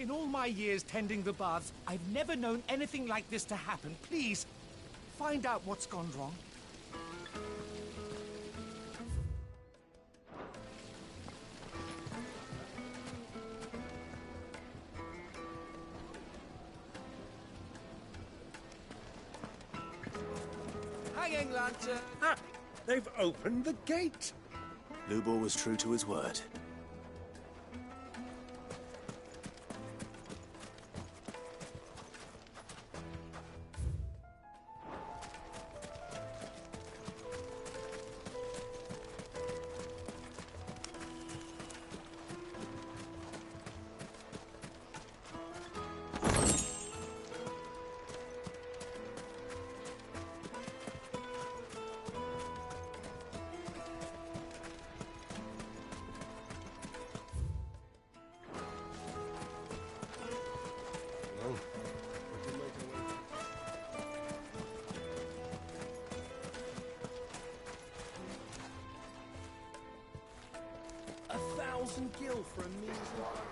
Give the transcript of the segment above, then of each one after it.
In all my years tending the baths, I've never known anything like this to happen. Please, find out what's gone wrong. Hanging lantern! Ah, they've opened the gate! Lubor was true to his word.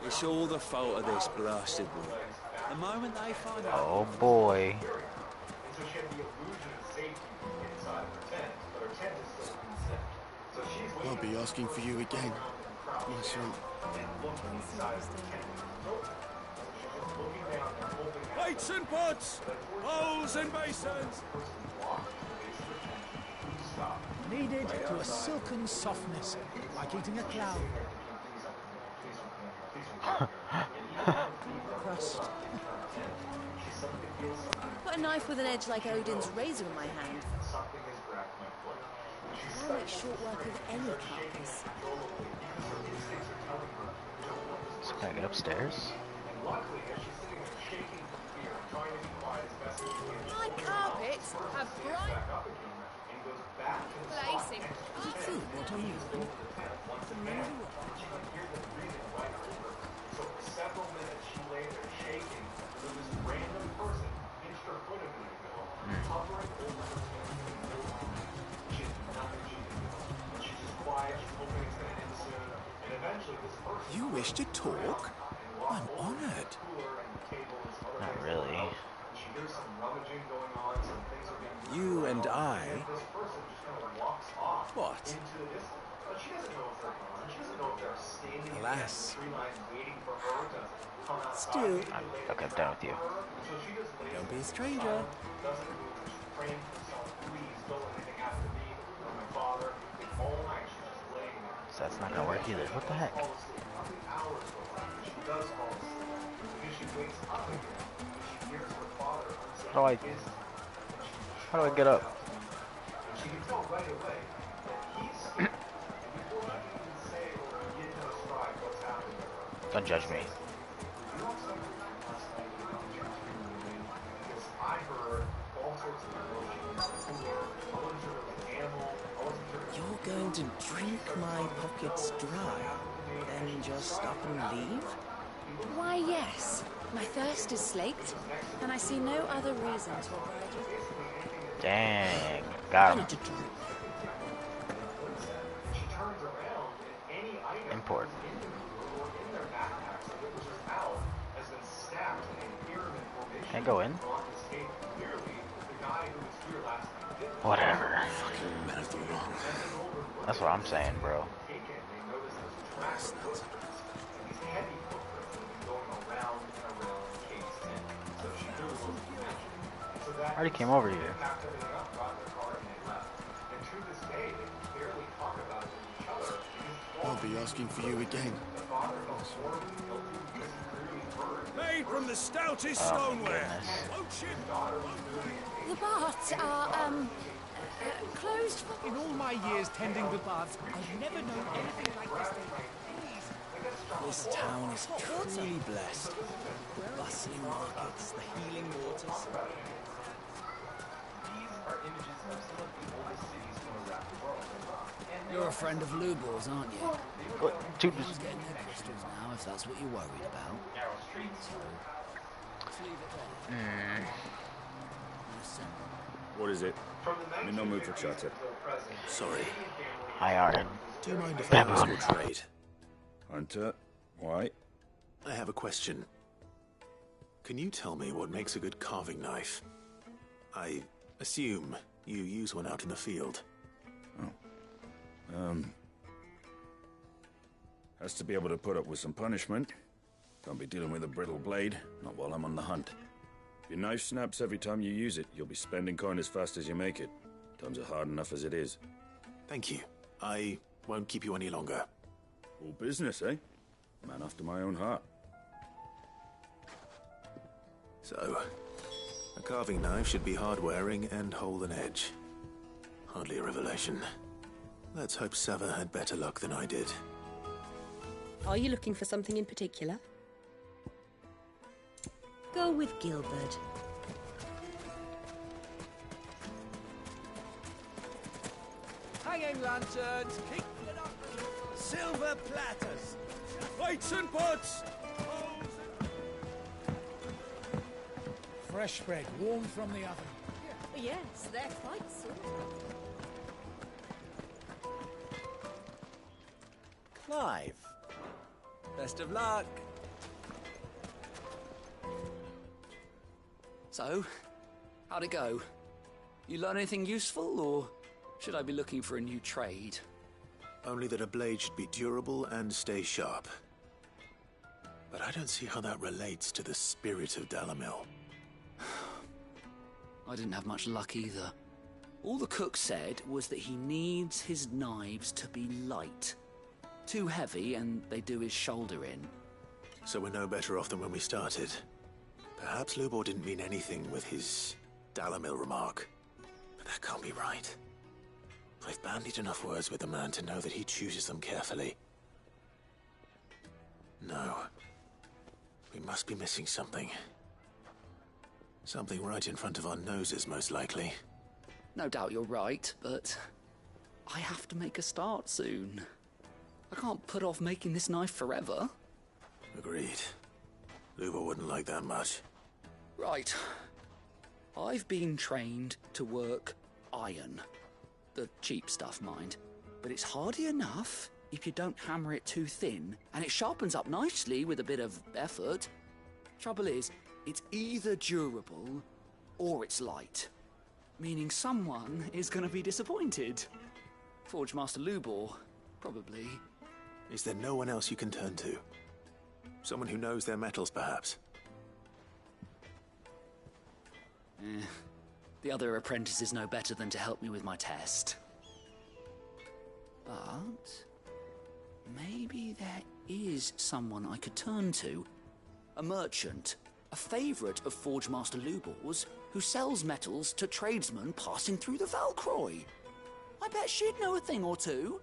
It's all the fault of this blasted war. The moment they find out... Oh boy. I'll be asking for you again, my son. Plates and pots! Bowls and basins! Kneaded to a silken softness, like eating a cloud. Crust. Put a knife with an edge like Odin's razor in my hand. I'll make short work of any carcass. So can I get upstairs? My carpets have bright placing. What are you doing? You wish to talk? I'm honored. Not really. You and I? What? Alas. Still, Okay, I'm done with you. don't be a stranger. So that's not gonna work either. What the heck? How do I get up? Don't judge me. You're going to drink my pockets dry, then just up and leave? Why, yes. My thirst is slaked, and I see no other reason to oblige you. Dang, got him. Import. Can't go in? Whatever. Fucking men of the wrong. That's what I'm saying, bro. I already came over here. I'll be asking for you again. Made from the stoutest stoneware! The baths are, closed for... In all my years tending the baths, I've never known anything like this. This town is truly blessed. The bustling markets, the healing waters. You're a friend of Lubor's, aren't you? Who's getting their crystals now, if that's what you're worried about? What is it? I'm in no mood for chatter. Sorry. Hi, Arden. Do you mind if I ask your trade? Hunter, why? I have a question. Can you tell me what makes a good carving knife? I assume you use one out in the field. Has to be able to put up with some punishment. Can't be dealing with a brittle blade, not while I'm on the hunt. If your knife snaps every time you use it, you'll be spending coin as fast as you make it. Times are hard enough as it is. Thank you. I won't keep you any longer. All business, eh? Man after my own heart. So, a carving knife should be hard-wearing and hold an edge. Hardly a revelation. Let's hope Sava had better luck than I did. Are you looking for something in particular? Go with Gilbert. Hanging lanterns, keep it up. Silver platters. Plates and pots! Fresh bread, warm from the oven. Yes, they're quite simple. Clive. Best of luck. So, how'd it go? You learn anything useful, or should I be looking for a new trade? Only that a blade should be durable and stay sharp. But I don't see how that relates to the spirit of Dalamil. I didn't have much luck either. All the cook said was that he needs his knives to be light. Too heavy and they do his shoulder in. So we're no better off than when we started. Perhaps Lubor didn't mean anything with his Dalamil remark. But that can't be right. I've bandied enough words with the man to know that he chooses them carefully. No. We must be missing something. Something right in front of our noses, most likely. No doubt you're right, but I have to make a start soon. I can't put off making this knife forever. Agreed. Lubor wouldn't like that much. Right. I've been trained to work iron. The cheap stuff, mind. But it's hardy enough if you don't hammer it too thin, and it sharpens up nicely with a bit of effort. Trouble is, it's either durable or it's light. Meaning someone is going to be disappointed. Forge Master Lubor, probably. Is there no one else you can turn to? Someone who knows their metals, perhaps? The other apprentices know better than to help me with my test. But maybe there is someone I could turn to. A merchant, a favourite of Forge Master Lubor's, who sells metals to tradesmen passing through the Valcroy. I bet she'd know a thing or two.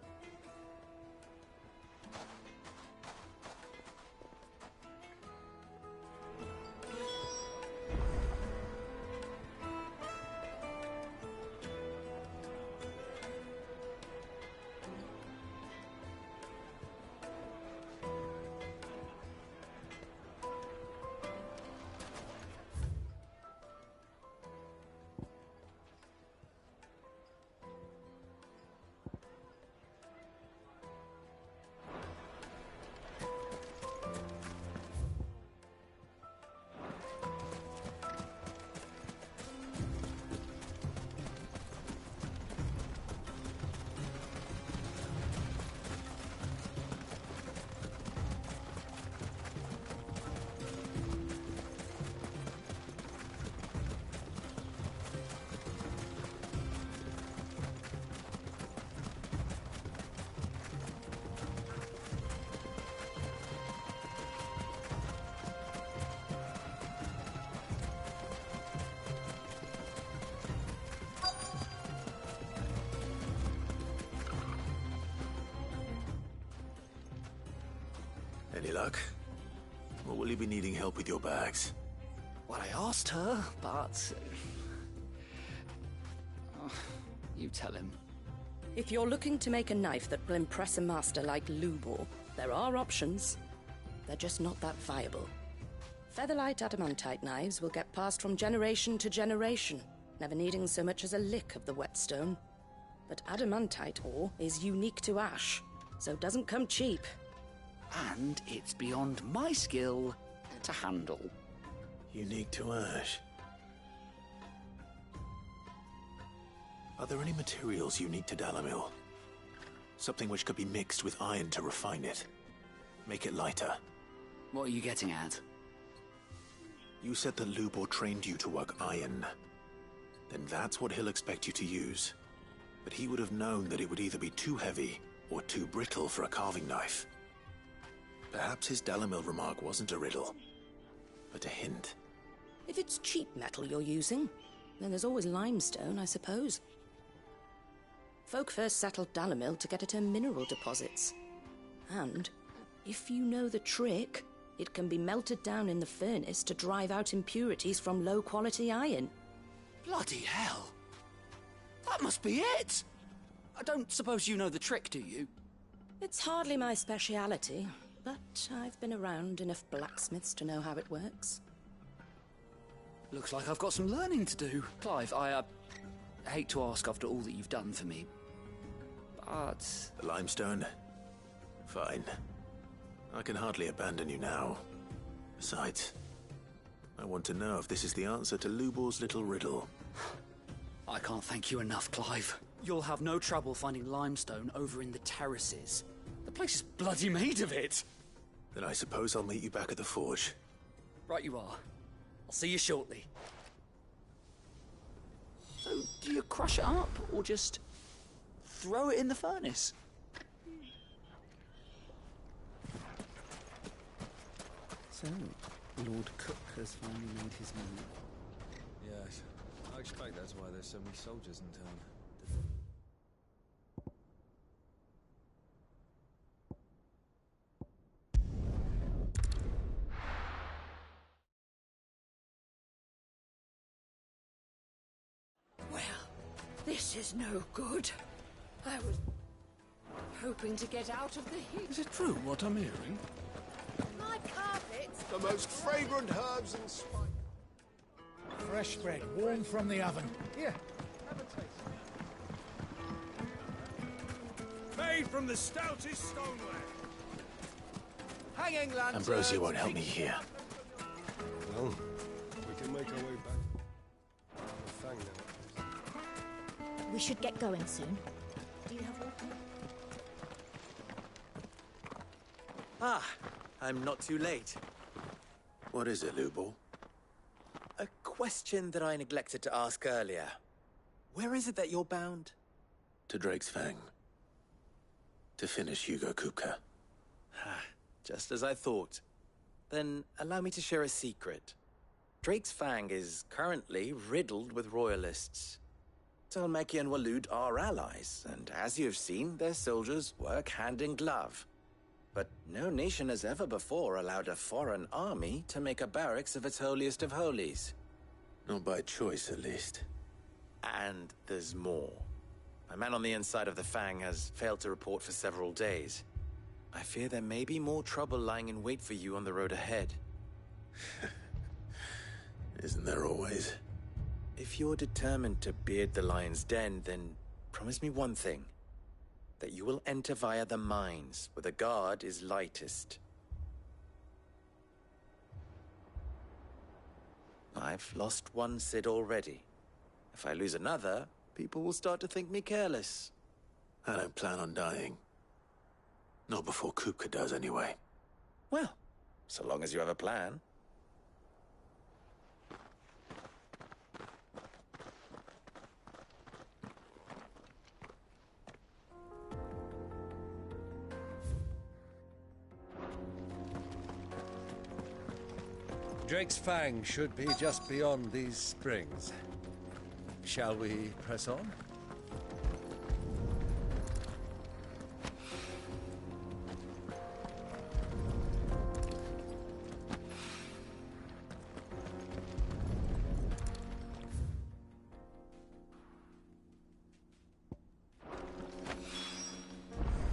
Any luck? Or will you be needing help with your bags? Well, I asked her, but... you tell him. If you're looking to make a knife that will impress a master like Lubor, there are options. They're just not that viable. Featherlight adamantite knives will get passed from generation to generation, never needing so much as a lick of the whetstone. But adamantite ore is unique to ash, so it doesn't come cheap. And it's beyond my skill to handle. Unique to ash. Are there any materials unique to Dalamil? Something which could be mixed with iron to refine it. Make it lighter. What are you getting at? You said that Lubor trained you to work iron. Then that's what he'll expect you to use. But he would have known that it would either be too heavy or too brittle for a carving knife. Perhaps his Dalamil remark wasn't a riddle, but a hint. If it's cheap metal you're using, then there's always limestone, I suppose. Folk first settled Dalamil to get at her mineral deposits. And, if you know the trick, it can be melted down in the furnace to drive out impurities from low-quality iron. Bloody hell! That must be it! I don't suppose you know the trick, do you? It's hardly my speciality, but I've been around enough blacksmiths to know how it works. Looks like I've got some learning to do. Clive, I hate to ask after all that you've done for me, but... The limestone? Fine. I can hardly abandon you now. Besides, I want to know if this is the answer to Lubor's little riddle. I can't thank you enough, Clive. You'll have no trouble finding limestone over in the terraces. The place is bloody made of it. Then I suppose I'll meet you back at the forge. Right you are. I'll see you shortly. So, do you crush it up, or just throw it in the furnace? So, Lord Cook has finally made his move. Yes, I expect that's why there's so many soldiers in town. Well, this is no good. I was hoping to get out of the heat. Is it true what I'm hearing? My carpets! The most fragrant herbs and spices. Fresh bread, warm from the oven. Here, have a taste. Made from the stoutest stoneware. Hanging lanterns. Ambrosia won't help me here. Well, we can make our way back. Fang now. We should get going soon. Do you have water? Ah, I'm not too late. What is it, Lubor? A question that I neglected to ask earlier. Where is it that you're bound? To Drake's Fang. To finish Hugo Kupka. Just as I thought. Then allow me to share a secret. Drake's Fang is currently riddled with royalists. Talmeki and Walud are allies, and as you've seen, their soldiers work hand in glove. But no nation has ever before allowed a foreign army to make a barracks of its holiest of holies. Not by choice, at least. And there's more. A man on the inside of the Fang has failed to report for several days. I fear there may be more trouble lying in wait for you on the road ahead. Isn't there always? If you're determined to beard the lion's den, then promise me one thing. That you will enter via the mines, where the guard is lightest. I've lost one Cid already. If I lose another, people will start to think me careless. I don't plan on dying. Not before Kupka does, anyway. Well, so long as you have a plan. Drake's Fang should be just beyond these springs. Shall we press on?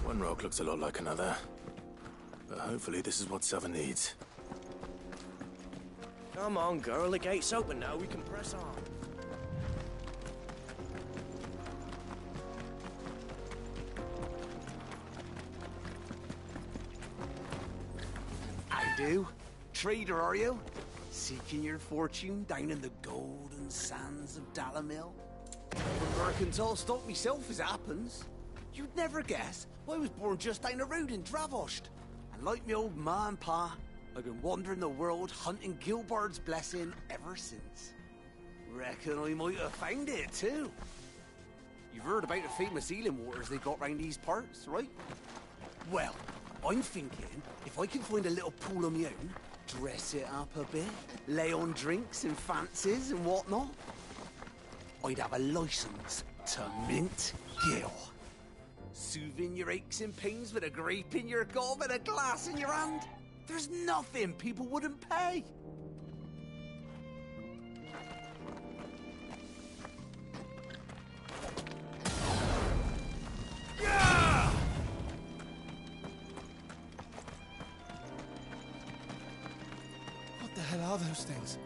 One rock looks a lot like another. But hopefully this is what Southern needs. Come on, girl. The gate's open now. We can press on. I do. Trader, are you? Seeking your fortune down in the golden sands of Dalamil? I'm a mercantile stock myself, as it happens. You'd never guess I was born just down the road in Dravost. And like me old ma and pa, I've been wandering the world hunting Gilbard's blessing ever since. Reckon I might have found it, too. You've heard about the famous healing waters they got round these parts, right? Well, I'm thinking if I can find a little pool of my own, dress it up a bit, lay on drinks and fancies and whatnot, I'd have a license to mint Gil. Soothing your aches and pains with a grape in your gob and a glass in your hand. There's nothing people wouldn't pay. What the hell are those things?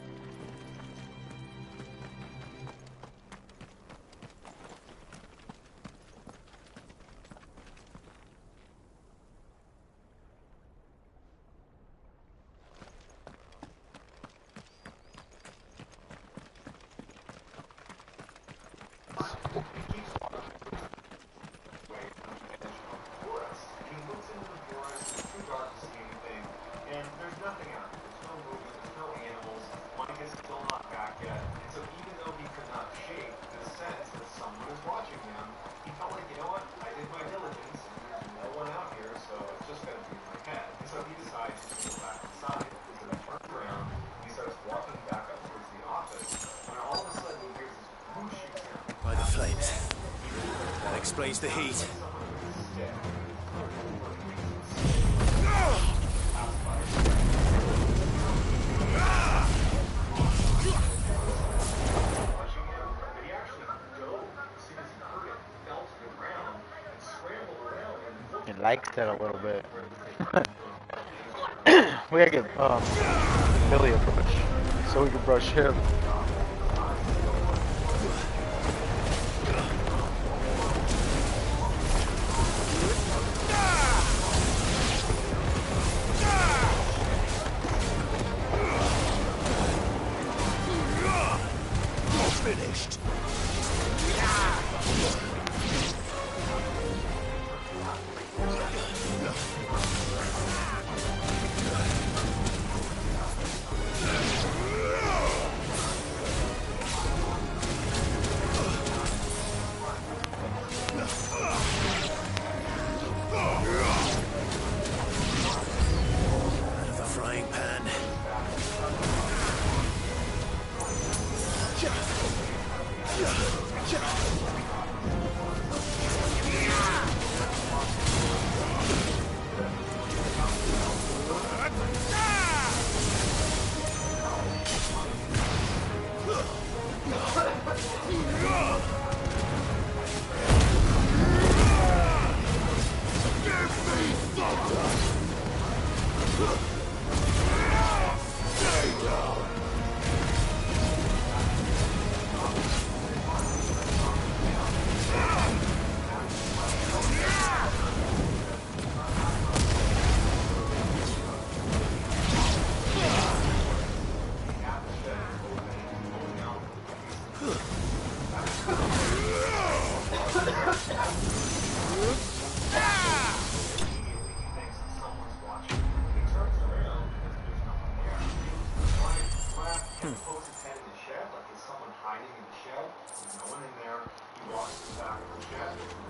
By the flames. That explains the heat. He liked it a little bit. We gotta get Billy a brush so we can brush him. Finished. Out of the frying pan.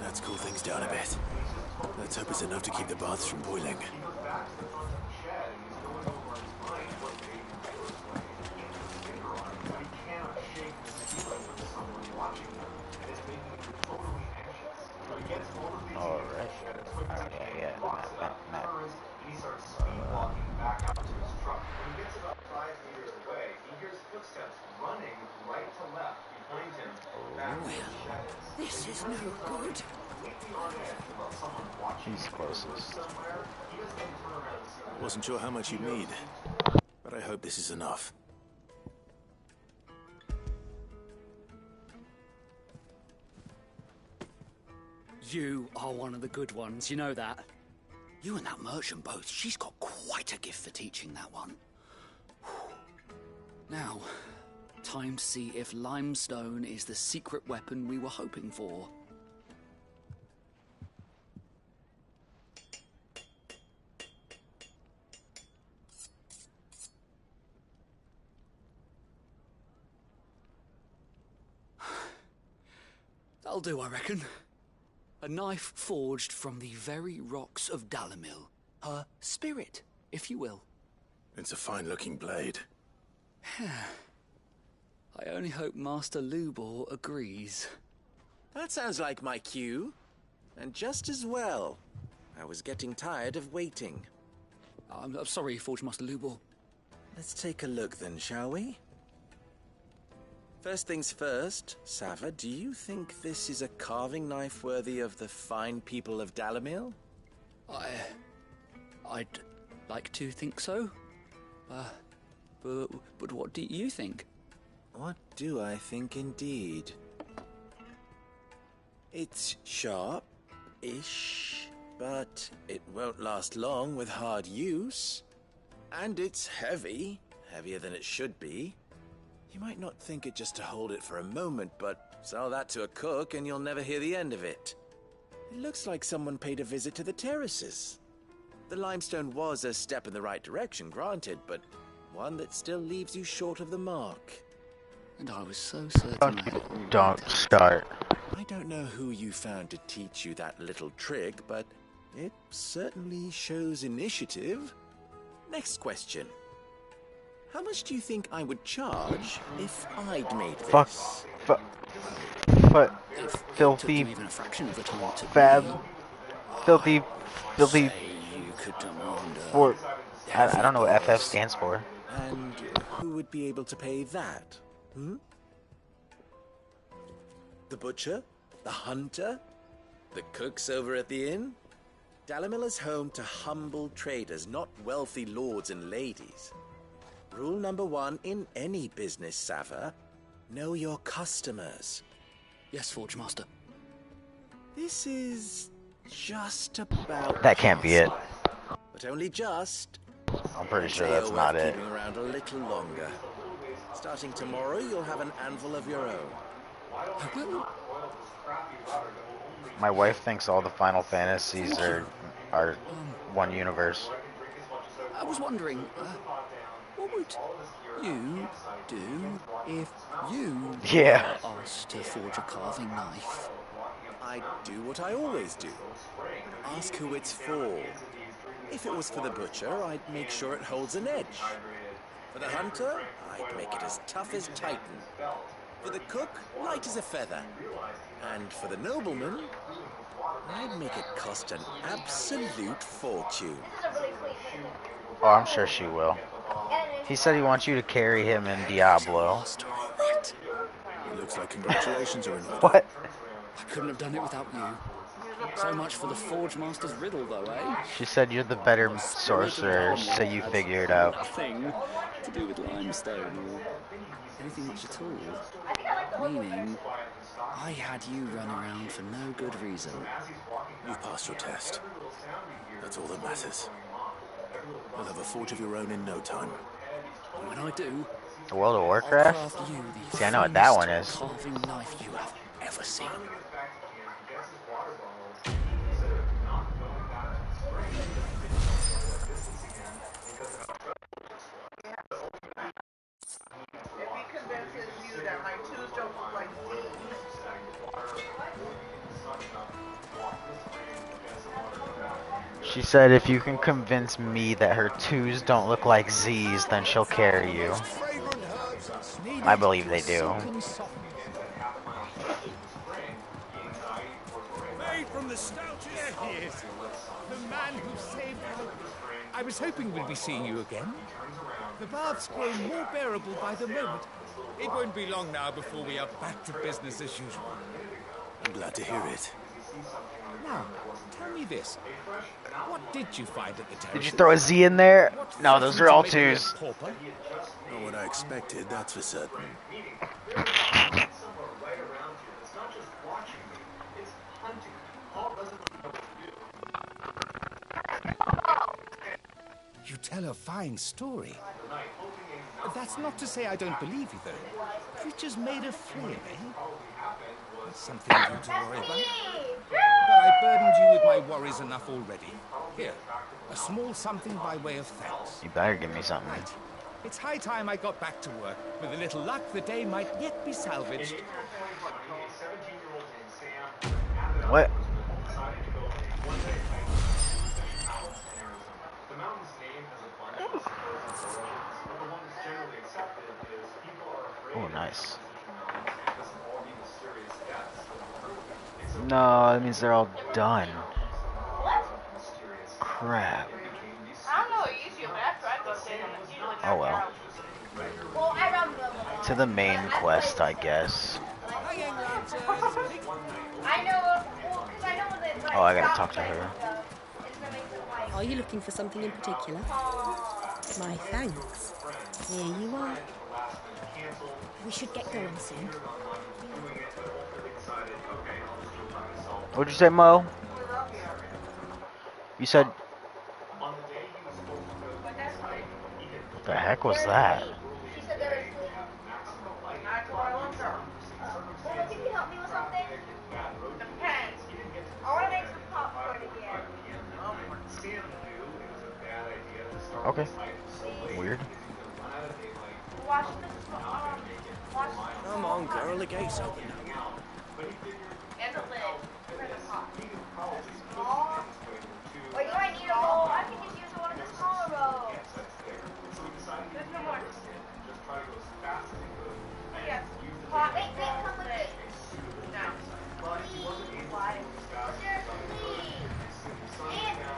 Let's cool things down a bit. Let's hope it's enough to keep the baths from boiling. Alright. Okay, yeah. Map. This is no good. He's closest. Wasn't sure how much you'd need, but I hope this is enough. You are one of the good ones, you know that. You and that merchant both, she's got quite a gift for teaching that one. Now, time to see if limestone is the secret weapon we were hoping for. That'll do, I reckon. A knife forged from the very rocks of Dalamil. Her spirit, if you will. It's a fine-looking blade. I only hope Master Lubor agrees. That sounds like my cue. And just as well. I was getting tired of waiting. I'm sorry, Forge Master Lubor. Let's take a look then, shall we? First things first, Sava, do you think this is a carving knife worthy of the fine people of Dalamil? I'd like to think so. But what do you think? What do I think indeed? It's sharp-ish, but it won't last long with hard use. And it's heavy, heavier than it should be. You might not think it just to hold it for a moment, but sell that to a cook and you'll never hear the end of it. It looks like someone paid a visit to the terraces. The limestone was a step in the right direction, granted, but one that still leaves you short of the mark. And I was so certain. Don't start. I don't know who you found to teach you that little trick, but it certainly shows initiative. Next question. How much do you think I would charge if I'd made this? But filthy, even a fraction of the time it took fab, me, filthy, you could demand for, I don't know what FF stands for. And who would be able to pay that? The butcher? The hunter? The cooks over at the inn? Dalamil is home to humble traders, not wealthy lords and ladies. Rule number 1 in any business, Sava, know your customers. Yes, Forge Master. This is just about That can't be it. but only just. I'm pretty sure that's not it. Keeping around a little longer. Starting tomorrow, you'll have an anvil of your own. My wife thinks all the Final Fantasies are one universe. I was wondering, what would you do if you were asked to forge a carving knife? I'd do what I always do. Ask who it's for. If it was for the butcher, I'd make sure it holds an edge. For the hunter, I'd make it as tough as Titan. For the cook, light as a feather. And for the nobleman, I'd make it cost an absolute fortune. Oh, I'm sure she will. He said he wants you to carry him in Diablo. It looks like congratulations are in order. What? I couldn't have done it without you. So much for the Forge Master's riddle, though, eh? She said you're the better sorcerer, so you figure it out. Nothing to do with limestone or anything much at all. Meaning, I had you run around for no good reason. You've passed your test. That's all that matters. You'll have a forge of your own in no time. And when I do, World of Warcraft? See, I know what that one is. Carving knife you have ever seen. She said if you can convince me that her 2s don't look like Z's, then she'll carry you. I believe they do. Made from the stoutest. There he is. The man who saved me. I was hoping we'd be seeing you again. The bath's grown more bearable by the moment. It won't be long now before we are back to business as usual. I'm glad to hear it. Now, tell me this. What did you find at the terrace? Did you throw a Z in there? No, those are all 2s. Not what I expected, that's for certain. You tell a fine story. That's not to say I don't believe you, though. Creatures made of flame, eh? That's something new to worry about. But I burdened you with my worries enough already. Here, a small something by way of thanks. You better give me something. Right. It's high time I got back to work. With a little luck, the day might yet be salvaged. What? Oh, nice. No, that means they're all done. Crap. Oh well. To the main quest, I guess. Oh, I gotta talk to her. Are you looking for something in particular? My thanks. Here you are. We should get going soon. What'd you say, Mo? You said... The heck was that? Okay. Weird. Come on, girl, the gate's open now. Wait, do I need a roll? I can just use one of the smaller rolls. There's no more. Yes. Wait, come with me. No. Please. Seriously.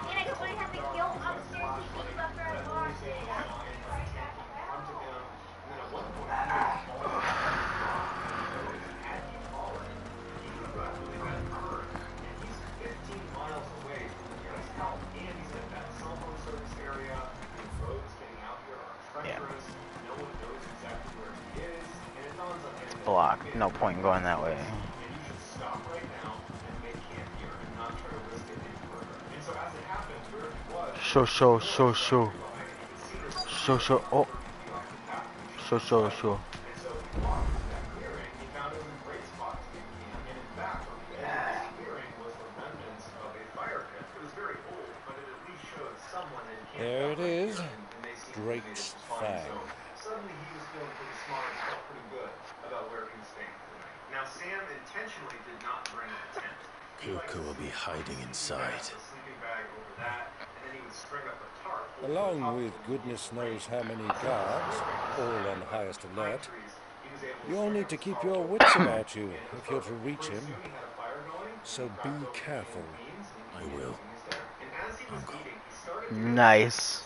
And I don't want to have the guilt upstairs to eat after I wash it. Block. No point in going that way. Show. Oh. Show. There it is. Drake's Fang. Suddenly he was feeling pretty smart and felt pretty good about where he was staying for the night. Now Sam intentionally did not bring a tent. Cuckoo will be hiding inside. Along with goodness knows how many guards, all on highest alert. You'll need to keep your wits about you if you're to reach him. So be careful. I will. Uncle. Nice.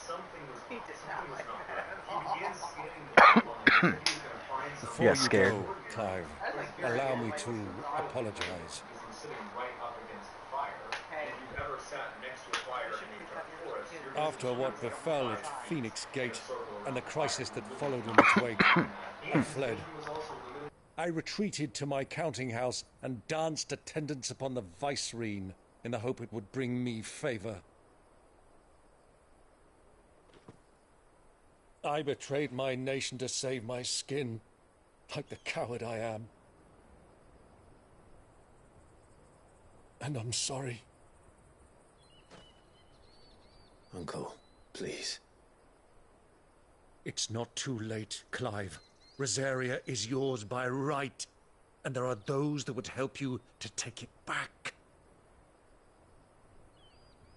Before Yeah, you scared. go, Clive, allow me to apologize. After what befell at Phoenix Gate and the crisis that followed in its wake, I fled. I retreated to my counting house and danced attendance upon the vicereine in the hope it would bring me favor. I betrayed my nation to save my skin, like the coward I am. And I'm sorry. Uncle, please. It's not too late, Clive. Rosaria is yours by right, and there are those that would help you to take it back.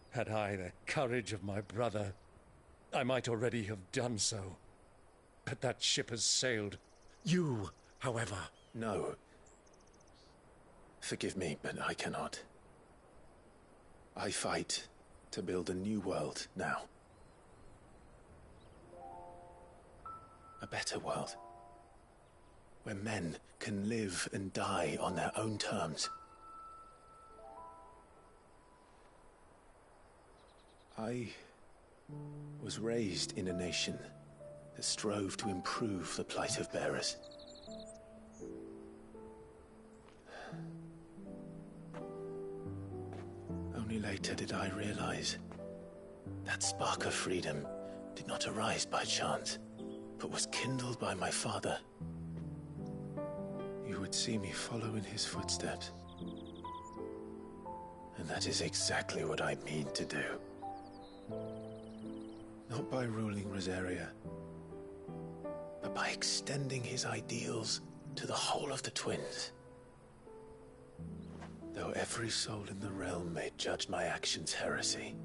Had I the courage of my brother, I might already have done so. But that ship has sailed. You, however... No. Forgive me, but I cannot. I fight to build a new world now. A better world. Where men can live and die on their own terms. I was raised in a nation that strove to improve the plight of bearers. Only later did I realize that spark of freedom did not arise by chance, but was kindled by my father, you would see me follow in his footsteps. And that is exactly what I mean to do. Not by ruling Rosaria, but by extending his ideals to the whole of the twins. Though every soul in the realm may judge my actions heresy,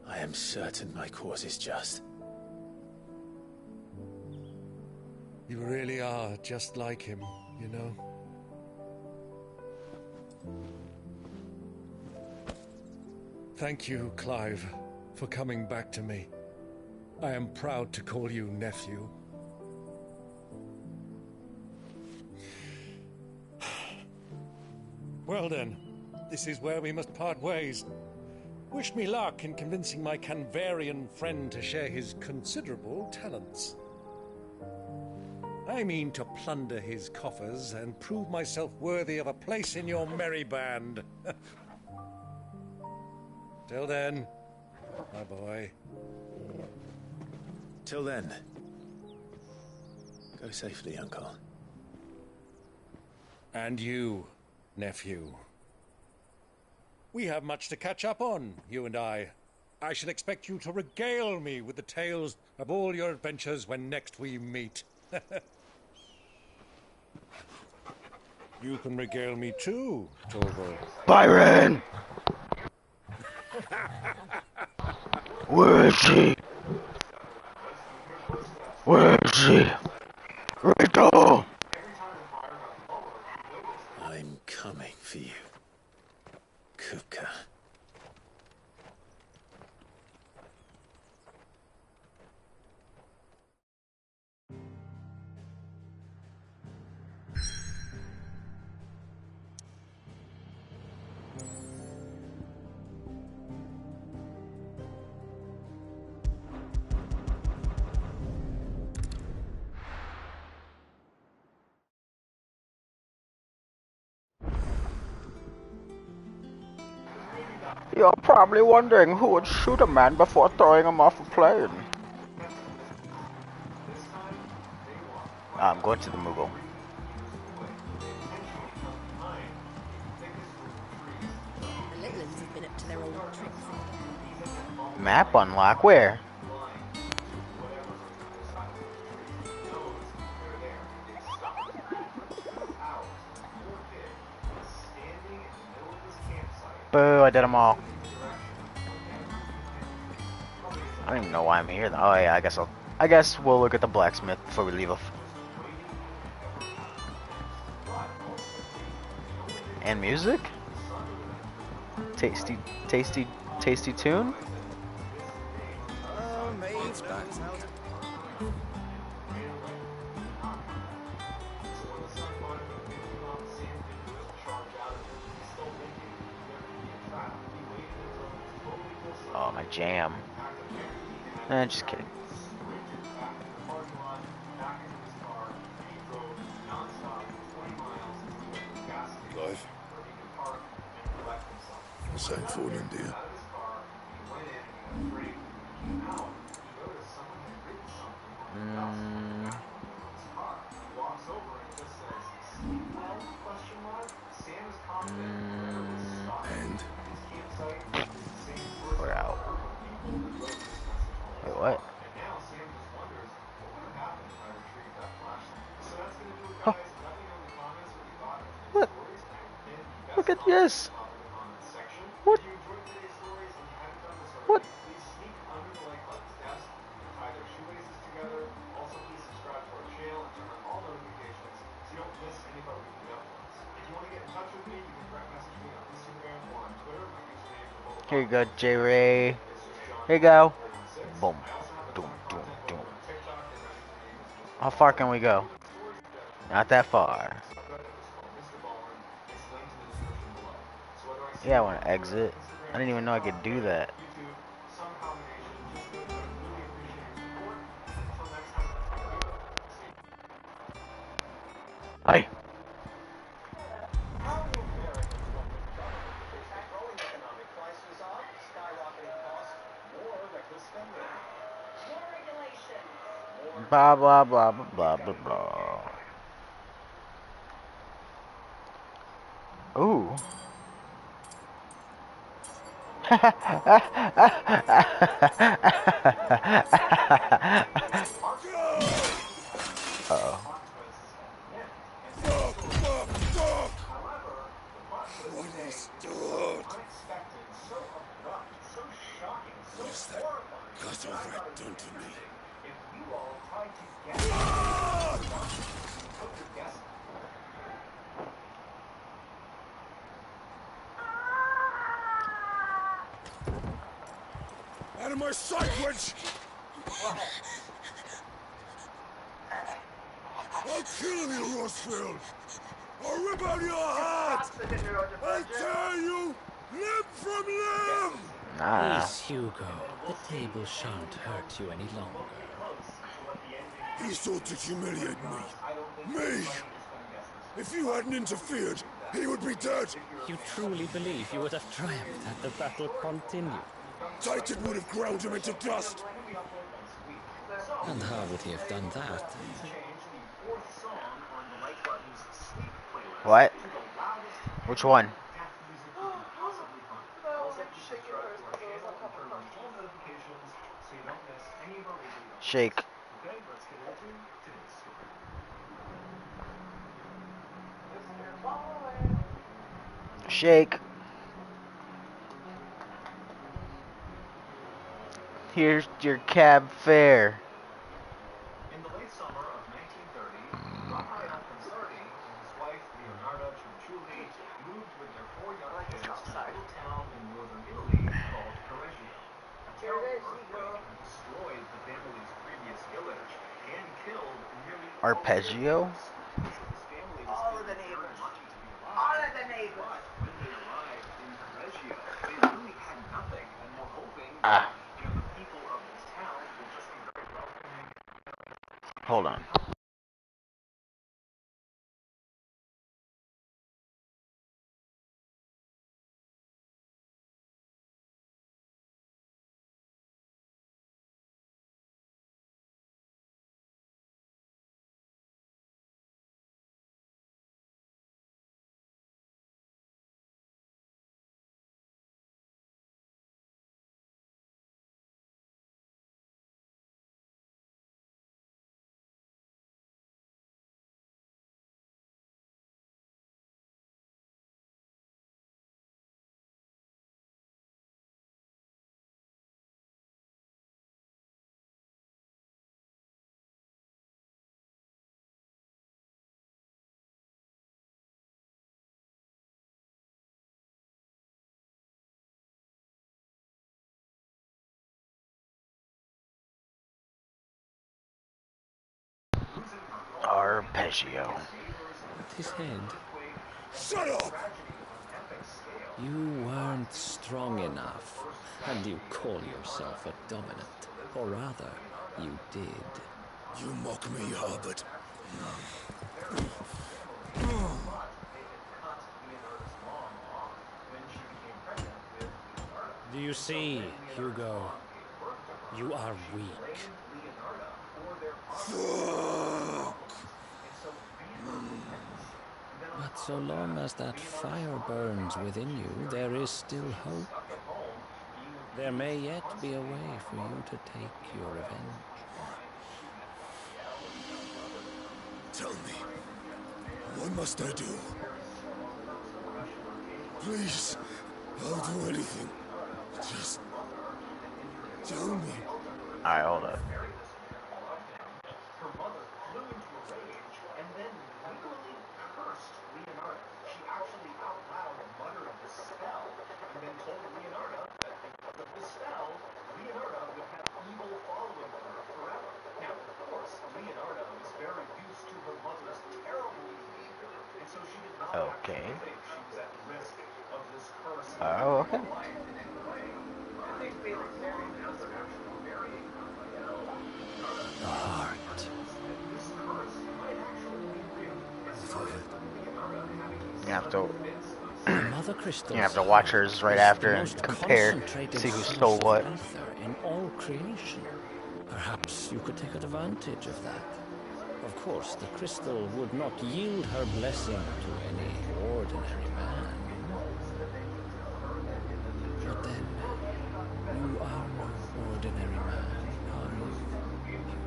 I am certain my cause is just. You really are just like him, you know? Thank you, Clive, for coming back to me. I am proud to call you nephew. Well then, this is where we must part ways. Wish me luck in convincing my Canvarian friend to share his considerable talents. I mean to plunder his coffers and prove myself worthy of a place in your merry band. Till then, my boy. Till then, go safely, Uncle. And you, nephew. We have much to catch up on, you and I. I shall expect you to regale me with the tales of all your adventures when next we meet. You can regale me too, Chocobo. Byron! Where is she? Where is she? Rachel! I'm coming for you, Kupka. You're probably wondering who would shoot a man before throwing him off a plane. I'm going to the Moogle. The little ones have been up to their old tricks. Map unlock? Where? Boo, I did them all. I don't even know why I'm here. Oh yeah, I guess we'll look at the blacksmith before we leave. And music? Tasty tune? It's back. Oh, my jam. Just kidding. Clive? What's that for in, dear? And? We're out. Wait, what? Huh. What? Look at this! What? What? Here you go, J-Ray. Here you go. Boom. Doom, doom, doom. How far can we go? Not that far. Yeah, I want to exit. I didn't even know I could do that. Hey! Blah blah blah blah blah blah blah. Ooh. Uh-oh. What is done? What is that gutter rat done to me? Out of my sight, witch! I'll kill you, Rossfield! I'll rip out your heart! I'll tear you limb from limb! Peace, Hugo. The table shan't hurt you any longer. He sought to humiliate me. Me! If you hadn't interfered, he would be dead! You truly believe you would have triumphed had the battle continued? Titan would have ground him into dust! And how would he have done that? What? Which one? Shake. Shake. Here's your cab fare. In the late summer of 1930, Raphael Consardi and his wife Leonarda Ciucciulli moved with their 4 young kids to a little town in northern Italy called Correggio. A terrible earthquake had destroyed the family's previous village and killed nearly Arpeggio? all of the neighbors. All of the neighbors. But when they arrived in Correggio, they really had nothing and were hoping that, the people of this town would just be very welcoming. Hold on. Arpeggio. With his head. Shut up! You weren't strong enough, and you call yourself a dominant. Or rather, you did. You mock me, Herbert. Do you see, Hugo? You are weak. Fuck! But so long as that fire burns within you, there is still hope. There may yet be a way for you to take your revenge. Tell me, what must I do? Please, I'll do anything. Just tell me. Alright, hold up. Her mother flew into a rage and then literally cursed Leonarda. She actually out loud muttered the spell and then told Leonarda that because of the spell, Leonarda would have evil following her forever. Now, of course, Leonarda was very used to her mother's terrible behavior, and so she did not actually think she was at risk of this curse. Oh, okay. The heart. You have to. Mother Crystal. You have to watch hers right after and compare, see who stole what. In all creation. Perhaps you could take advantage of that. Of course, the crystal would not yield her blessing to any ordinary man. But then, you are no ordinary man, are you, Hugo?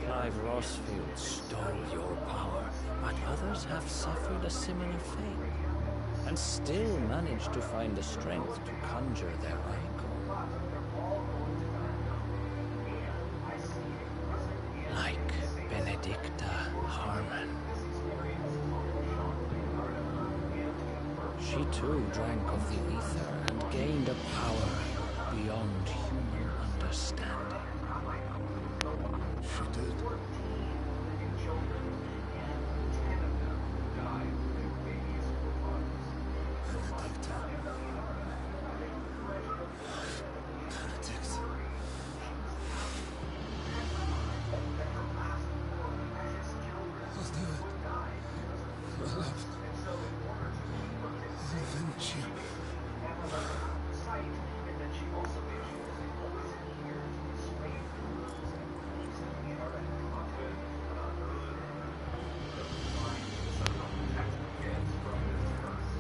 Clive Rossfield stole your power, but others have suffered a similar fate, and still managed to find the strength to conjure their icon. Like Benedicta Harmon. She too drank of the ether and gained a power beyond human understanding. She did.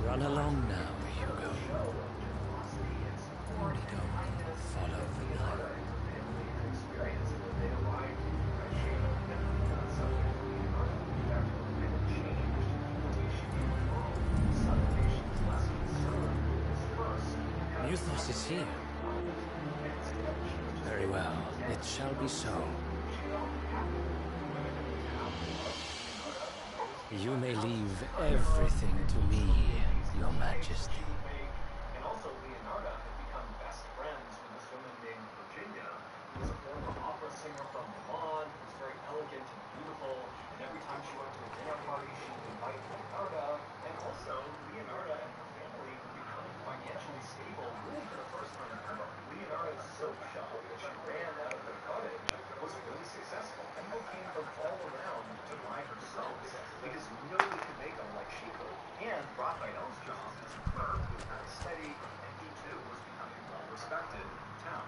Run along now, Hugo. Only don't follow the light. Muthos is here. Very well, it shall be so. You may leave everything to me, Your Majesty. And also, Leonarda had become best friends with this woman named Virginia, who was a former opera singer from Milan, who was very elegant and beautiful, and every time she went to a dinner party, she would invite Leonarda, and also, Leonarda and her family were becoming financially stable really for the first time ever. Leonarda's soap shop that she ran out of her cottage was really successful. People came from all around to buy her soaps, because nobody could make them like she could. And Raphael's job as a clerk was very steady, and he too was becoming well respected in town.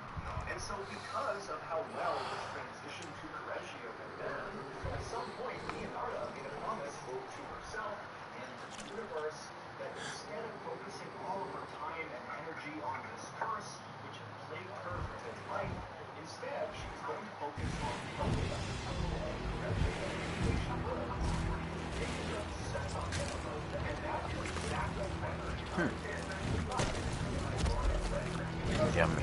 And so because of how well this transition to Correggio had been, at some point Leonarda made a promise both to herself and to the universe that instead of focusing all of her time and energy on this curse, which had plagued her for her life, instead she was going to focus on helping us to Correggio the way she would. Yummy.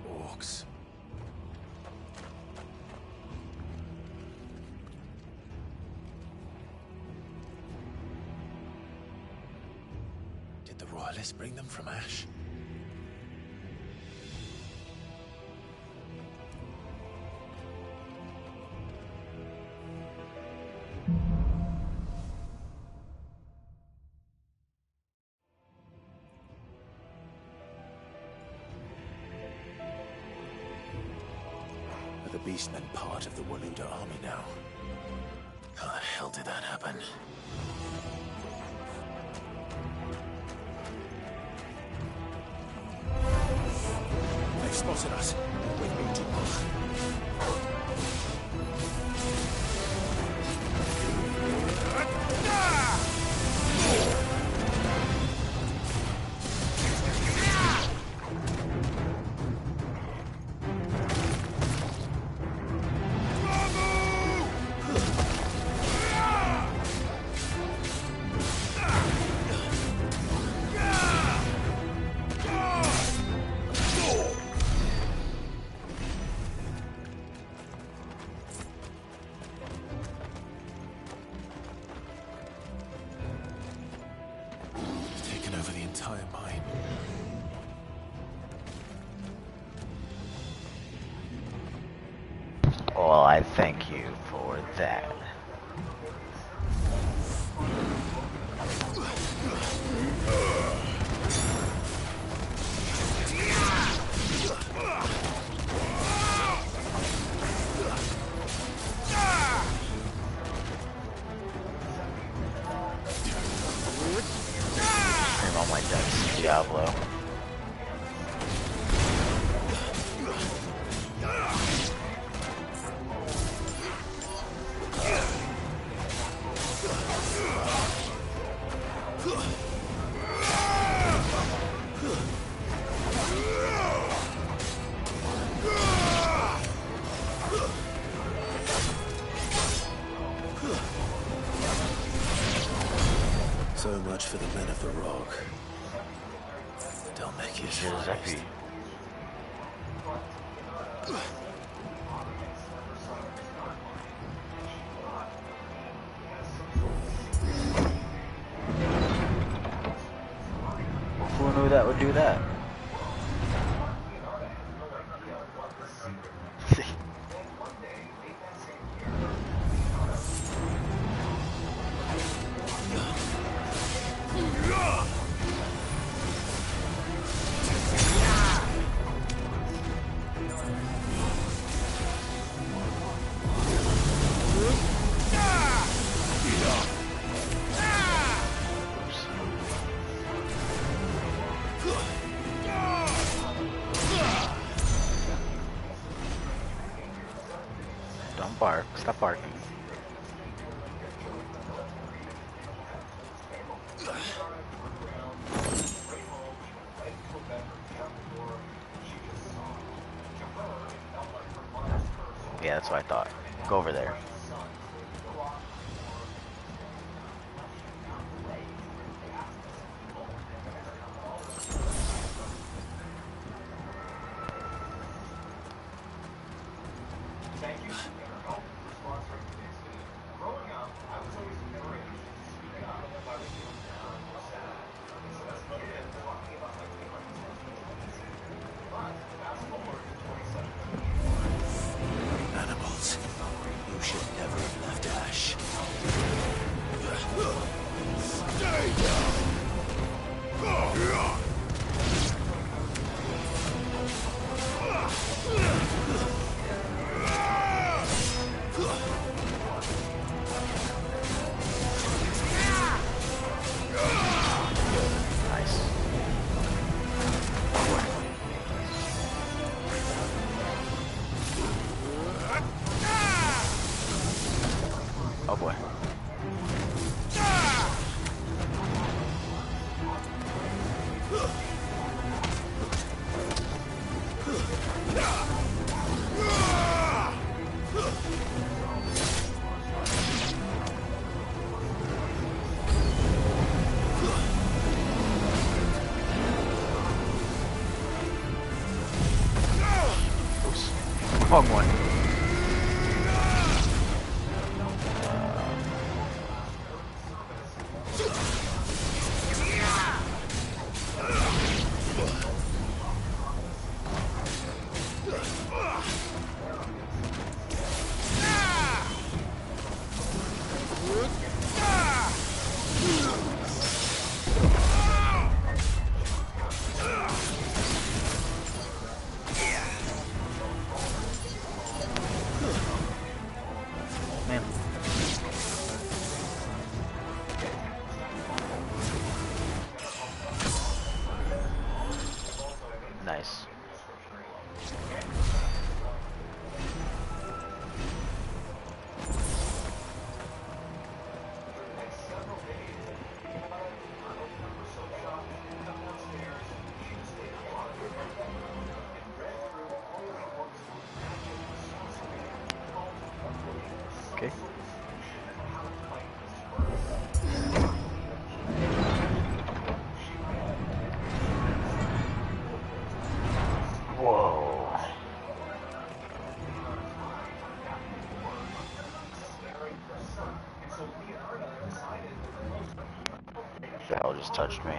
Orcs. Did the Royalists bring them from Ash? Are the Beastmen part of the Waluda army now? How the hell did that happen? They've spotted us. We've been too close. Taken over the entire mine. Well, I thank you for that. much for the men of the Rock. Dalmekia's finest. Who knew that would do that? Don't bark. Stop barking. Yeah, that's what I thought. Go over there. Animals. You should never have left Ash. Stay down! Oh boy. Wrong one. Man. Nice. Okay. Whoa. The hell just touched me?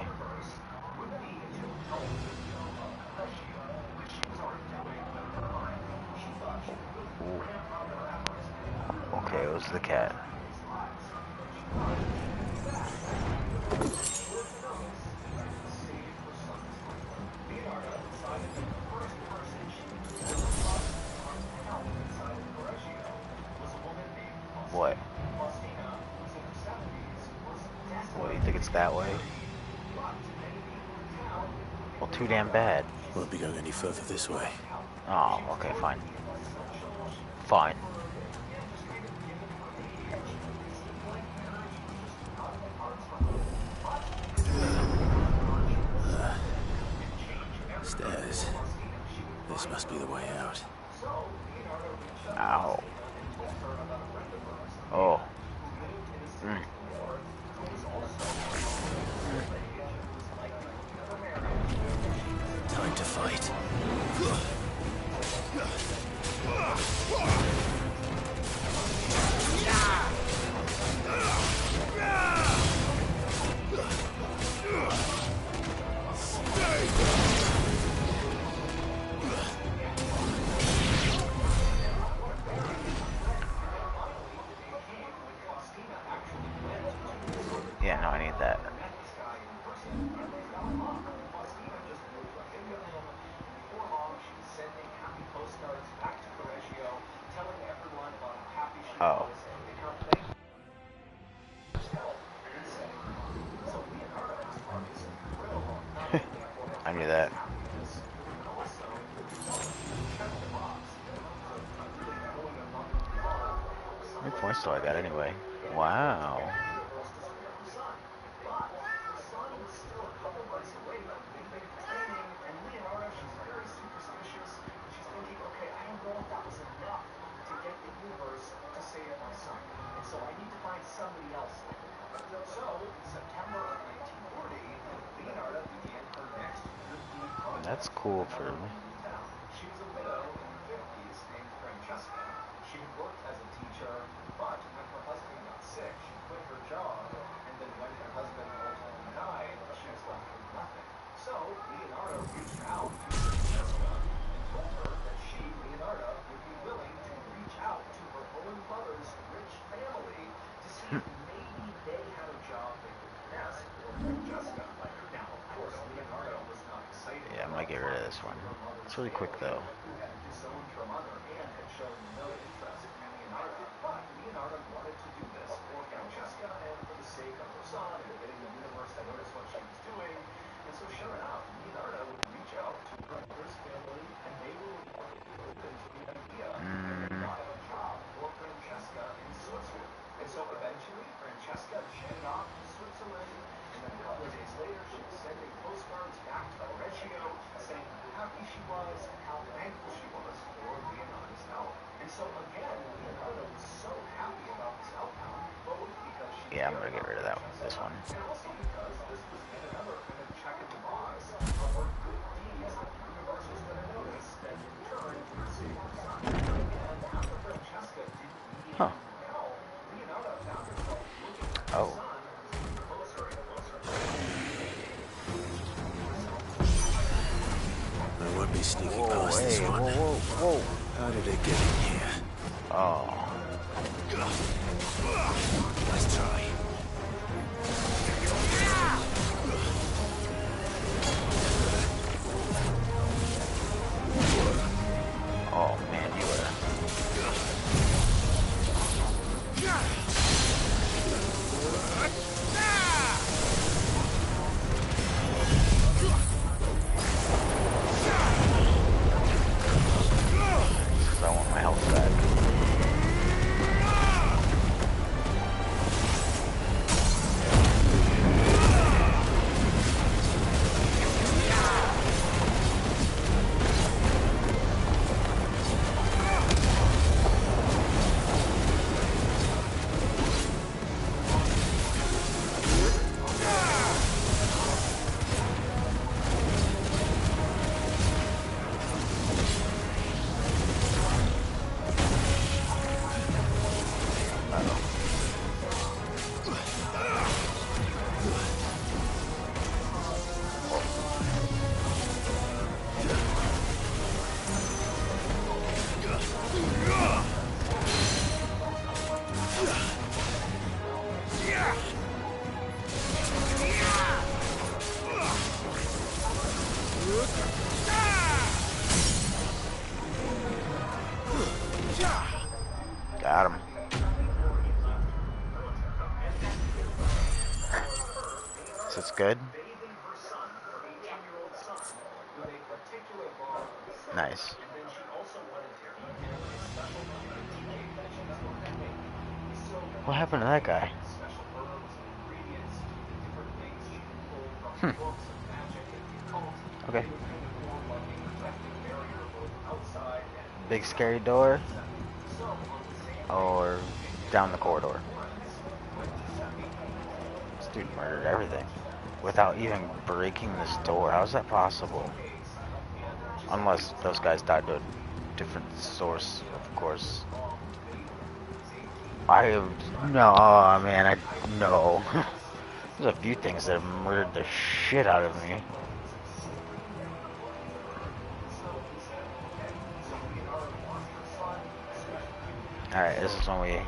Ooh. Okay, it was the cat. What? What, do you think it's that way? Well, too damn bad. Won't be going any further this way. Oh, okay, fine. Fine. Stairs. This must be the way out. Ow. Oh. Mm. that. Oh. I knew that. How many points do I got anyway? Wow. That's cool for me. She was a widow in her 50s named Francesca. She had worked as a teacher, but when her husband got sick, she quit her job, and then when her husband ultimately died, she was left with nothing. So Leonardo reached out to Francesca and told her that she, Leonardo, would be willing to reach out to her own mother's rich family to see if maybe they had a job they could finesse for Francesca. Now, of course, Leonardo was not excited. Yeah, I'm gonna get rid of this one. It's really quick though. Who had disowned her mother and had shown no interest in Leonardo. But Leonardo wanted to do this for Francesca and for the sake of her son and getting the universe to notice what she was doing. And so sure enough, Leonardo would reach out to her mother's family and they were open to the idea of a job for Francesca in Switzerland. And so eventually, Francesca jetted off to Switzerland, and then a couple of days later, she was sending postcards back to Reggio, saying how happy she was and how thankful she was for Leonardo's help. And so again, Leonardo was so happy about this outcome, both because she Yeah, I'm gonna get rid of that one. This one. and also because this was yet another kind of check in the box of her good deeds that the universe was going to notice, and in return, would receive her son. And after Francesca didn't need any more help, Leonardo found herself looking at her son closer and closer. I won't be sneaking past this one. Whoa. How did it get in here? Oh. Let's try. Oh man, you were. I want my health back. Got him. So it's good? Nice. What happened to that guy? Okay. Big scary door? Or down the corridor? This dude murdered everything without even breaking this door. How is that possible? Unless those guys died to a different source, of course. No, man, no. There's a few things that have murdered the shit out of me. Alright, this is when we, and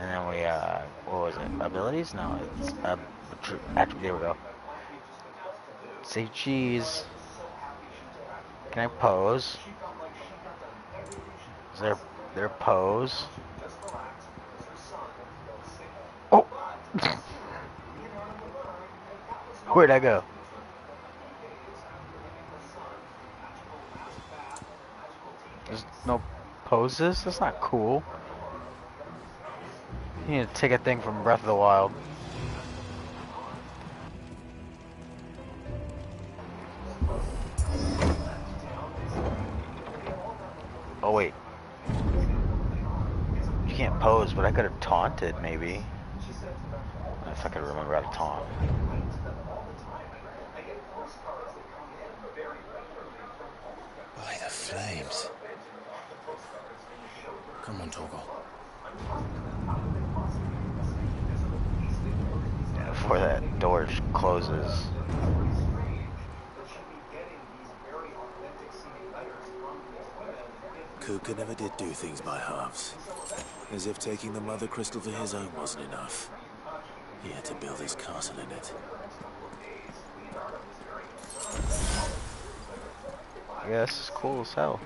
then we, what was it, abilities? No, it's There we go. Say cheese. Can I pose? Is there pose? Oh! Where'd I go? There's no poses? That's not cool. You need to take a thing from Breath of the Wild. Oh wait. You can't pose, but I could have taunted, maybe. If I could remember how to taunt. By the flames. Come on, Chocobo. Yeah, before that door closes. Kuka never did do things by halves. As if taking the Mother Crystal for his own wasn't enough. He had to build his castle in it. Yeah, this is cool as hell.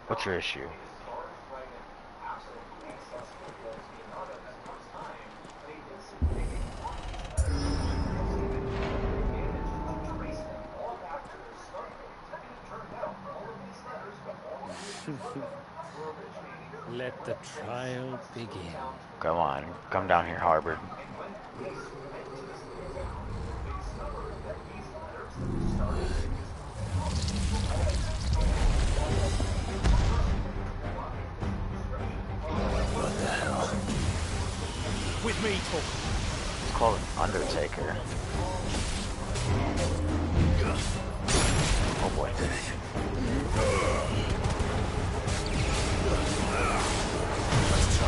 What's your issue? Let the trial begin. Come on, come down here, Harvard. What the hell? With me, Talk. It's called Undertaker. Oh boy. Let's try.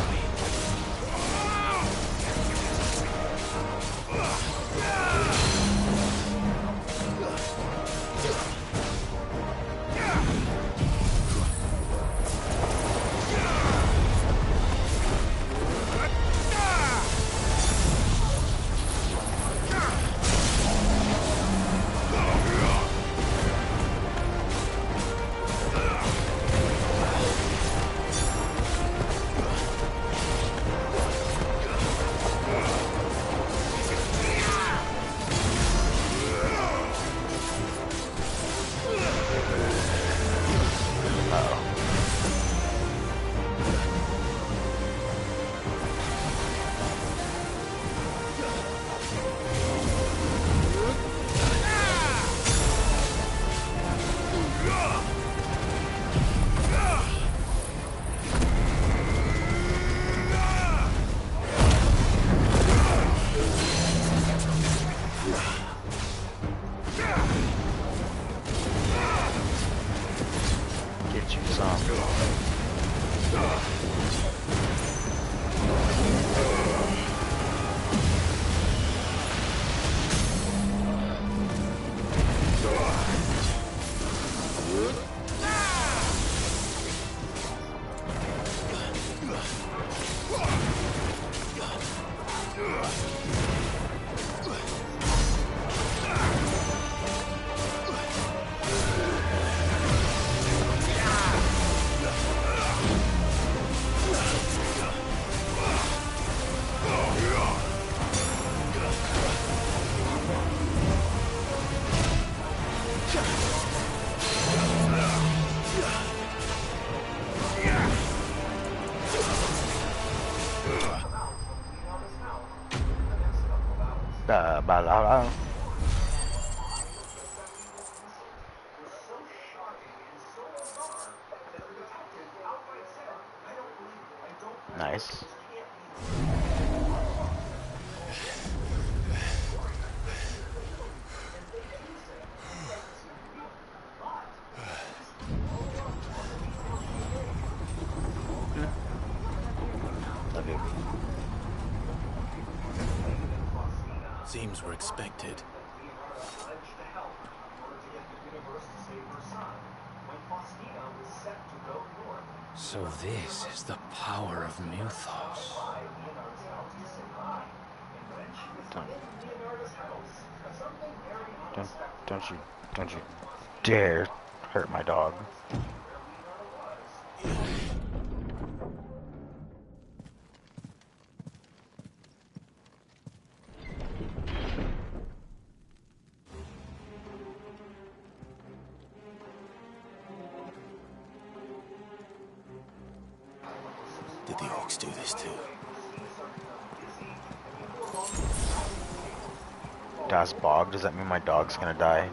Get you some. Nice. Love you. Seems we're expected. So this is the power of Mythos. Don't you dare hurt my dog. Did the orcs do this too? Das Bog? Does that mean my dog's gonna die?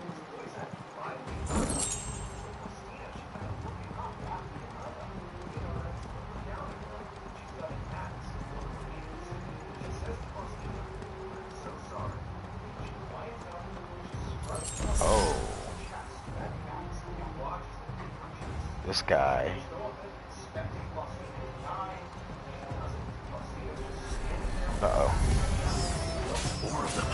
Oh. This guy. Uh-oh. More of them.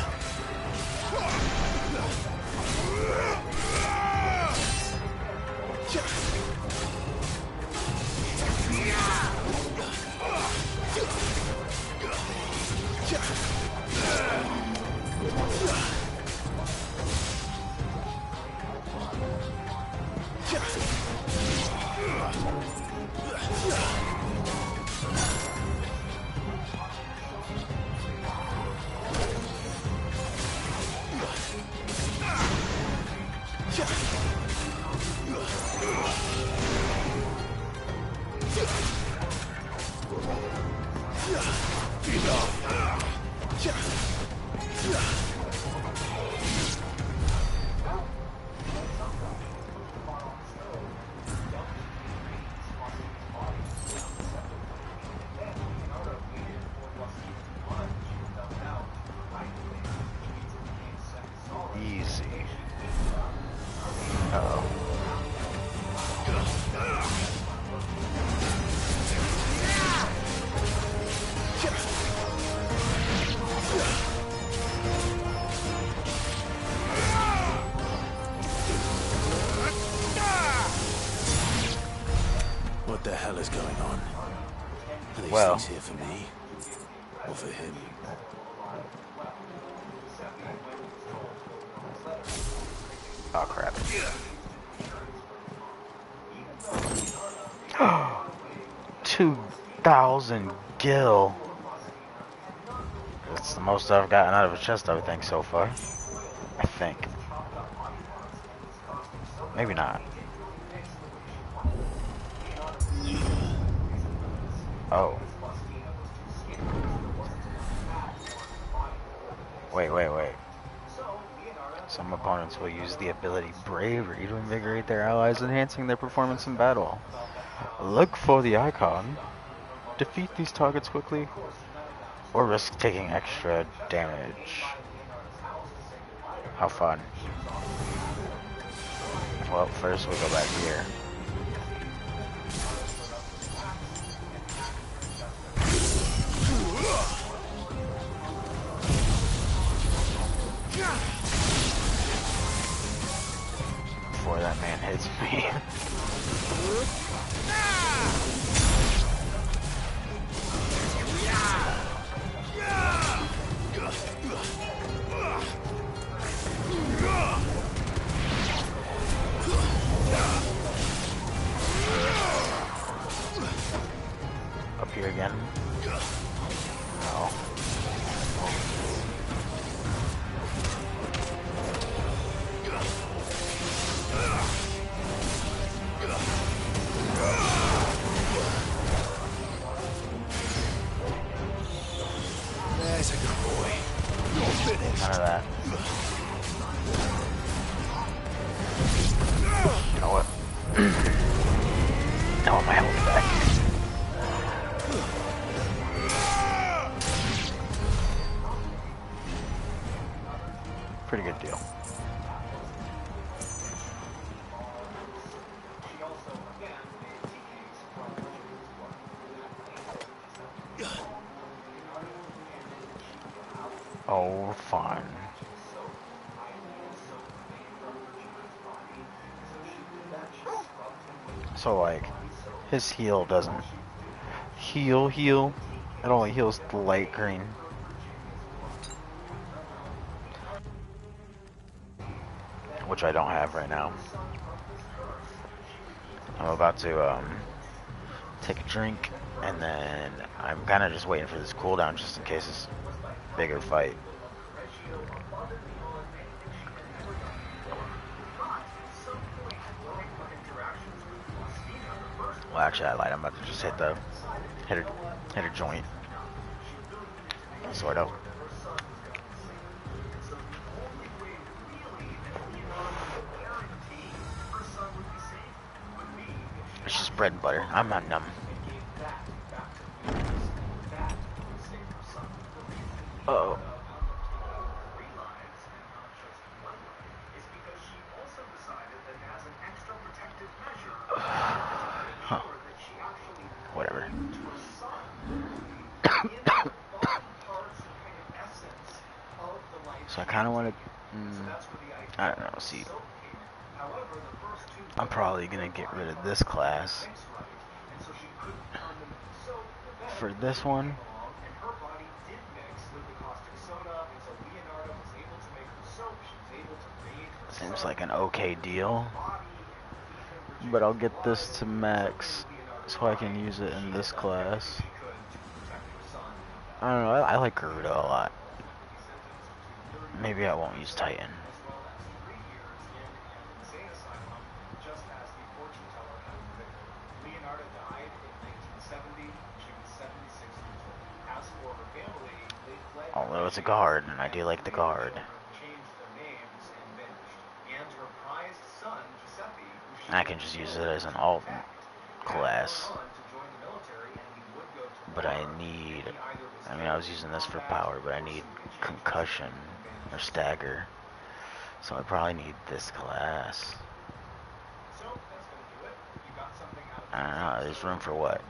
Easy. Uh-oh. What the hell is going on? Are these Well. things here for me? Or for him? Oh crap. 2,000 gil. That's the most I've gotten out of a chest, I think, so far. I think. Maybe not. Oh. Wait. Some opponents will use the ability Bravery to invigorate their allies, enhancing their performance in battle. Look for the icon. Defeat these targets quickly, or risk taking extra damage. How fun. Well, first we'll go back here. Before that man hits me. Up here again. No. There's a good boy. You're finished. None of that. You know what? I want my health back. Pretty good deal. Oh, fine. So, like, his heal doesn't heal. It only heals the light green. Which I don't have right now. I'm about to, take a drink, and then I'm kind of just waiting for this cooldown just in case it's a bigger fight. Well, actually, I lied. I'm about to just hit a joint, sort of. It's just bread and butter. I'm not numb. Uh-oh. Huh. Whatever. So I kind of want to, I don't know, see, I'm probably going to get rid of this class for this one. Seems like an okay deal, but I'll get this to max so I can use it in this class. I don't know, I like Garuda a lot. Maybe I won't use Titan. Although it's a guard, and I do like the guard. I can just use it as an alt class. But I mean, I was using this for power, but I need concussion or stagger. So I probably need this class. I don't know, there's room for what?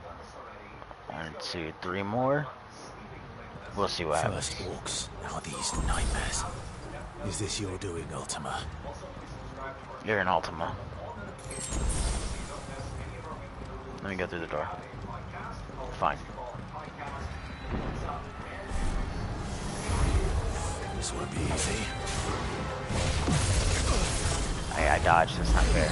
1, 2, 3 more? We'll see what happens. First orcs, now these nightmares. Is this your doing, Ultima? You're an Ultima. Let me go through the door. Fine. This won't be easy. I dodged, that's not fair.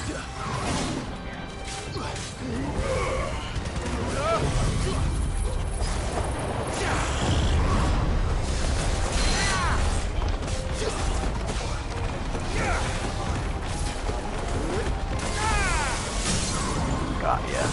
Got ya.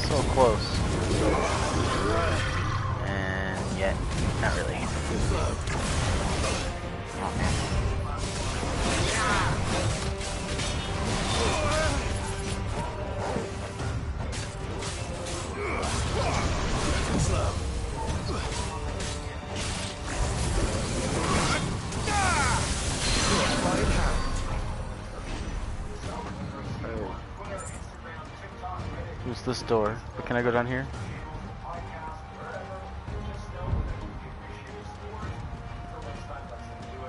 So close. And yet, not really. Oh man. Who's this door? Can I go down here?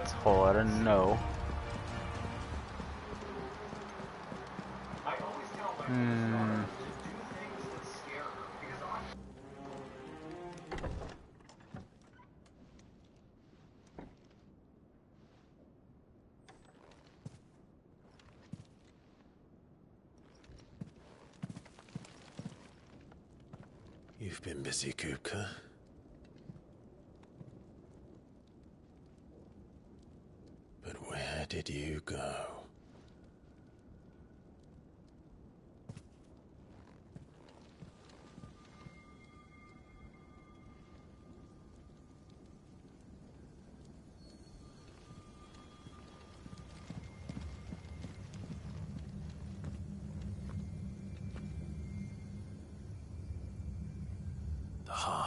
It's a whole lot of no. You've been busy, Kupka. But where did you go? The heart.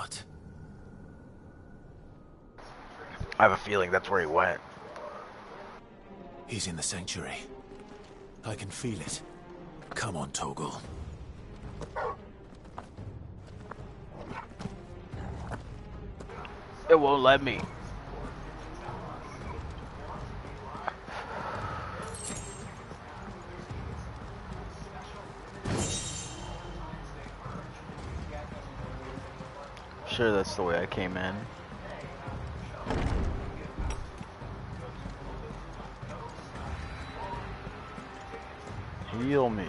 I have a feeling that's where he went. He's in the sanctuary. I can feel it. Come on, Toggle. It won't let me. Sure, that's the way I came in. Heal me.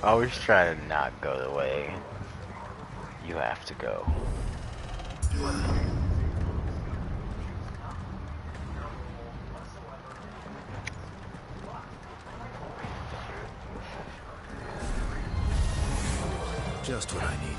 Always try to not go the way you have to go. Just what I needed.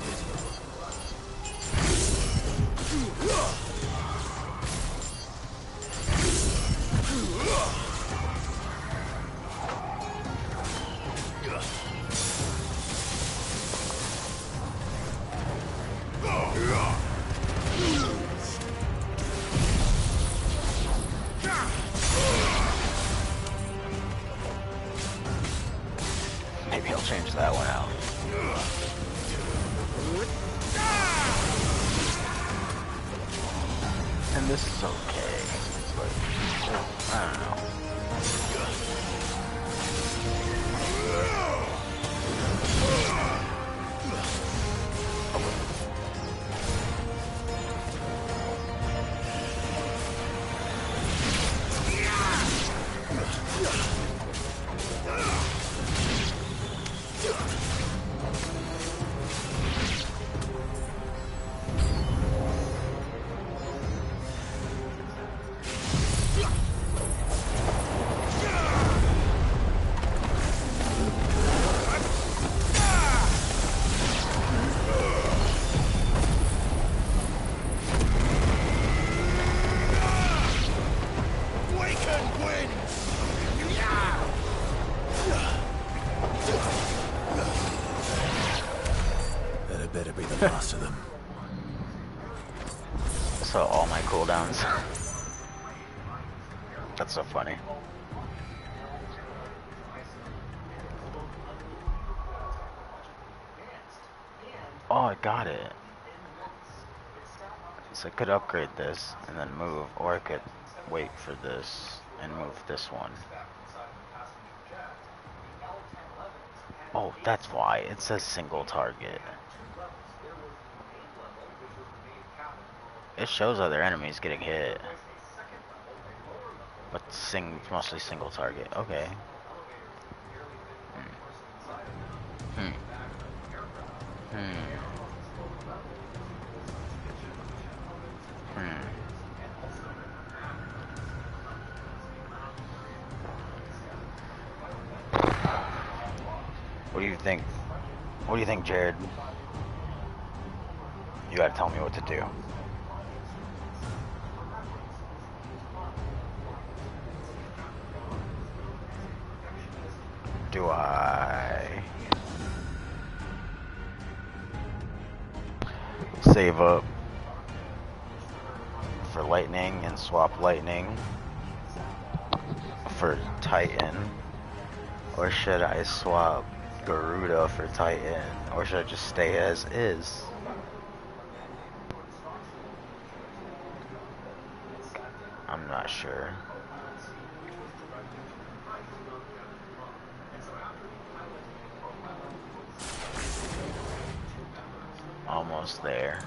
Maybe he'll change that one out. And this is okay, but I don't know. That better be the last of them. So all my cooldowns. That's so funny. Oh, I got it. So I could upgrade this and then move, or I could wait for this and move this one. Oh, that's why. It says single target. It shows other enemies getting hit. But it's mostly single target. Okay. What do you think? What do you think, Jared? You gotta tell me what to do. Do I save up for lightning and swap lightning for Titan? Or should I swap Garuda for Titan? Or should I just stay as is? I'm not sure. Almost there.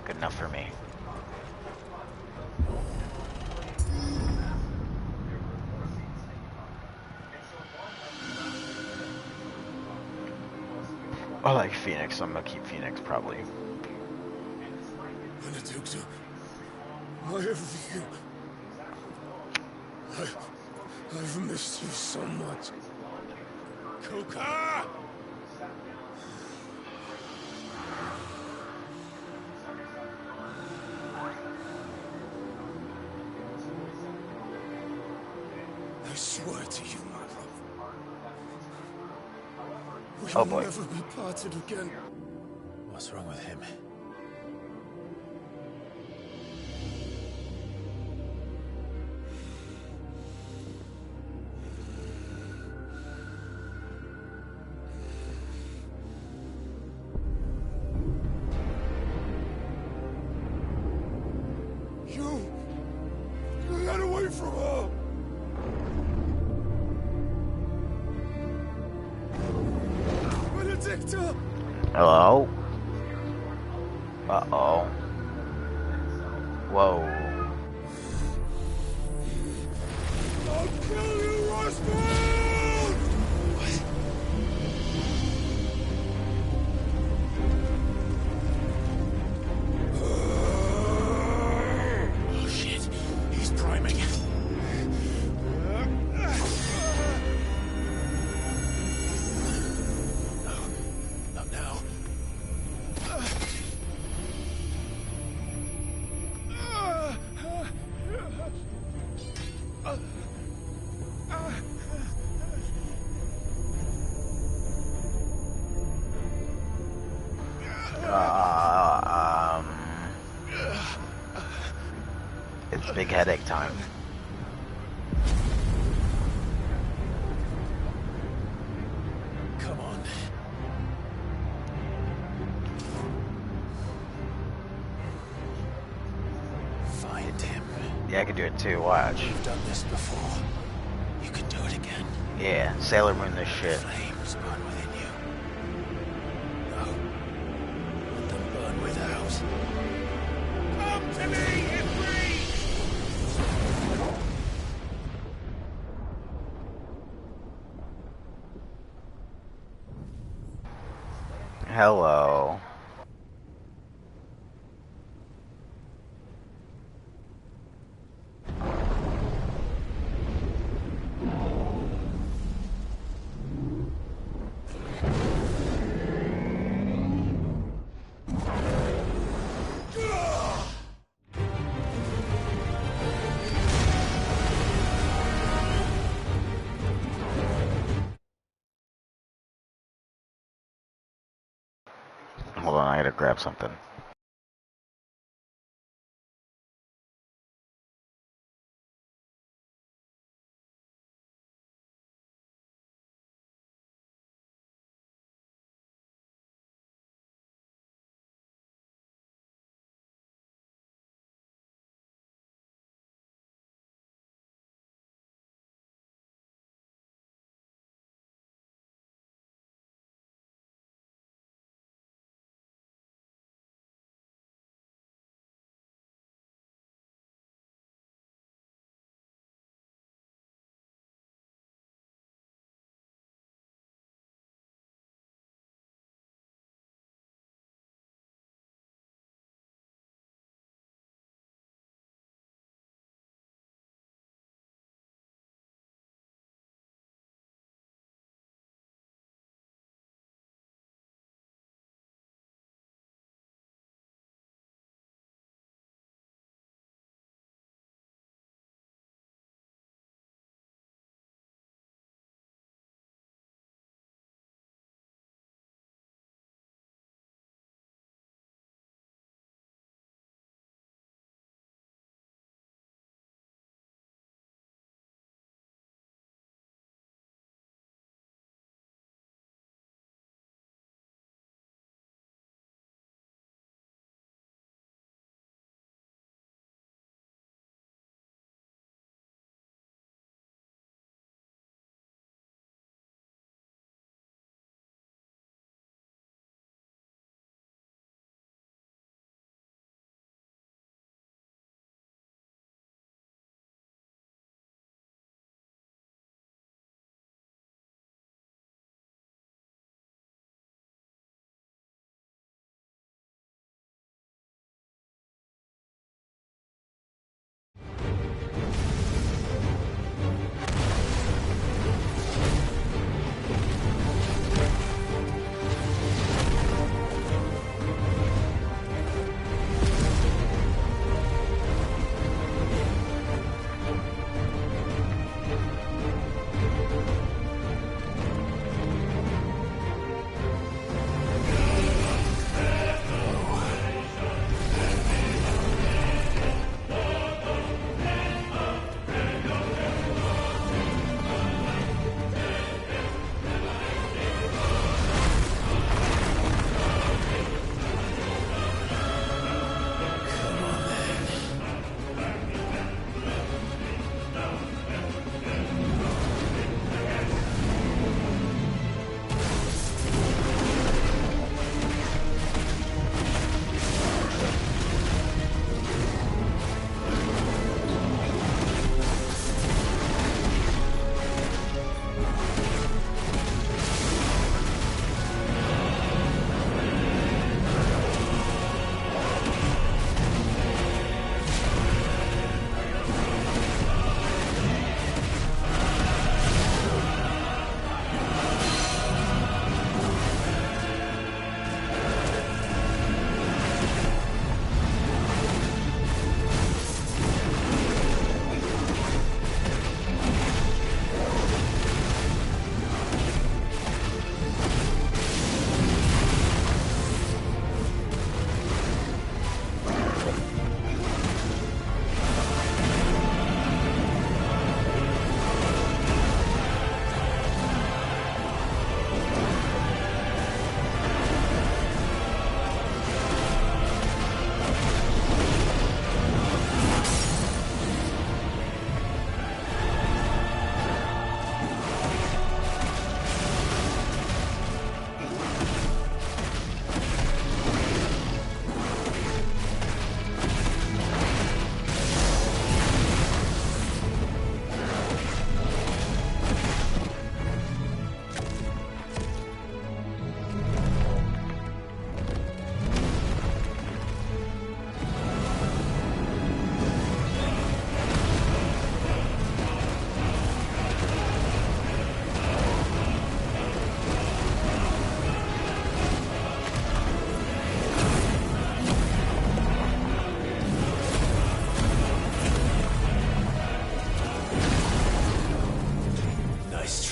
Good enough for me. I like Phoenix, so I'm gonna keep Phoenix probably. Benedicta, why have you... I've missed you so much. Coca! I swear to you, my love, we Oh will boy. never be parted again. What's wrong with him? You got away from her! Benedicta! Hello? Uh-oh. Whoa. I'll kill you, Roswell! Oh shit, he's priming. No, not now. It's big headache time. Come on. Find him. Yeah, I can do it too, watch. You've done this before. You can do it again. Yeah, Sailor Moon this shit. Flames burn within you. No. Let them burn without. Come to me, Ifrit! Hello. Hold on, I gotta grab something.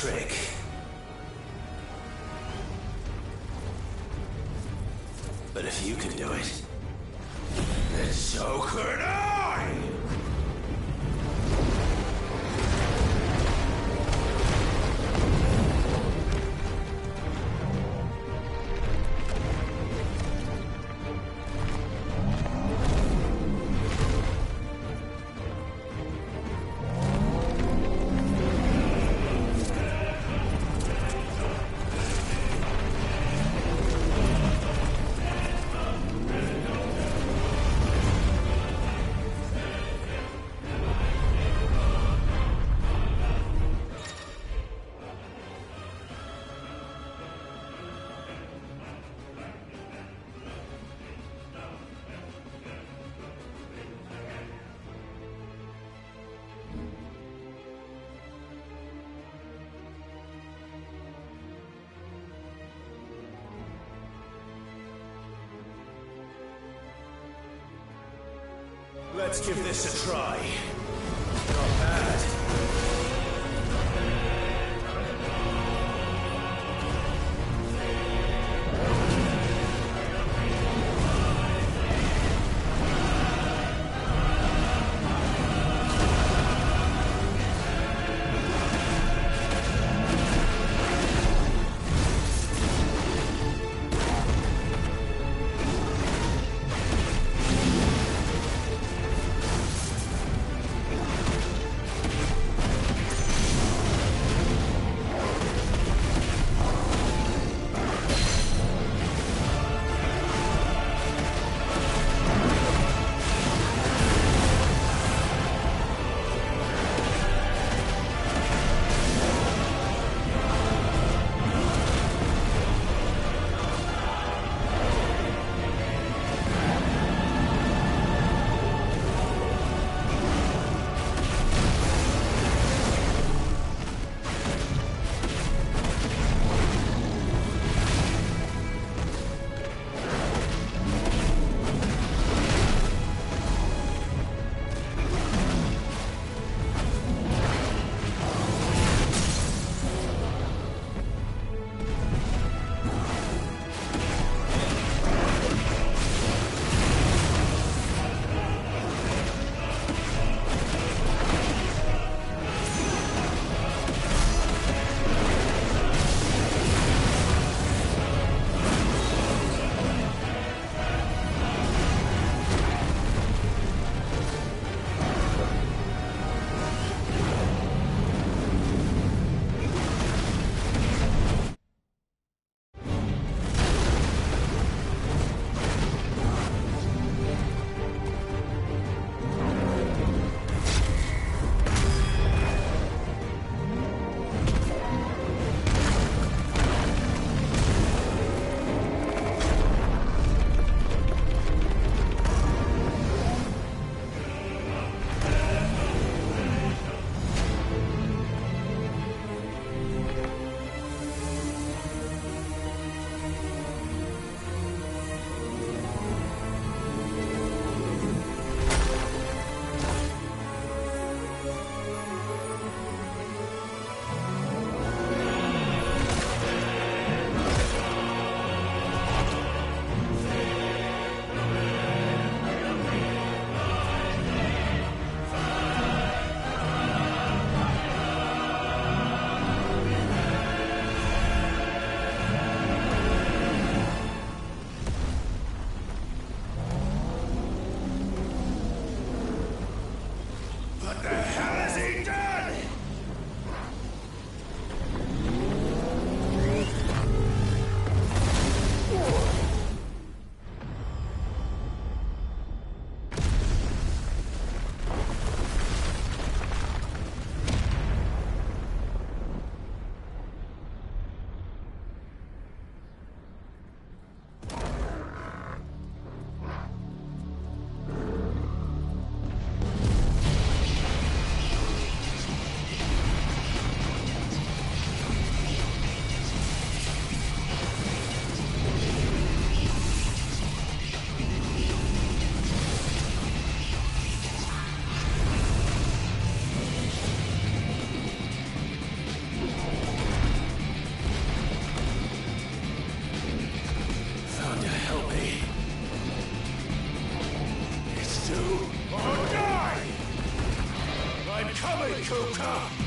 trick. But if you can do it, then so could I! Let's give this a try. Not bad. way, Joker!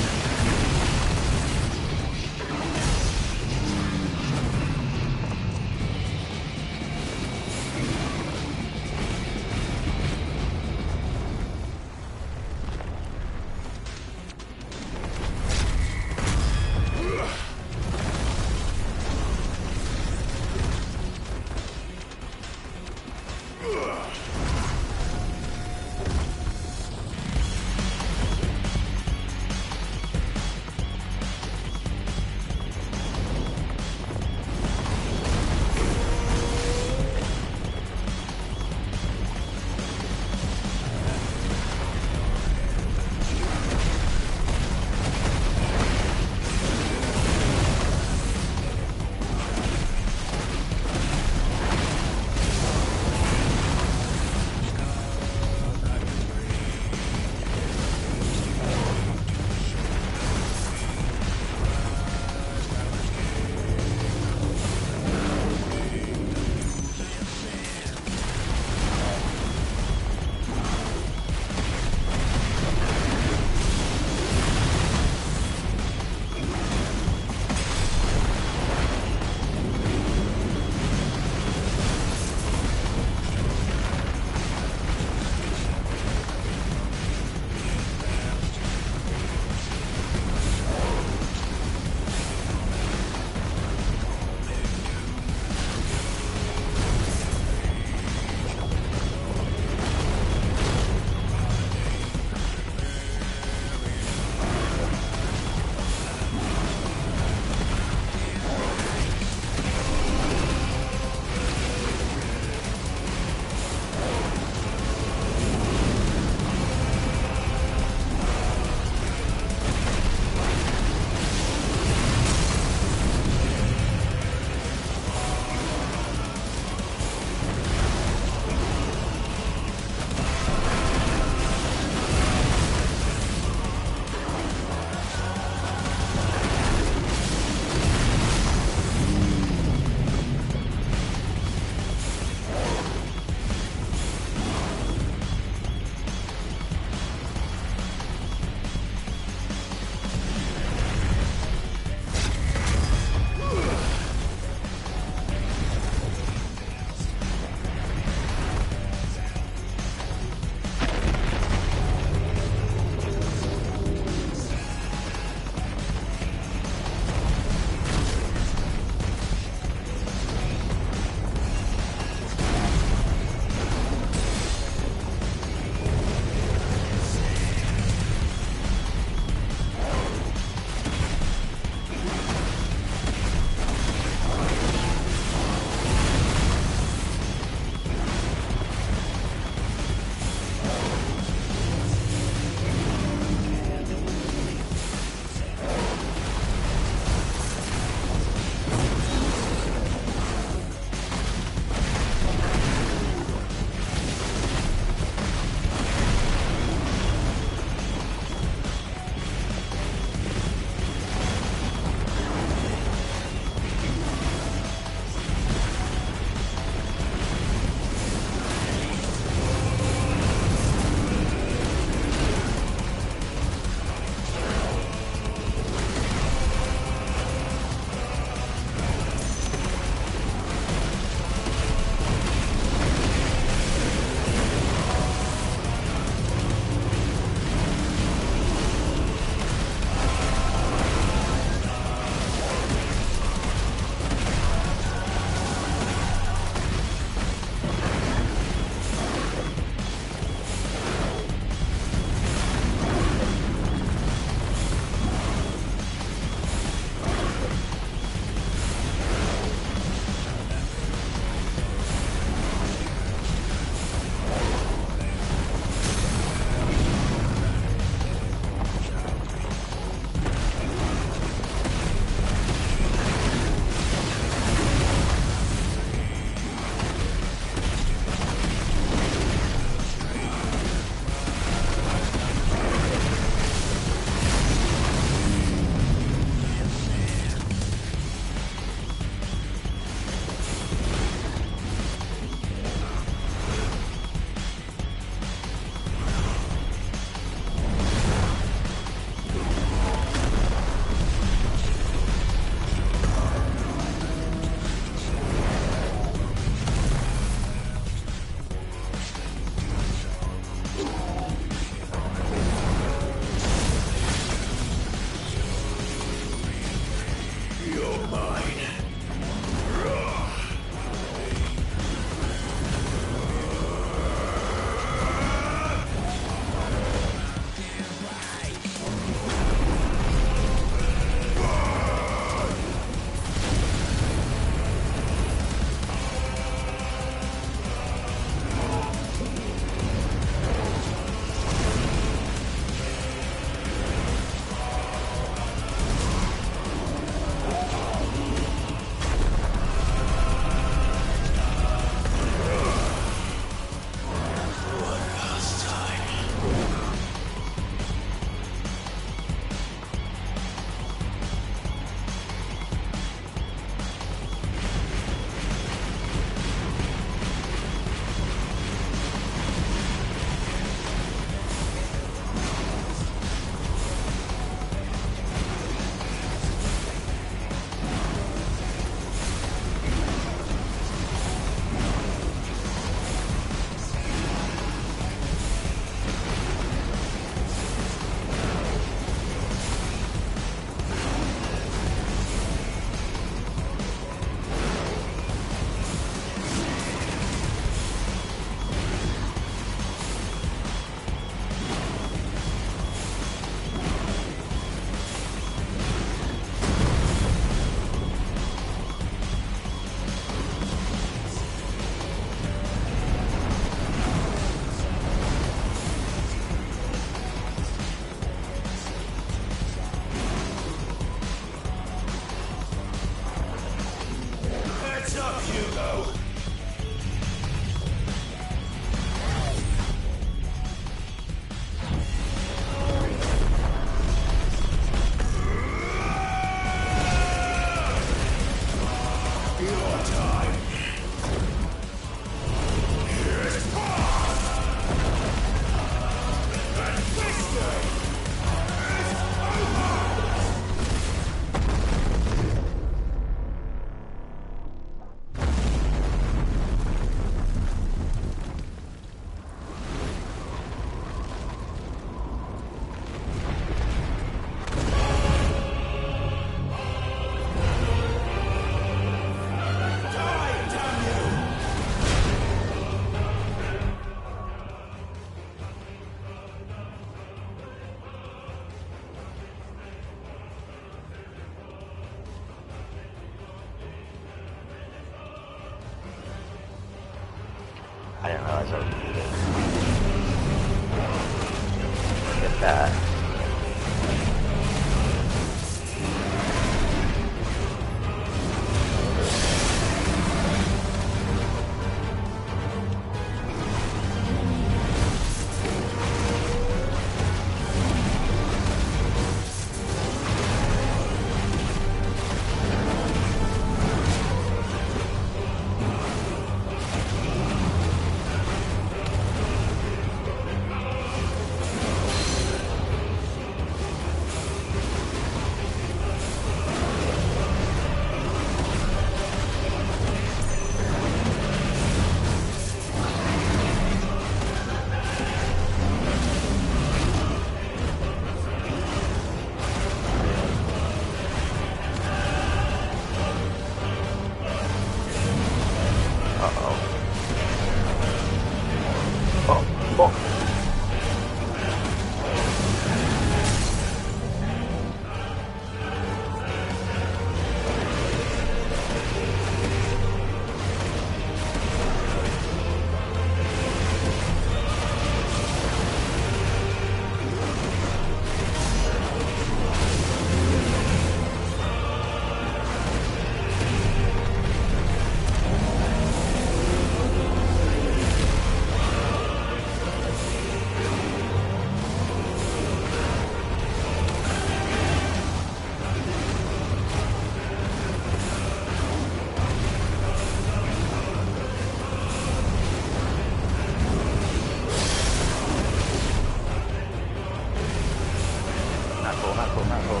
Not cool, not cool, not cool.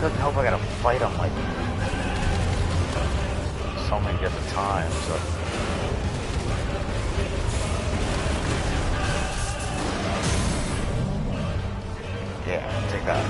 Doesn't help I gotta fight him like so many different times. So. Yeah, take that.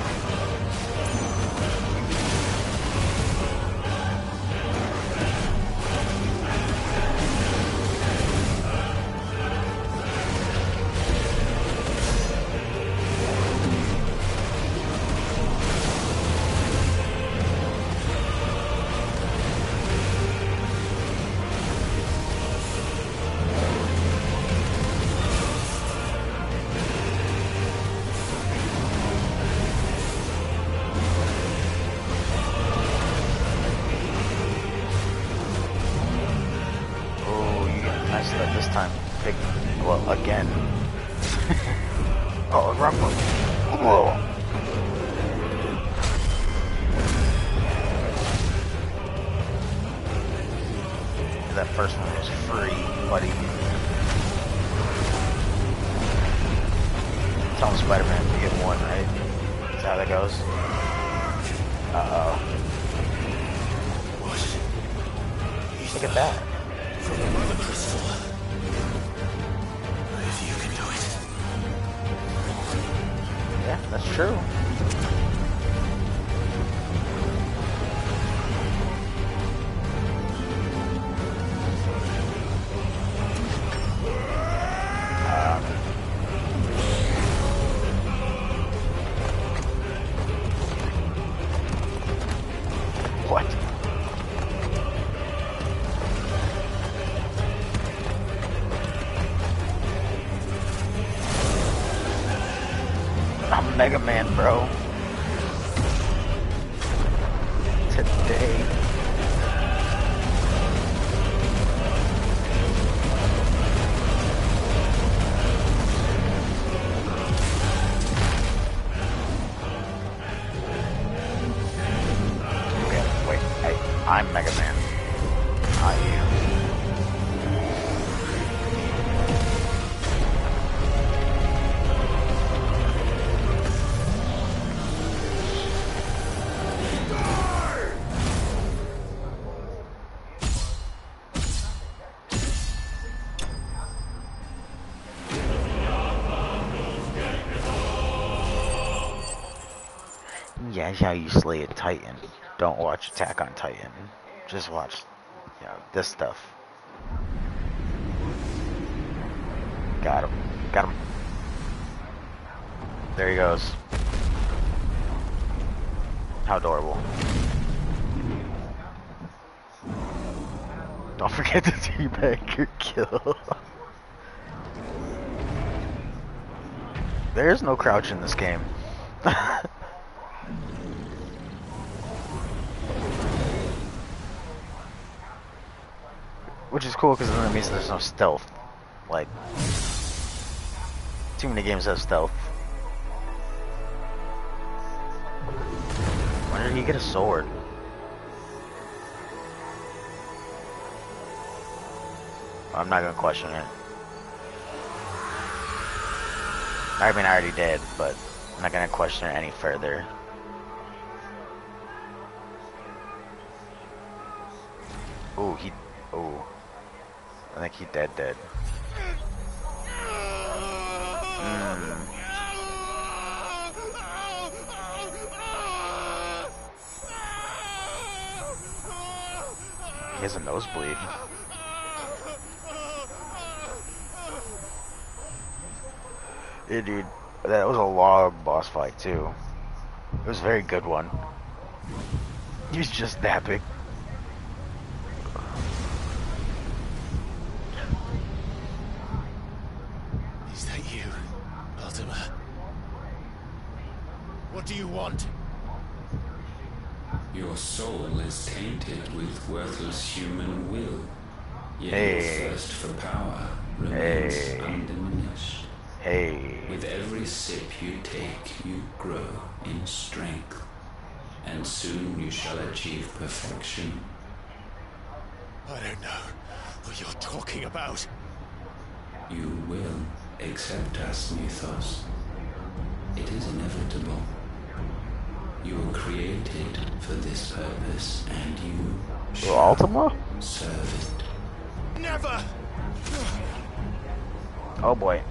This time, big, well, again. Oh, rumble. Whoa. That first one was free, buddy. Tell Spider-Man to get one, right? Is that how that goes? Uh-oh. Look at that. From the Mother Crystal. If you can do it. Yeah, that's true. What? I'm Mega Man, bro. Today. Okay, wait. I'm Mega Man. Not you. Yeah, that's how you slay a Titan. Don't watch Attack on Titan. Just watch, you know, this stuff. Got him. Got him. There he goes. How adorable. Don't forget to teabag your kill. There is no crouch in this game. Which is cool because then that means there's no stealth. Like, too many games have stealth. When did he get a sword? I'm not gonna question it. I mean, I already did, but I'm not gonna question it any further. Ooh, ooh. I think he dead. He has a nosebleed. Yeah, dude. That was a long boss fight too. It was a very good one. He's just napping. Is that you, Ultima? What do you want? Your soul is tainted with worthless human will. Yet Hey. your thirst for power remains Hey. undiminished. Hey. With every sip you take, you grow in strength. And soon you shall achieve perfection. I don't know what you're talking about. You will accept us, Mythos. It is inevitable. You were created for this purpose, and you shall Ultima? serve it. Never! Oh boy.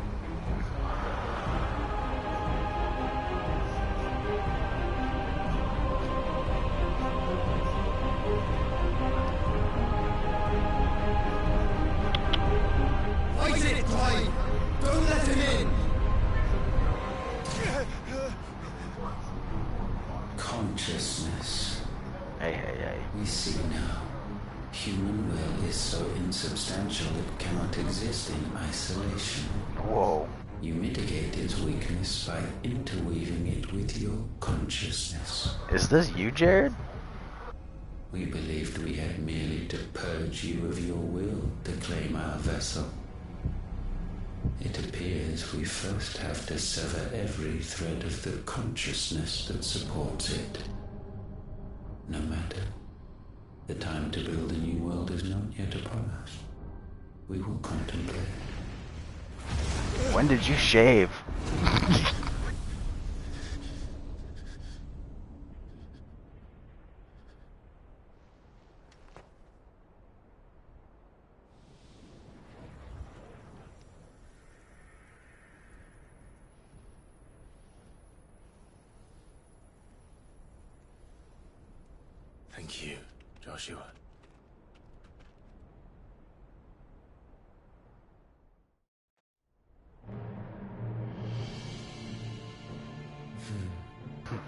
Fight it, Clive! Don't let him in! Consciousness. Hey. We see now. Human will is so insubstantial it cannot exist in isolation. Whoa. You mitigate its weakness by interweaving it with your consciousness. Is this you, Jared? We believed we had merely to purge you of your will to claim our vessel. It appears we first have to sever every thread of the consciousness that supports it. No matter. The time to build a new world is not yet upon us. We will contemplate. When did you shave? Thank you, Joshua.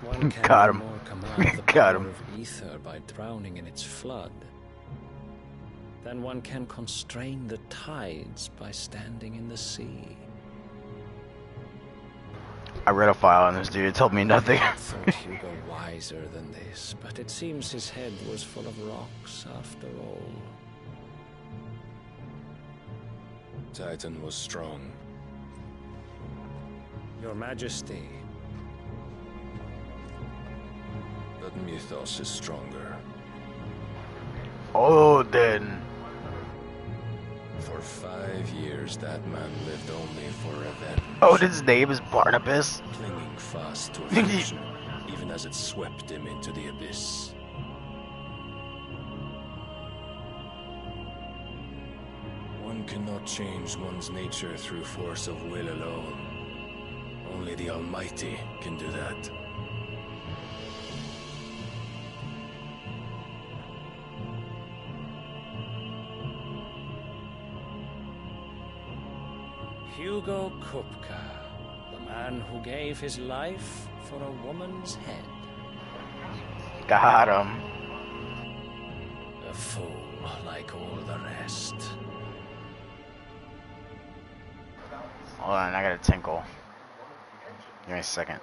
One can Got no him. more command the Got power him. of ether by drowning in its flood than one can constrain the tides by standing in the sea. I read a file on this dude. It told me nothing. I thought Hugo wiser than this, but it seems his head was full of rocks after all. Titan was strong. Your Majesty. But Mythos is stronger. Oh, then. For 5 years, that man lived only for revenge. Oh, his name is Barnabas? Clinging fast to a future, even as it swept him into the abyss. One cannot change one's nature through force of will alone. Only the Almighty can do that. Hugo Kupka, the man who gave his life for a woman's head. Got him. A fool like all the rest. Hold on, I gotta tinkle. Give me a second.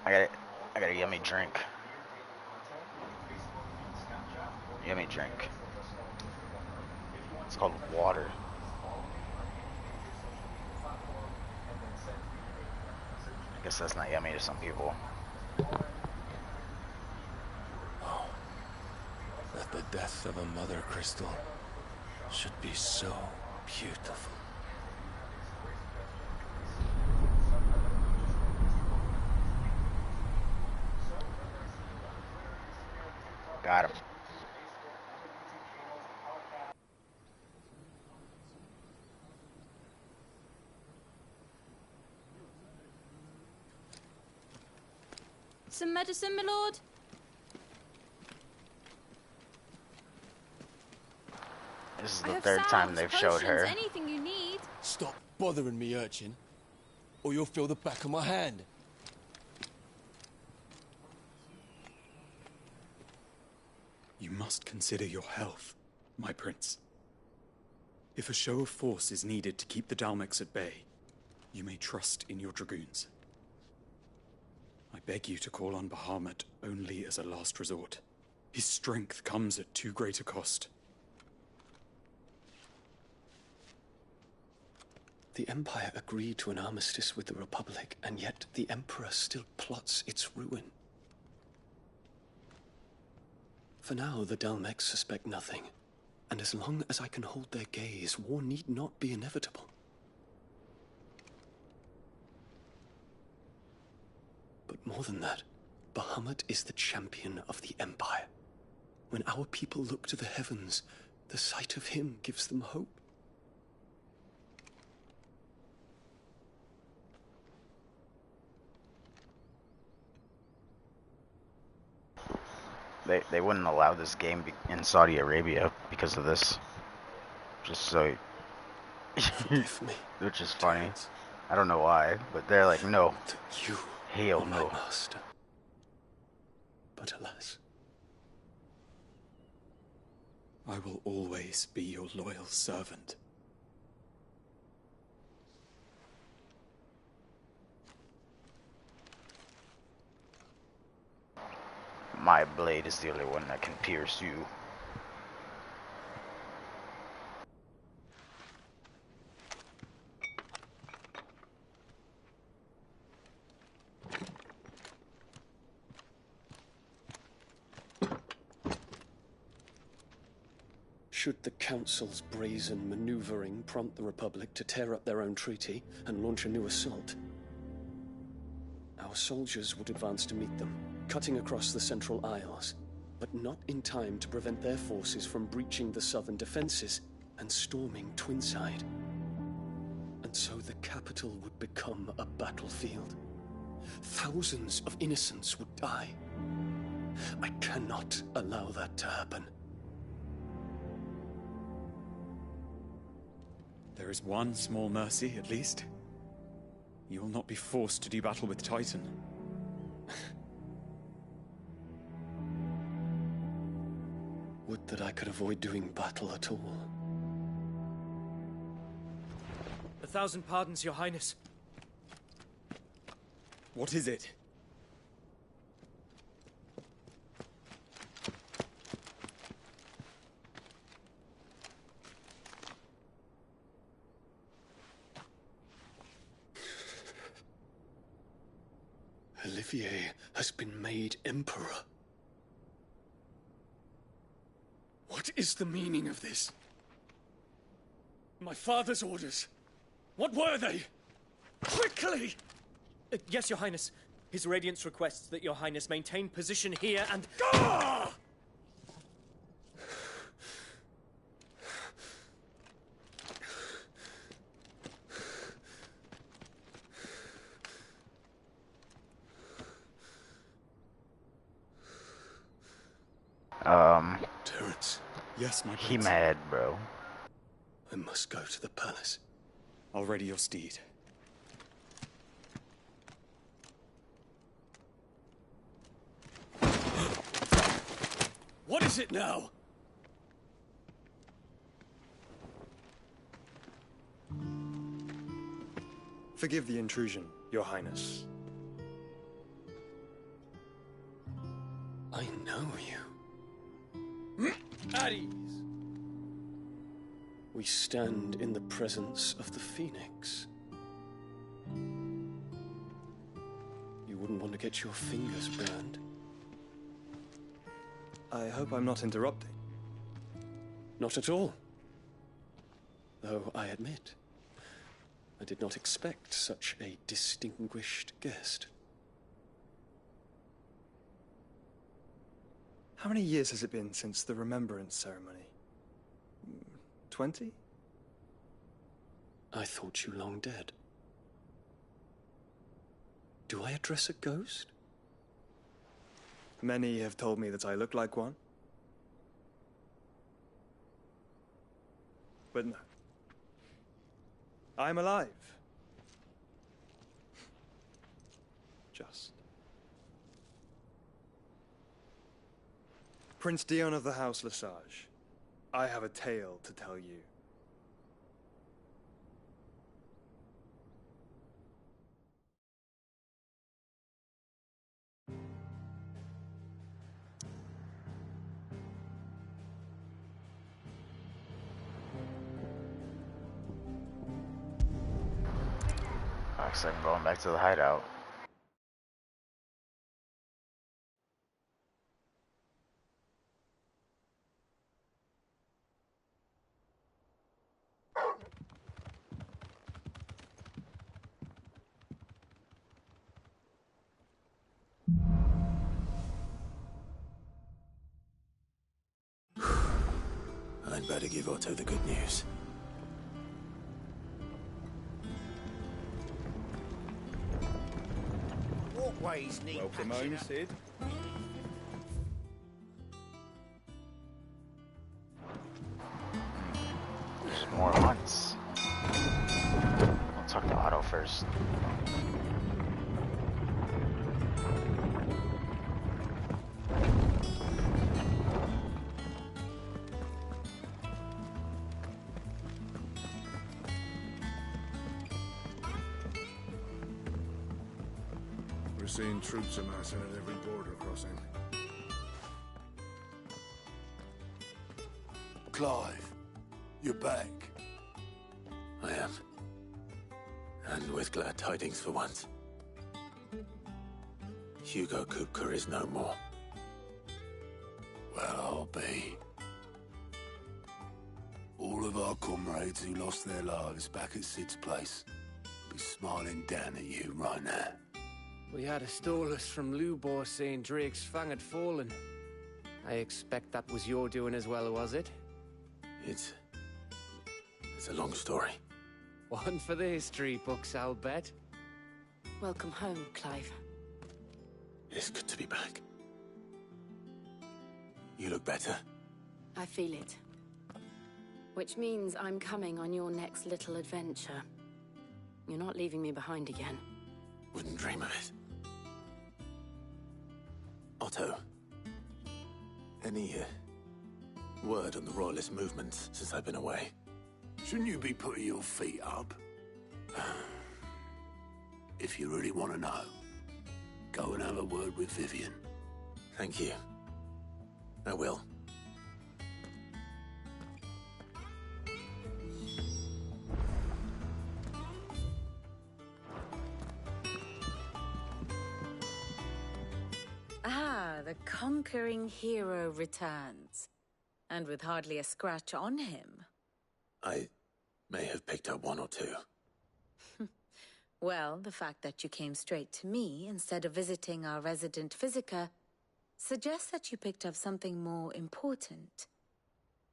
I got a yummy drink. Yummy drink. It's called water. I guess that's not yummy to some people. Oh, that the death of a mother crystal should be so beautiful. Got him. Some medicine, my lord? This is the third time they've showed her. Anything you need. Stop bothering me, urchin, or you'll feel the back of my hand. You must consider your health, my prince. If a show of force is needed to keep the Dalmex at bay, you may trust in your dragoons. I beg you to call on Bahamut only as a last resort. His strength comes at too great a cost. The Empire agreed to an armistice with the Republic, and yet the Emperor still plots its ruin. For now, the Dalmex suspect nothing, and as long as I can hold their gaze, war need not be inevitable. But more than that, Bahamut is the champion of the Empire. When our people look to the heavens, the sight of him gives them hope. They wouldn't allow this game in Saudi Arabia because of this. Just so... Forgive me. Which is funny. I don't know why, but they're like, no. You Hell no. my master. But alas. I will always be your loyal servant. My blade is the only one that can pierce you. Should the Council's brazen maneuvering prompt the Republic to tear up their own treaty and launch a new assault, our soldiers would advance to meet them, cutting across the Central Isles, but not in time to prevent their forces from breaching the southern defenses and storming Twinside. And so the capital would become a battlefield. Thousands of innocents would die. I cannot allow that to happen. There is one small mercy, at least. You will not be forced to do battle with Titan. Would that I could avoid doing battle at all. 1,000 pardons, Your Highness. What is it? Olivier has been made Emperor. What is the meaning of this? My father's orders. What were they? Quickly! Yes, Your Highness. His Radiance requests that Your Highness maintain position here and... Ah! Terrence. Yes, my prince. He mad, bro. I must go to the palace. I'll ready your steed. What is it now? Forgive the intrusion, Your Highness. We stand in the presence of the Phoenix. You wouldn't want to get your fingers burned. I hope I'm not interrupting. Not at all. Though I admit, I did not expect such a distinguished guest. How many years has it been since the Remembrance ceremony? 20? I thought you long dead. Do I address a ghost? Many have told me that I look like one. But no. I'm alive. Just. Prince Dion of the House Lesage, I have a tale to tell you. Looks like I'm going back to the hideout. I'd better give Otto the good news. Walkways need Welcome patching home, up. Sid. There's more hunts. I'll talk to Otto first. We're seeing troops amassing at every border crossing. Clive, you're back. I am. And with glad tidings for once. Hugo Kupka is no more. Well, I'll be. All of our comrades who lost their lives back at Sid's place be smiling down at you right now. We had a stolus from Lubor saying Drake's fang had fallen. I expect that was your doing as well, was it? It's a long story. One for the history books, I'll bet. Welcome home, Clive. It's good to be back. You look better. I feel it. Which means I'm coming on your next little adventure. You're not leaving me behind again. Wouldn't dream of it. Otto, any word on the Royalist movement since I've been away? Shouldn't you be putting your feet up? If you really want to know, go and have a word with Vivian. Thank you. I will. Ah, the conquering hero returns. And with hardly a scratch on him. I may have picked up one or two. Well, the fact that you came straight to me instead of visiting our resident physiker suggests that you picked up something more important.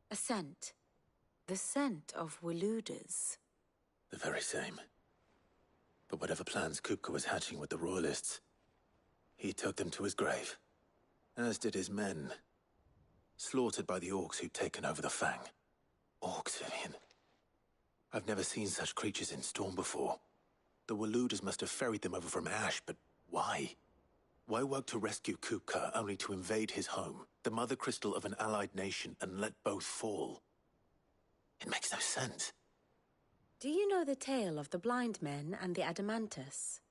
A scent. The scent of Waludas. The very same. But whatever plans Kupka was hatching with the Royalists, he took them to his grave. As did his men. Slaughtered by the orcs who'd taken over the Fang. Orcs, Vivian. I've never seen such creatures in Storm before. The Waludas must have ferried them over from Ash, but why? Why work to rescue Kupka only to invade his home, the mother crystal of an allied nation, and let both fall? It makes no sense. Do you know the tale of the blind men and the Adamantus?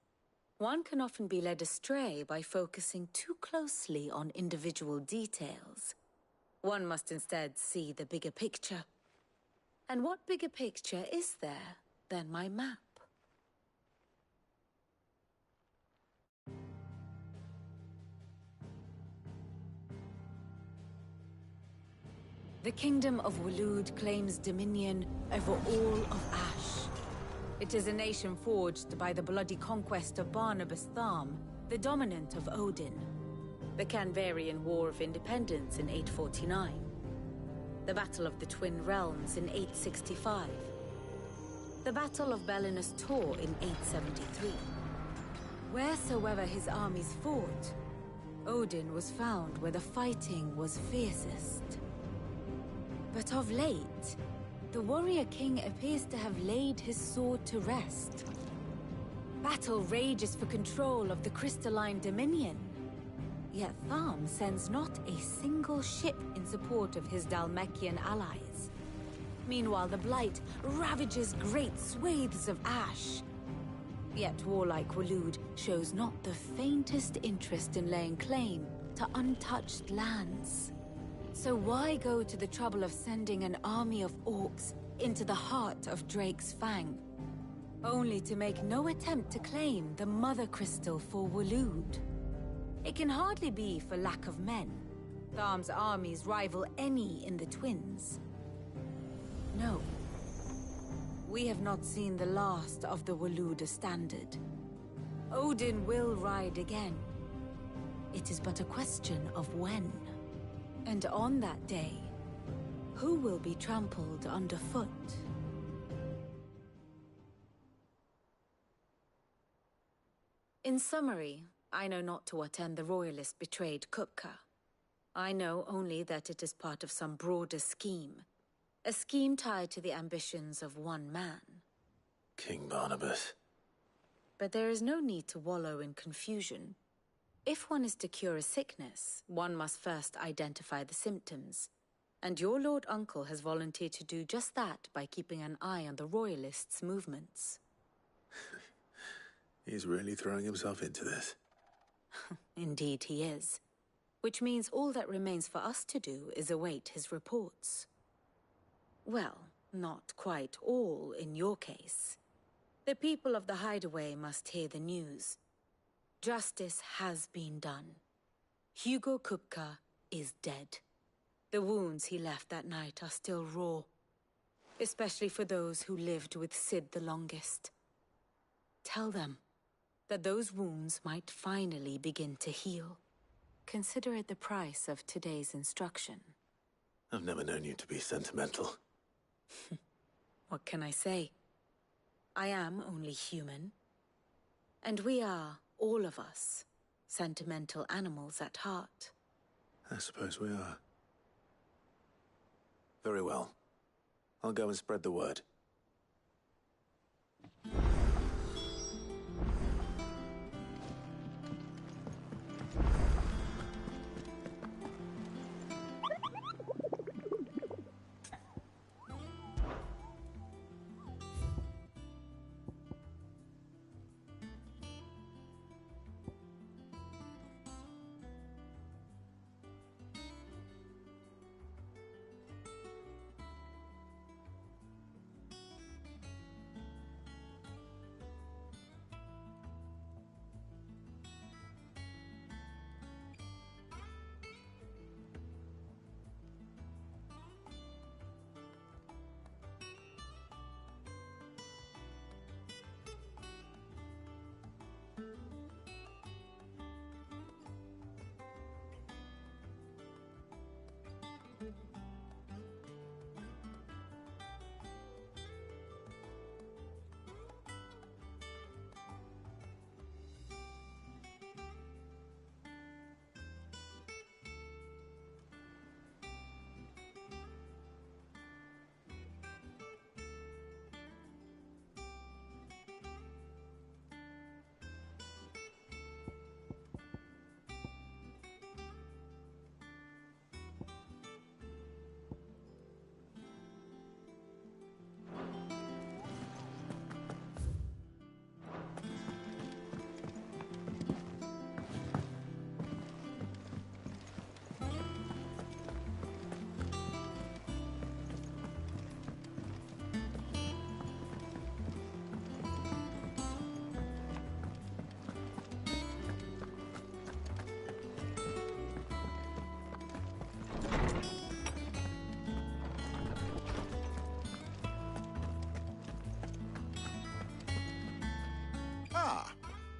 One can often be led astray by focusing too closely on individual details. One must instead see the bigger picture. And what bigger picture is there than my map? The Kingdom of Waloed claims dominion over all of Ash. It is a nation forged by the bloody conquest of Barnabas Tharm, the dominant of Odin. The Canvarian War of Independence in 849. The Battle of the Twin Realms in 865. The Battle of Belinus Tor in 873. Wheresoever his armies fought, Odin was found where the fighting was fiercest. But of late, the warrior king appears to have laid his sword to rest. Battle rages for control of the crystalline dominion. Yet Tharm sends not a single ship in support of his Dhalmekian allies. Meanwhile, the Blight ravages great swathes of Ash. Yet warlike Waloed shows not the faintest interest in laying claim to untouched lands. So why go to the trouble of sending an army of orcs into the heart of Drake's Fang, only to make no attempt to claim the Mother Crystal for Waloed? It can hardly be for lack of men. Tharm's armies rival any in the Twins. No. We have not seen the last of the Waloed Standard. Odin will ride again. It is but a question of when. And on that day, who will be trampled underfoot? In summary, I know not to what end the Royalist betrayed Kupka. I know only that it is part of some broader scheme. A scheme tied to the ambitions of one man. King Barnabas. But there is no need to wallow in confusion. If one is to cure a sickness, one must first identify the symptoms. And your Lord Uncle has volunteered to do just that by keeping an eye on the Royalists' movements. He's really throwing himself into this. Indeed he is. Which means all that remains for us to do is await his reports. Well, not quite all in your case. The people of the Hideaway must hear the news. Justice has been done. Hugo Kupka is dead. The wounds he left that night are still raw, especially for those who lived with Sid the longest. Tell them that those wounds might finally begin to heal. Consider it the price of today's instruction. I've never known you to be sentimental. What can I say? I am only human. And we are, all of us, sentimental animals at heart. I suppose we are. Very well. I'll go and spread the word.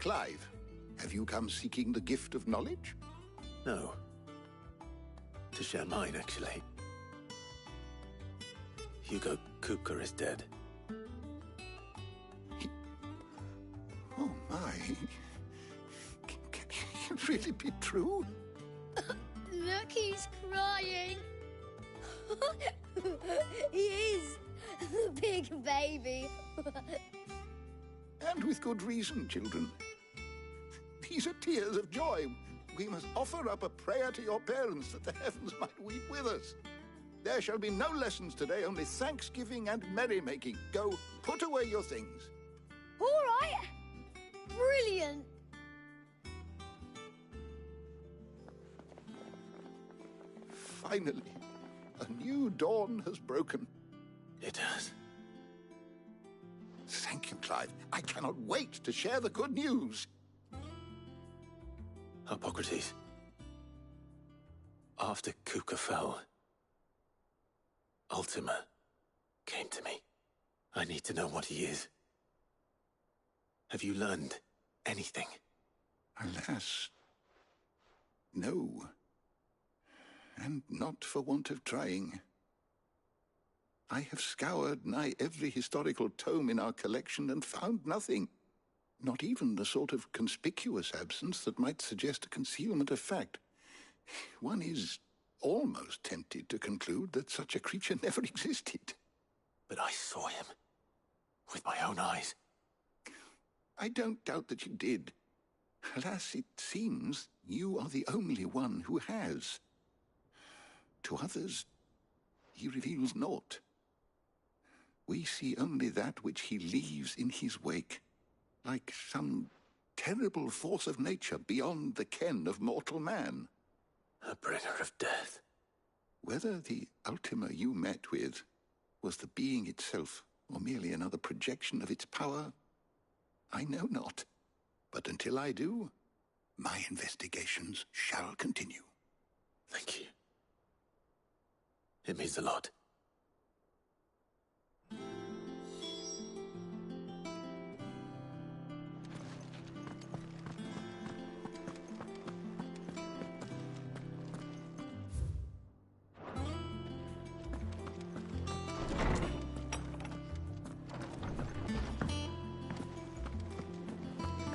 Clive, have you come seeking the gift of knowledge? No. To share mine, actually. Hugo Kupka is dead. Oh, my. Can it really be true? Look, he's crying. He is. The big baby. And with good reason, children. These are tears of joy. We must offer up a prayer to your parents that the heavens might weep with us. There shall be no lessons today, only thanksgiving and merrymaking. Go, put away your things. All right. Brilliant. Finally, a new dawn has broken. It has. Thank you, Clive. I cannot wait to share the good news. Hippocrates. After Kupka fell, Ultima came to me. I need to know what he is. Have you learned anything? Alas, no. And not for want of trying. I have scoured nigh every historical tome in our collection and found nothing. Not even the sort of conspicuous absence that might suggest a concealment of fact. One is almost tempted to conclude that such a creature never existed. But I saw him. With my own eyes. I don't doubt that you did. Alas, it seems you are the only one who has. To others, he reveals naught. We see only that which he leaves in his wake, like some terrible force of nature beyond the ken of mortal man. A bringer of death. Whether the Ultima you met with was the being itself, or merely another projection of its power, I know not. But until I do, my investigations shall continue. Thank you. It means a lot.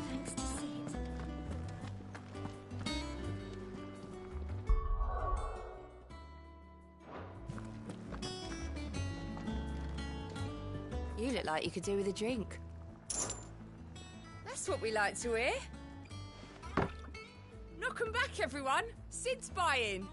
Thanks to see it. You look like you could do with a drink. That's what we like to hear. Knock 'em back, everyone. Sid's buying.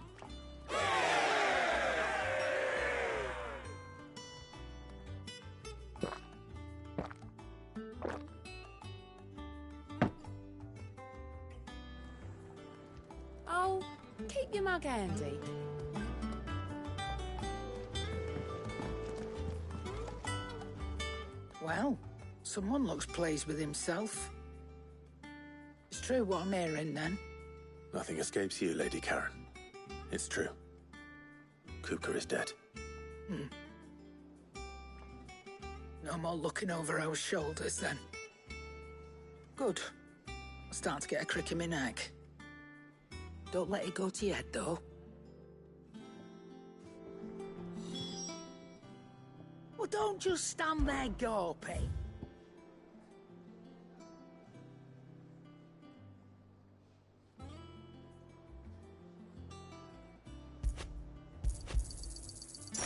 Oh, keep your mug handy. Well, someone looks pleased with himself. It's true what I'm hearing, then. Nothing escapes you, Lady Karen. It's true. Kupka is dead. No more looking over our shoulders, then. Good. I'm starting to get a crick in my neck. Don't let it go to your head, though. Well, don't just stand there gawping.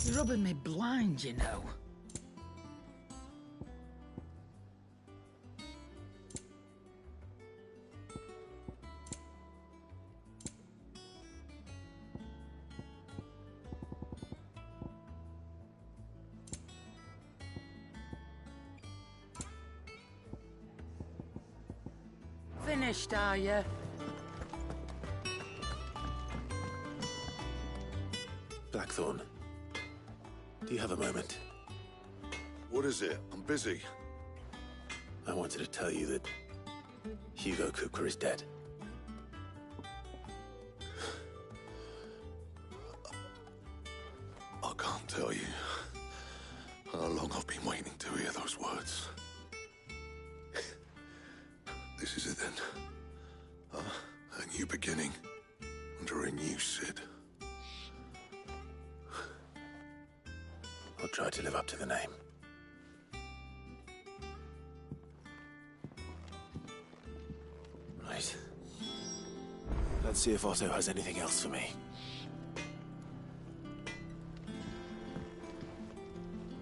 You're rubbing me blind, you know. Finished, are you? Blackthorn, do you have a moment? What is it? I'm busy. I wanted to tell you that Hugo Kupka is dead. I can't tell you how long I've been waiting to hear those words. This is it new beginning under a new Cid. I'll try to live up to the name. Right. Let's see if Otto has anything else for me.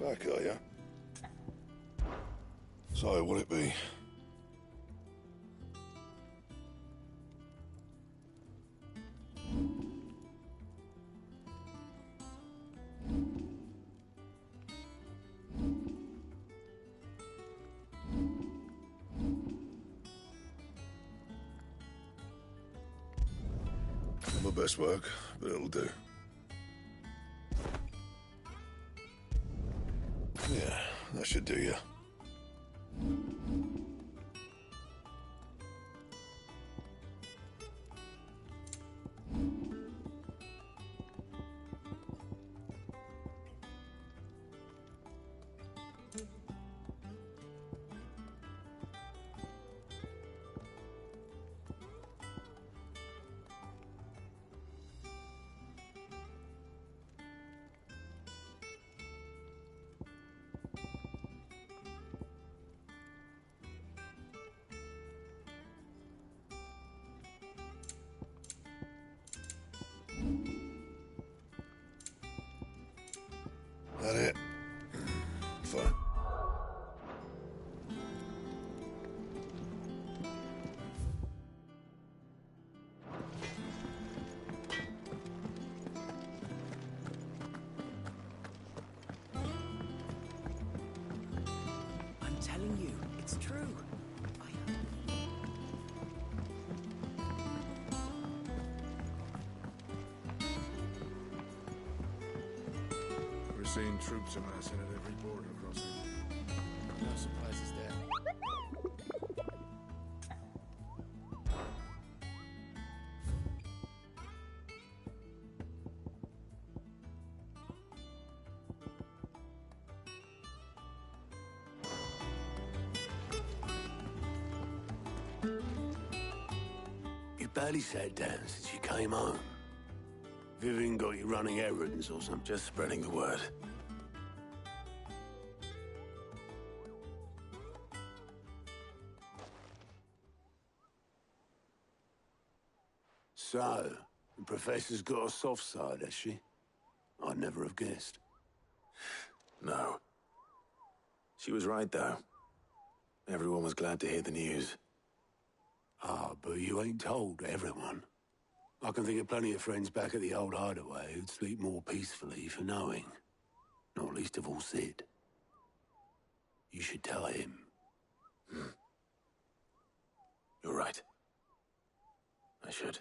Back, are ya? So, what'll it be? Not my best work, but it'll do. Yeah, that should do you. That it? Fine. I'm telling you, it's true. We're seeing troops amassing at every border crossing. No surprises there. You barely sat down since you came home. Vivian got you running errands or something? Just spreading the word. So, the Professor's got a soft side, has she? I'd never have guessed. No. She was right, though. Everyone was glad to hear the news. Ah, but you ain't told everyone. I can think of plenty of friends back at the old hideaway who'd sleep more peacefully for knowing. Not least of all Cid. You should tell him. You're right. I should.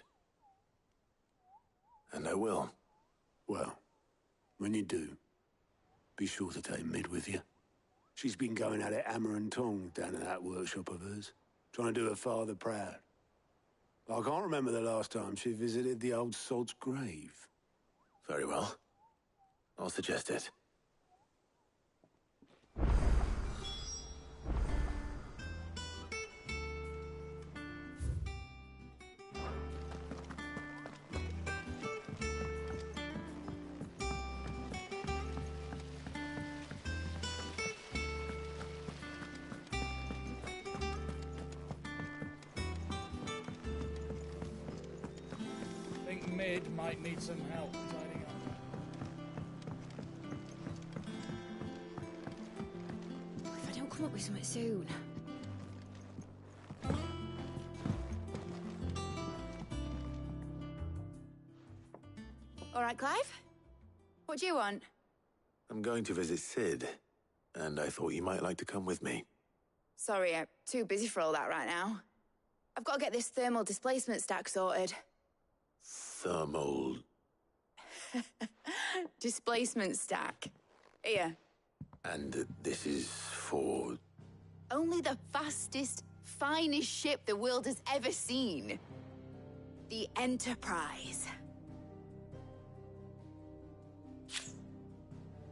And I will. Well, when you do, be sure to take Mid with you. She's been going at it hammer and tong down at that workshop of hers, trying to do her father proud. I can't remember the last time she visited the old sod's grave. Very well. I'll suggest it. Think Mid might need some help tidying up. If I don't come up with something soon. All right, Clive? What do you want? I'm going to visit Cid, and I thought you might like to come with me. Sorry, I'm too busy for all that right now. I've got to get this thermal displacement stack sorted. Thermal... Displacement stack. Here. And this is for... Only the fastest, finest ship the world has ever seen. The Enterprise.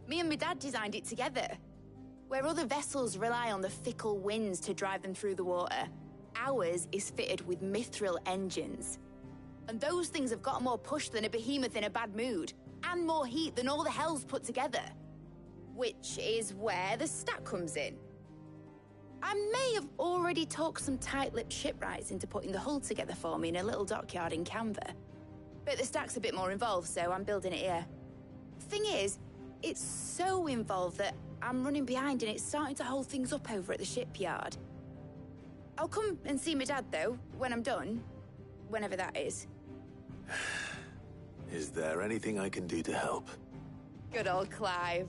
Me and my dad designed it together. Where other vessels rely on the fickle winds to drive them through the water, ours is fitted with mithril engines. And those things have got more push than a behemoth in a bad mood. And more heat than all the hells put together. Which is where the stack comes in. I may have already talked some tight-lipped shipwrights into putting the hull together for me in a little dockyard in Canva. But the stack's a bit more involved, so I'm building it here. Thing is, it's so involved that I'm running behind and it's starting to hold things up over at the shipyard. I'll come and see my dad, though, when I'm done. Whenever that is. Is there anything I can do to help? Good old Clive.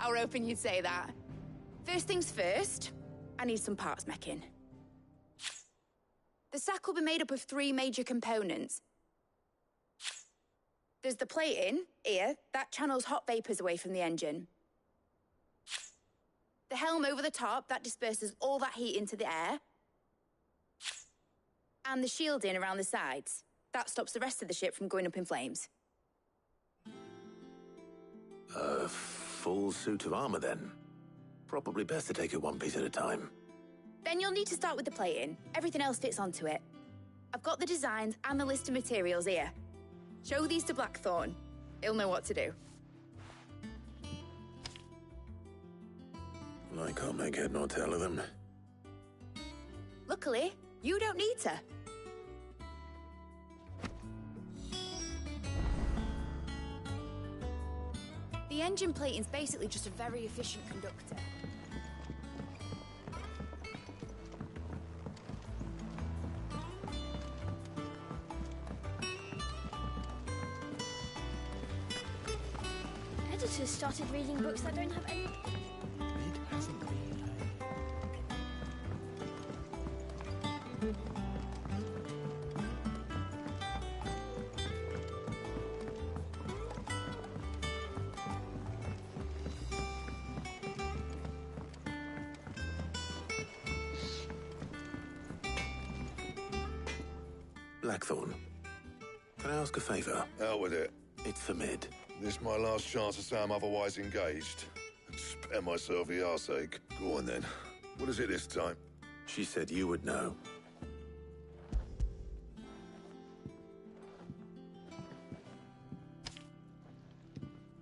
I were hoping you'd say that. First things first, I need some parts meching. The stack will be made up of 3 major components. There's the plating, here, that channels hot vapors away from the engine. The helm over the top, that disperses all that heat into the air. And the shielding around the sides. That stops the rest of the ship from going up in flames. A full suit of armor, then. Probably best to take it one piece at a time. Then you'll need to start with the plating. Everything else fits onto it. I've got the designs and the list of materials here. Show these to Blackthorn. He'll know what to do. I can't make head nor tail of them. Luckily, you don't need to. The engine plating's basically just a very efficient conductor. Editors started reading books that don't have any... It hasn't been. Blackthorn, can I ask a favor? Out with it. It's for Mid. This my last chance to say I'm otherwise engaged. Spare myself the arseache. Go on then. What is it this time? She said you would know.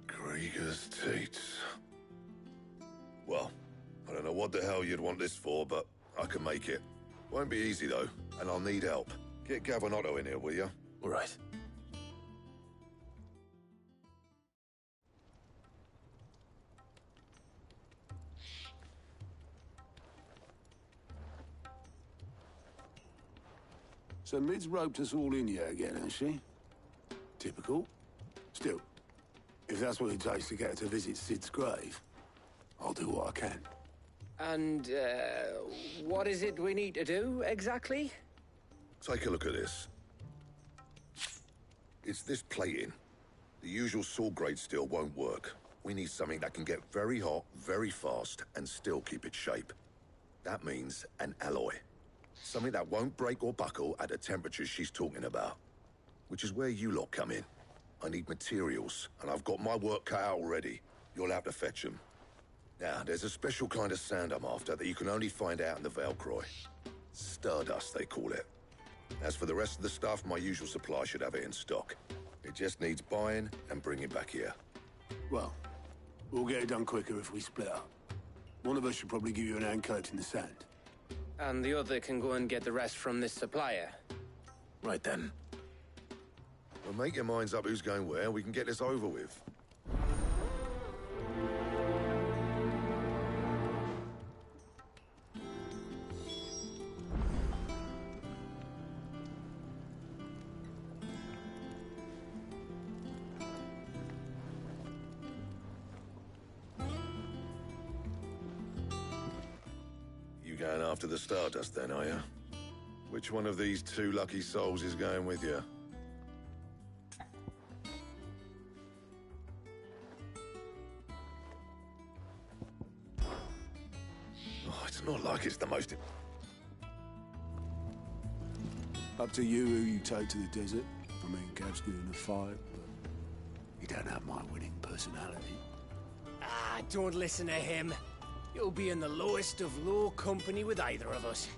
Krieger's teats. Well, I don't know what the hell you'd want this for, but I can make it. Won't be easy though, and I'll need help. Get Gavin Otto in here, will you? All right. So Mid's roped us all in here again, has she? Typical. Still, if that's what it takes to get her to visit Sid's grave, I'll do what I can. And, what is it we need to do, exactly? Take a look at this. It's this plating. The usual sword-grade steel won't work. We need something that can get very hot, very fast, and still keep its shape. That means an alloy. Something that won't break or buckle at the temperatures she's talking about. Which is where you lot come in. I need materials, and I've got my work cut out already. You'll have to fetch them. Now, there's a special kind of sand I'm after that you can only find out in the Valcroy. Stardust, they call it. As for the rest of the stuff, my usual supply should have it in stock. It just needs buying and bringing back here. Well, we'll get it done quicker if we split up. One of us should probably give you an hand collecting the sand. And the other can go and get the rest from this supplier. Right then. Well, make your minds up who's going where, and we can get this over with. Going after the Stardust then, are you? Which one of these 2 lucky souls is going with you? Oh, it's not like it's the most... Up to you who you take to the desert. I mean, Gav's good in a fight, but you don't have my winning personality. Ah, don't listen to him. You'll be in the lowest of low company with either of us.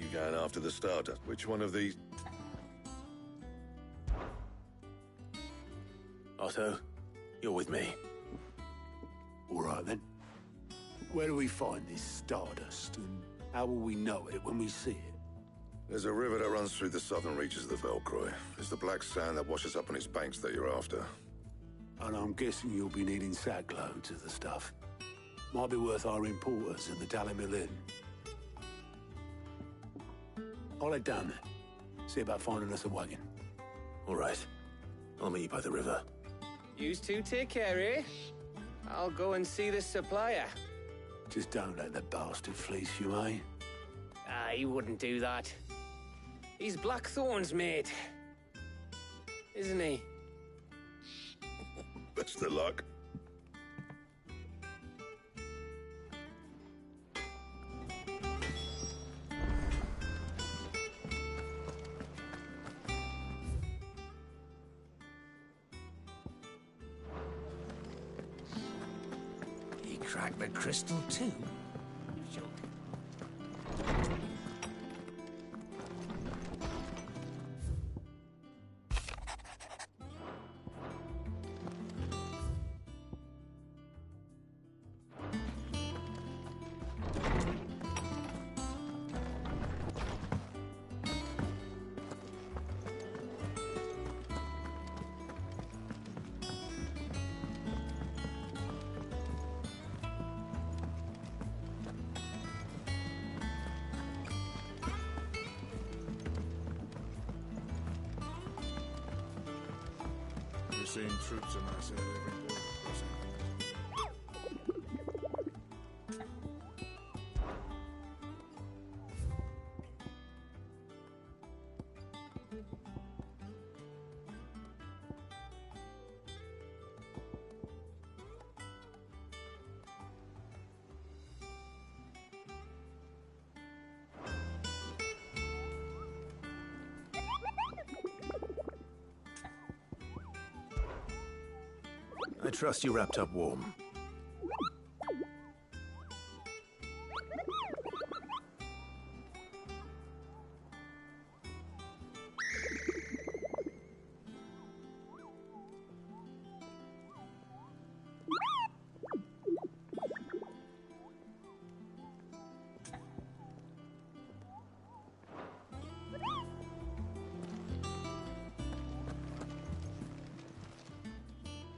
You going after the starter? Which one of these? Otto, you're with me. All right, then. Where do we find this stardust, and how will we know it when we see it? There's a river that runs through the southern reaches of the Velcroy. It's the black sand that washes up on its banks that you're after. And I'm guessing you'll be needing sackloads of the stuff. Might be worth our importers in the Dalimil Inn. I'll head down there. See about finding us a wagon. All right. I'll meet you by the river. Yous two take care, eh? I'll go and see the supplier. Just don't let the bastard fleece you, eh? Ah, he wouldn't do that. He's Blackthorn's mate. Isn't he? Best of luck. He cracked the crystal too. We're seeing troops amass at every border crossing. I trust you wrapped up warm.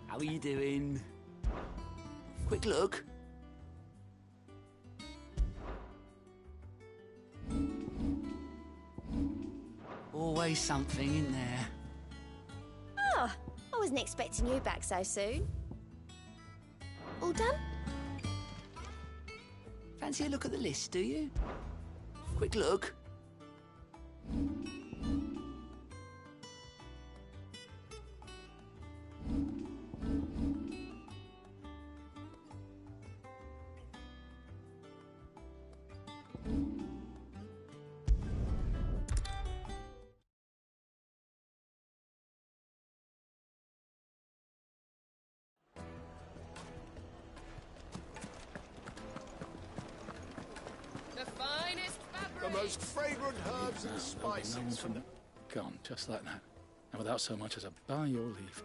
How are you doing? Quick look. Always something in there. Oh, I wasn't expecting you back so soon. All done? Fancy a look at the list, do you? Quick look. The most fragrant herbs and spices from the... Gone, just like that. And without so much as a by your leave.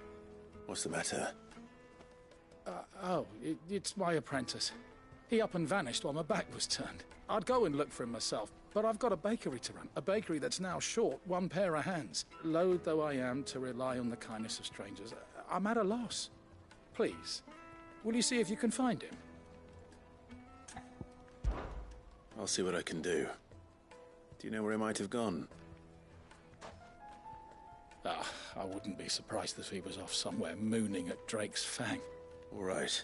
What's the matter? It's my apprentice. He up and vanished while my back was turned. I'd go and look for him myself, but I've got a bakery to run. A bakery that's now short one pair of hands. Loath though I am to rely on the kindness of strangers, I'm at a loss. Please, will you see if you can find him? I'll see what I can do. Do you know where he might have gone? I wouldn't be surprised if he was off somewhere mooning at Drake's Fang. All right.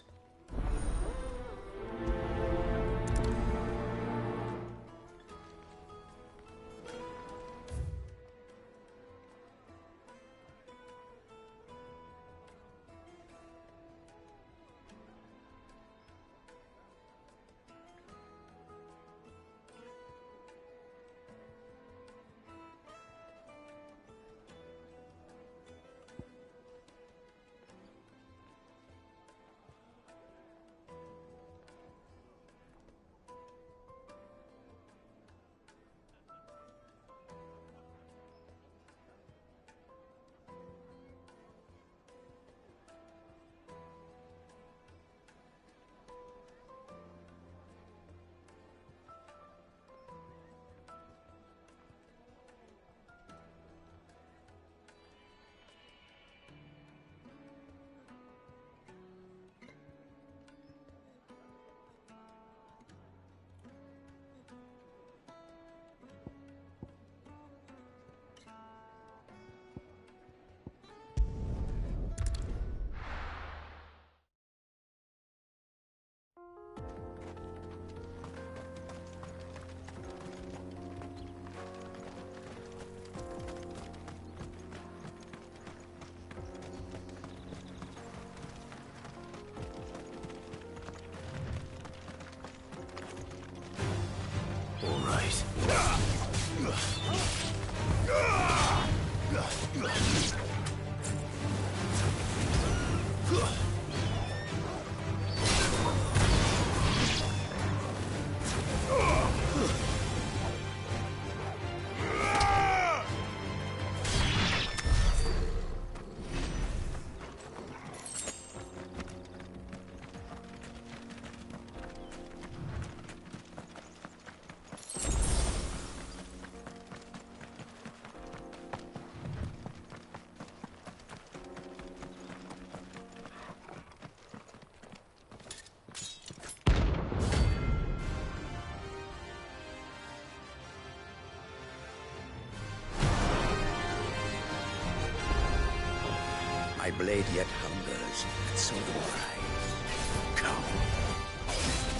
My blade yet hungers, and so do I. Come,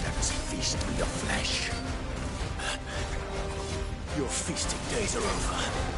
let us feast on your flesh. Your feasting days are over.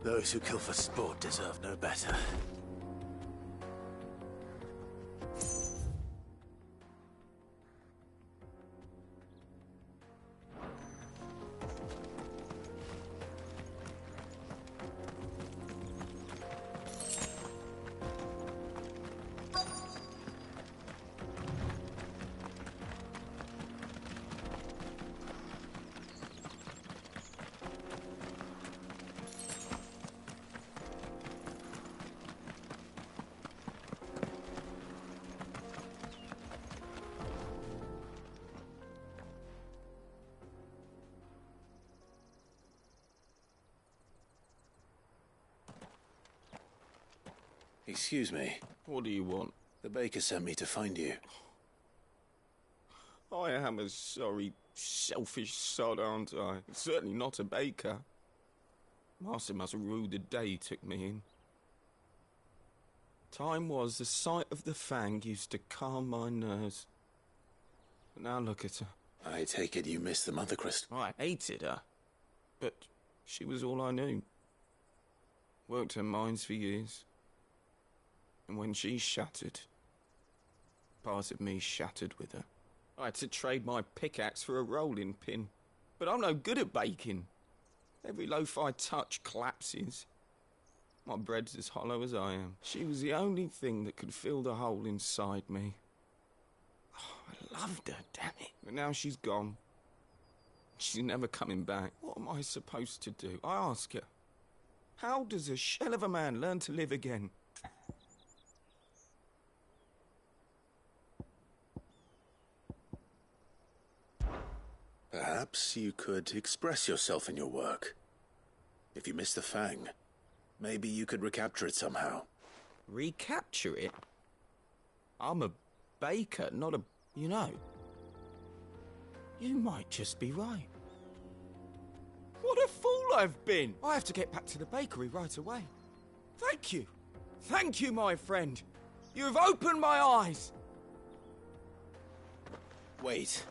Those who kill for sport deserve no better. Excuse me. What do you want? The baker sent me to find you. I am a sorry, selfish sod, aren't I? Certainly not a baker. Master must have ruled the day he took me in. Time was the sight of the fang used to calm my nerves. But now look at her. I take it you missed the Mother Crystal. I hated her. But she was all I knew. Worked her mines for years. And when she shattered, part of me shattered with her. I had to trade my pickaxe for a rolling pin. But I'm no good at baking. Every loaf I touch collapses. My bread's as hollow as I am. She was the only thing that could fill the hole inside me. Oh, I loved her, damn it. But now she's gone. She's never coming back. What am I supposed to do? I ask her. How does a shell of a man learn to live again? Perhaps you could express yourself in your work. If you miss the fang, maybe you could recapture it somehow. Recapture it? I'm a baker, not a... You know, you might just be right. What a fool I've been! I have to get back to the bakery right away. Thank you. Thank you, my friend. You've opened my eyes. Wait.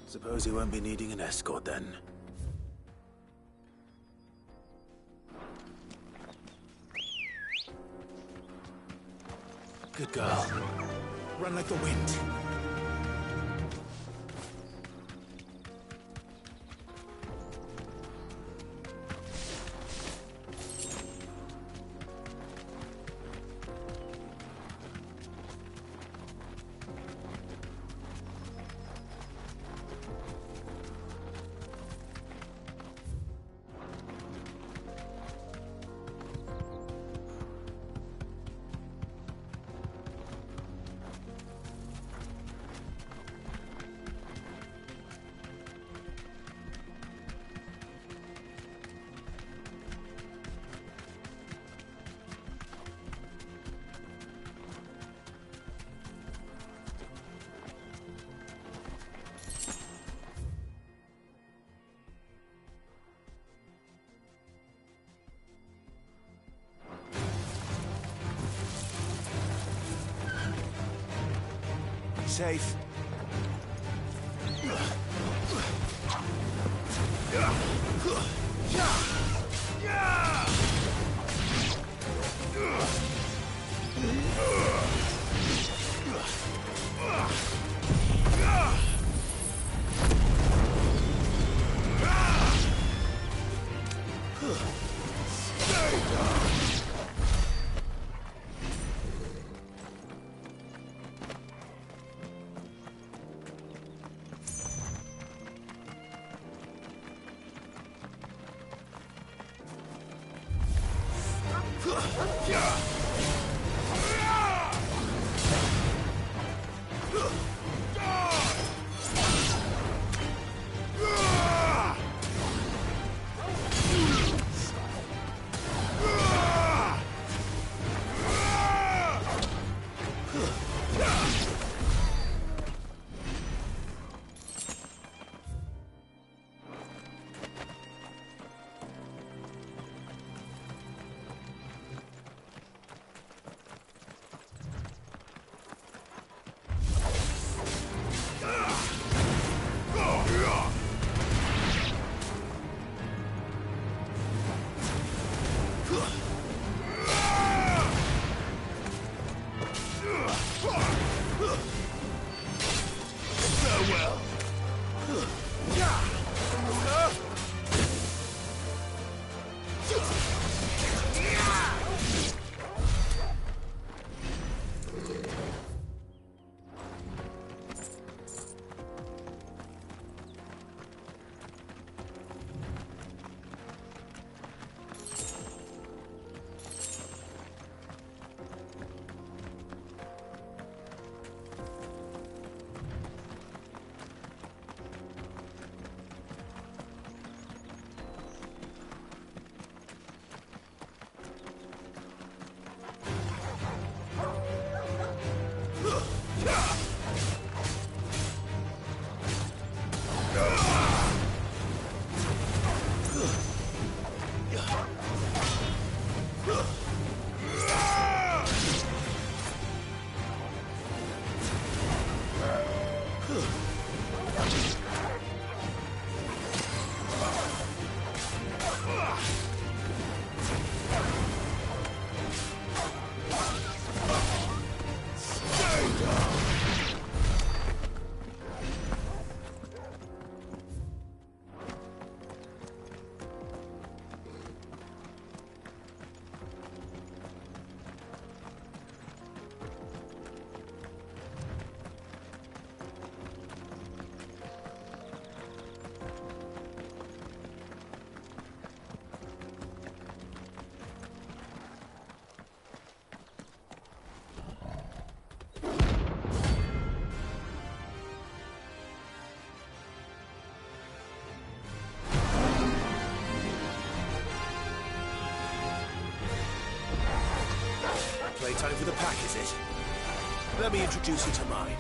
Suppose you won't be needing an escort then. Good girl. Run like the wind. Safe. Time for the pack, is it? Let me introduce you to mine.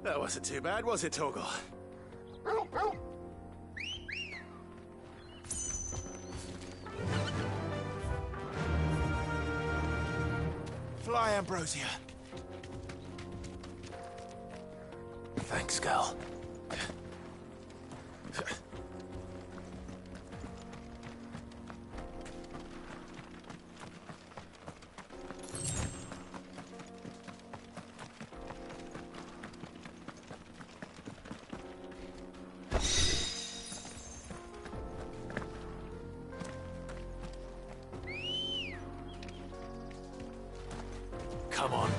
That wasn't too bad, was it, Torgal? Fly, Ambrosia. Thanks, girl. Come on.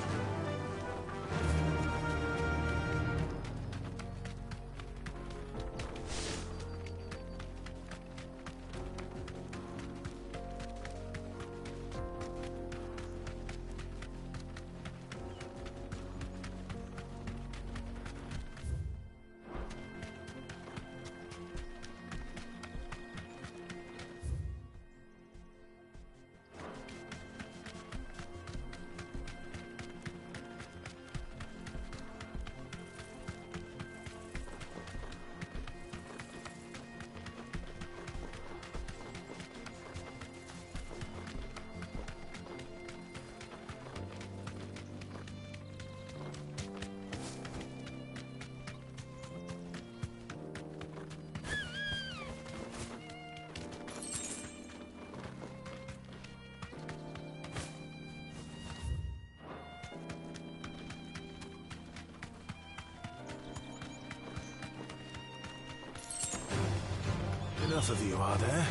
enough of you, are there?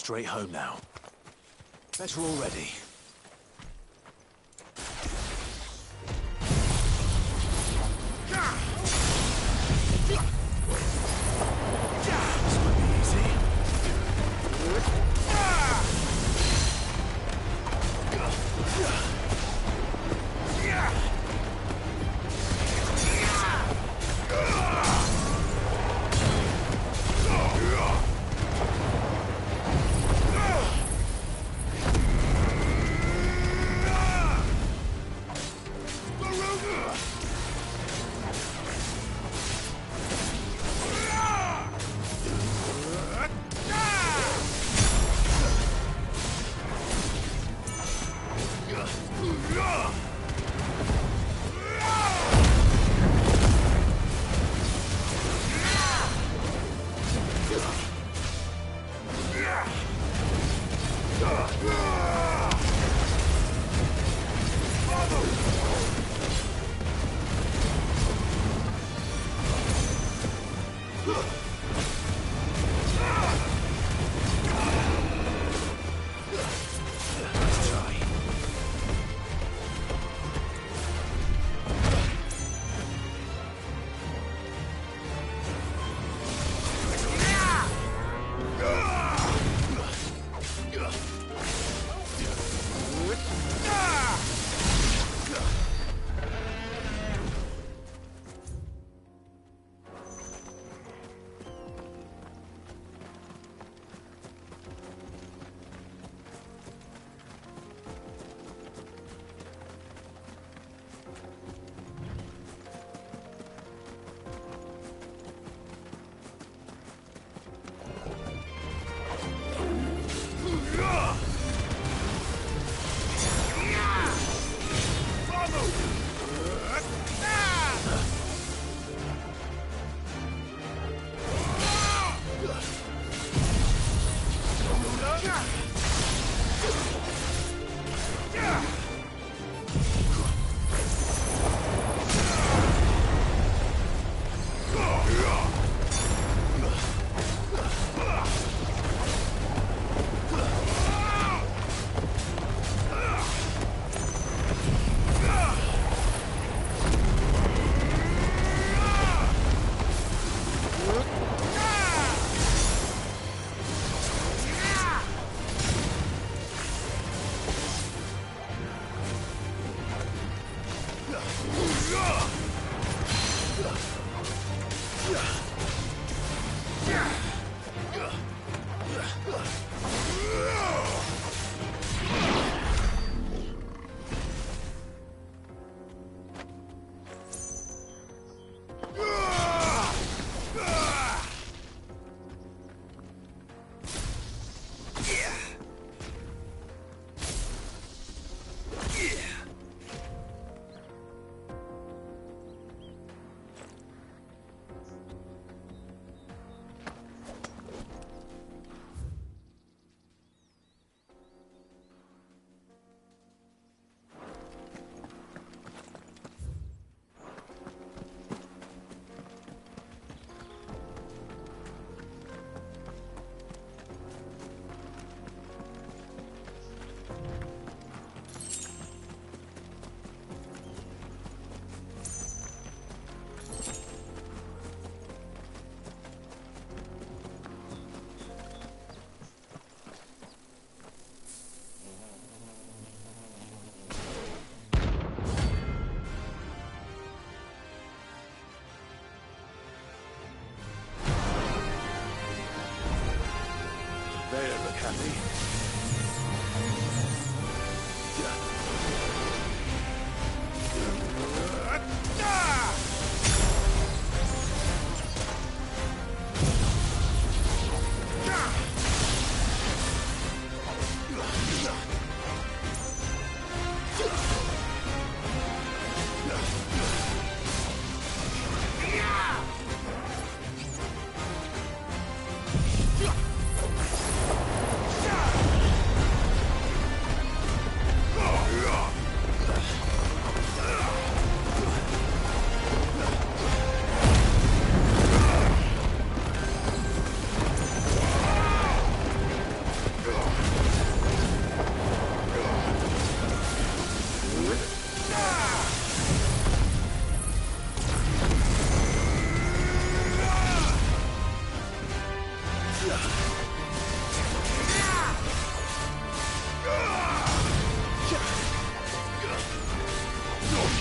Straight home now. Better already. They don't look happy.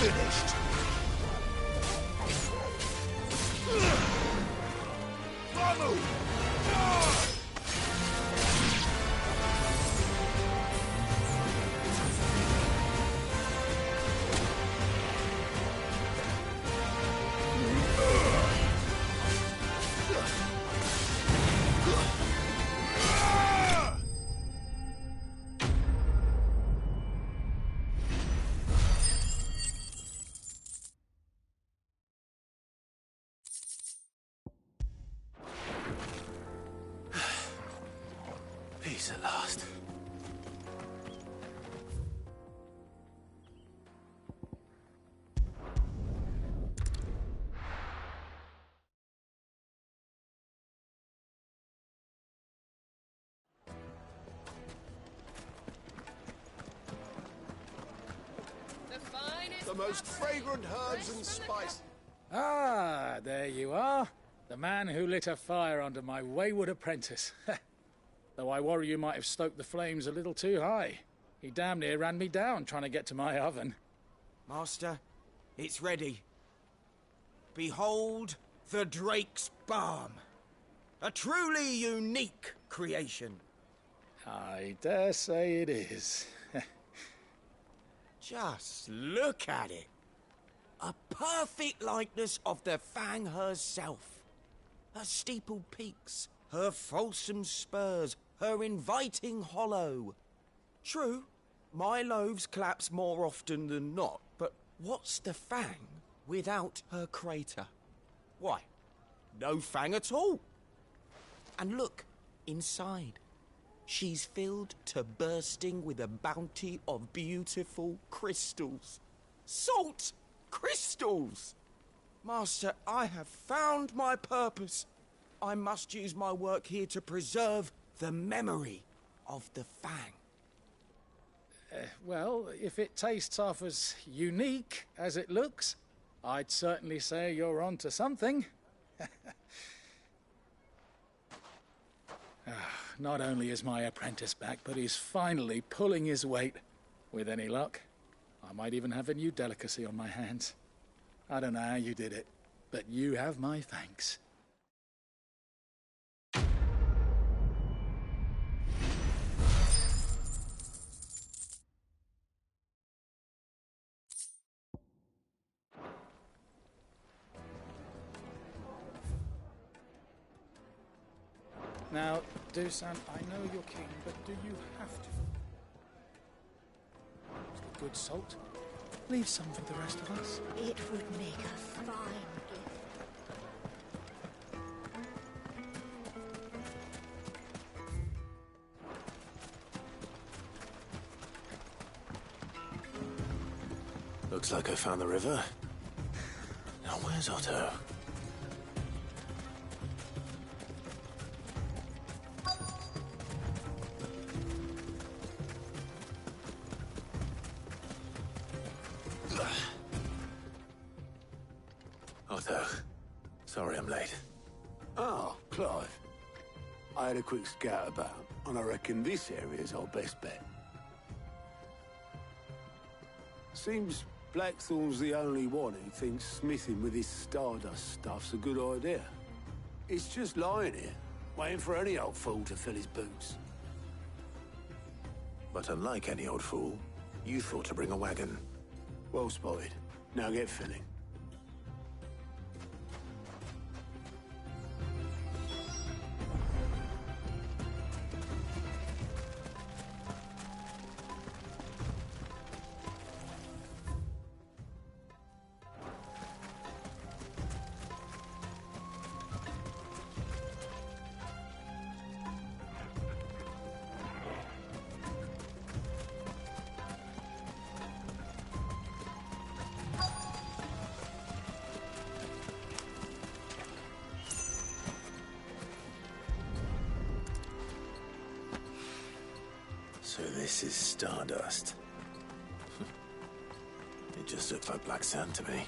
Finished. Peace at last. The most fragrant herbs and spice. Ah, there you are. The man who lit a fire under my wayward apprentice. Though I worry you might have stoked the flames a little too high. He damn near ran me down trying to get to my oven. Master, it's ready. Behold the Drake's Balm. A truly unique creation. I dare say it is. Just look at it. A perfect likeness of the Fang herself. Her steepled peaks, her fulsome spurs, her inviting hollow. True, my loaves collapse more often than not, but what's the Fang without her crater? Why, no Fang at all. And look, inside. She's filled to bursting with a bounty of beautiful crystals. Salt crystals! Master, I have found my purpose. I must use my work here to preserve the memory of the Fang. Well, if it tastes half as unique as it looks, I'd certainly say you're onto something. Not only is my apprentice back, but he's finally pulling his weight. With any luck, I might even have a new delicacy on my hands. I don't know how you did it, but you have my thanks. Now, Dusan, I know you're king, but do you have to? Good salt. Leave some for the rest of us. It would make a fine gift. Looks like I found the river. Now where's Otto? Otto, sorry I'm late. Oh, Clive. I had a quick scout about, and I reckon this area's our best bet. Seems Blackthorn's the only one who thinks smithing with his Stardust stuff's a good idea. It's just lying here, waiting for any old fool to fill his boots. But unlike any old fool, you thought to bring a wagon. Well spotted. Now get filling. So this is Stardust. It just looks like black sand to me.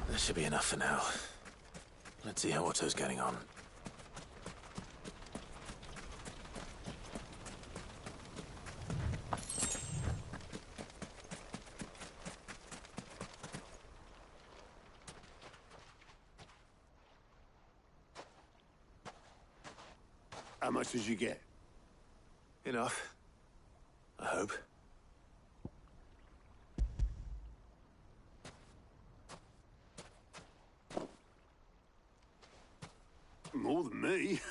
That should be enough for now. Let's see how Otto's getting on. How much did you get? Enough. I hope. More than me.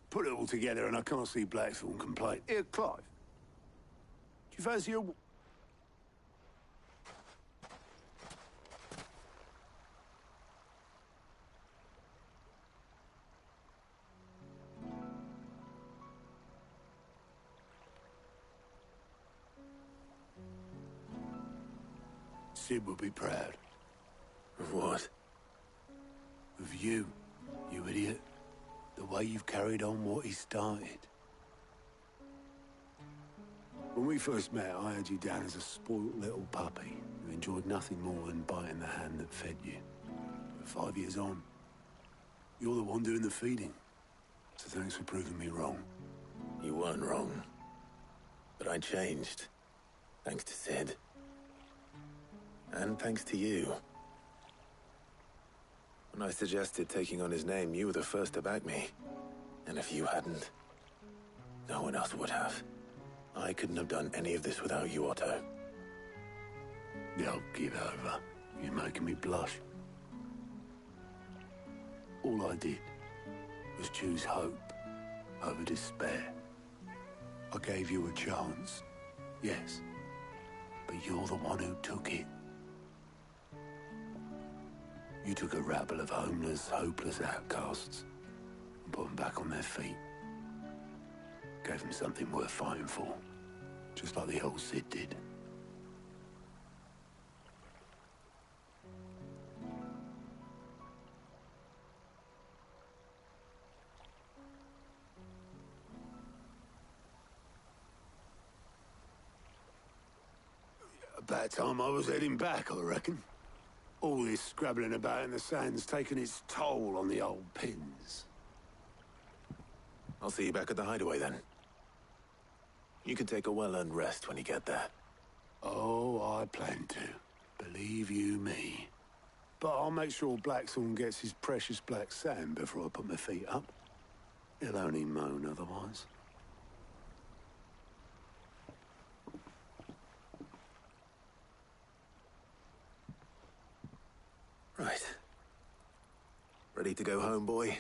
Put it all together and I can't see Blackthorn complain. Here, Clive. Do you fancy a... Sid would be proud. Of what? Of you, you idiot. The way you've carried on what he started. When we first met, I had you down as a spoilt little puppy who enjoyed nothing more than biting the hand that fed you. But 5 years on, you're the one doing the feeding. So thanks for proving me wrong. You weren't wrong. But I changed. Thanks to Sid. And thanks to you. When I suggested taking on his name, you were the first to back me. And if you hadn't, no one else would have. I couldn't have done any of this without you, Otto. Don't give over. You're making me blush. All I did was choose hope over despair. I gave you a chance, yes, but you're the one who took it. You took a rabble of homeless, hopeless outcasts and put them back on their feet. Gave them something worth fighting for, just like the old Sid did. About time I was heading back, I reckon. All this scrabbling about in the sand's taken its toll on the old pins. I'll see you back at the hideaway then. You can take a well-earned rest when you get there. Oh, I plan to. Believe you me. But I'll make sure Blackthorn gets his precious black sand before I put my feet up. He'll only moan otherwise. Right. Ready to go home, boy?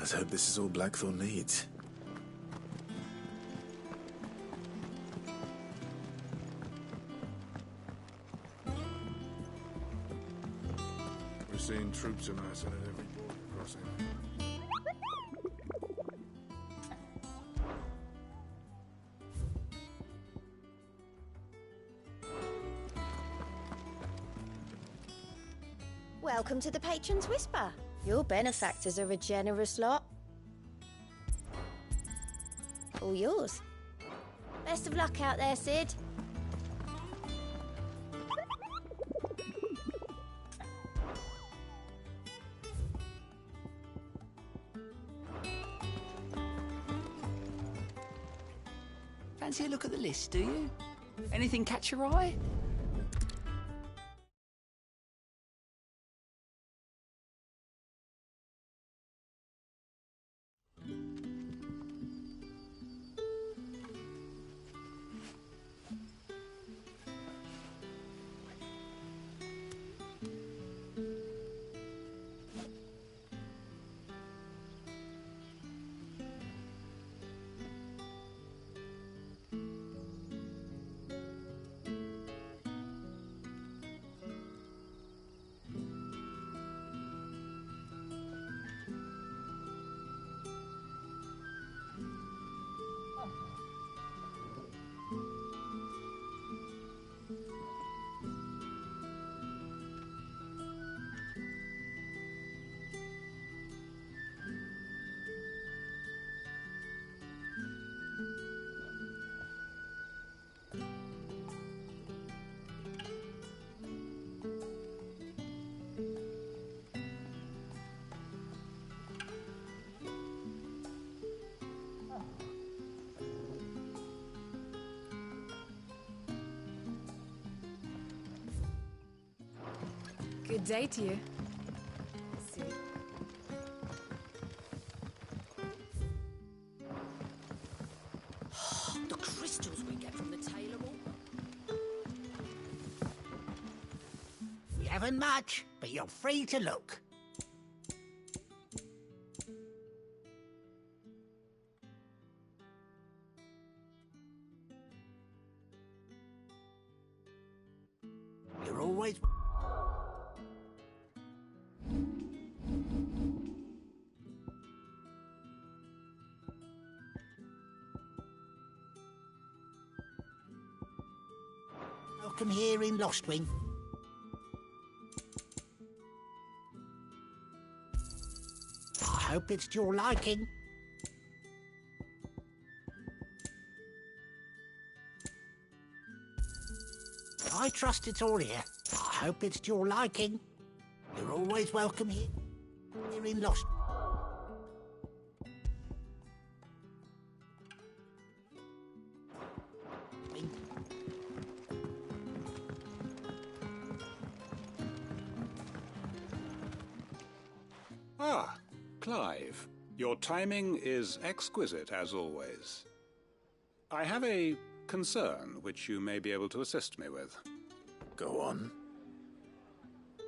Let's hope this is all Blackthorn needs. We're seeing troops amassing at every border crossing. Welcome to the Patron's Whisper. Your benefactors are a generous lot. All yours. Best of luck out there, Sid. Fancy a look at the list, do you? Anything catch your eye? Good day to you. The crystals we get from the tailor will... We haven't much, but you're free to look. You're always... welcome here in Lostwing. I hope it's to your liking. I trust it's all here. I hope it's to your liking. You're always welcome here in Lost. Ah, Clive. Your timing is exquisite, as always. I have a concern which you may be able to assist me with. Go on.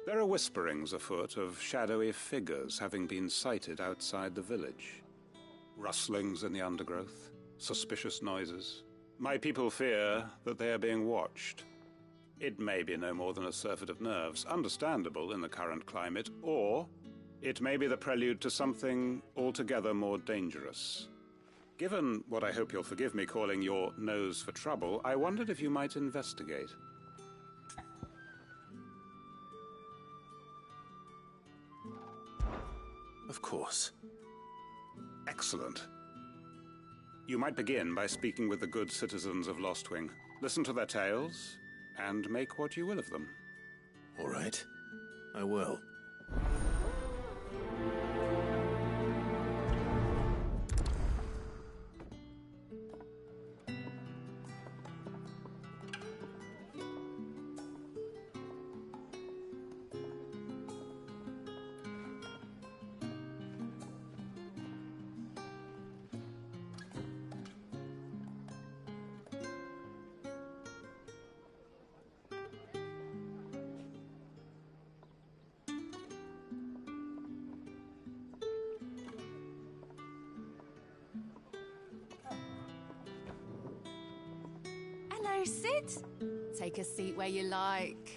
There are whisperings afoot of shadowy figures having been sighted outside the village. Rustlings in the undergrowth, suspicious noises. My people fear that they are being watched. It may be no more than a surfeit of nerves, understandable in the current climate, or it may be the prelude to something altogether more dangerous. Given what I hope you'll forgive me calling your nose for trouble, I wondered if you might investigate. Of course. Excellent. You might begin by speaking with the good citizens of Lostwing. Listen to their tales, and make what you will of them. All right. I will. Hello, Sid. Take a seat where you like.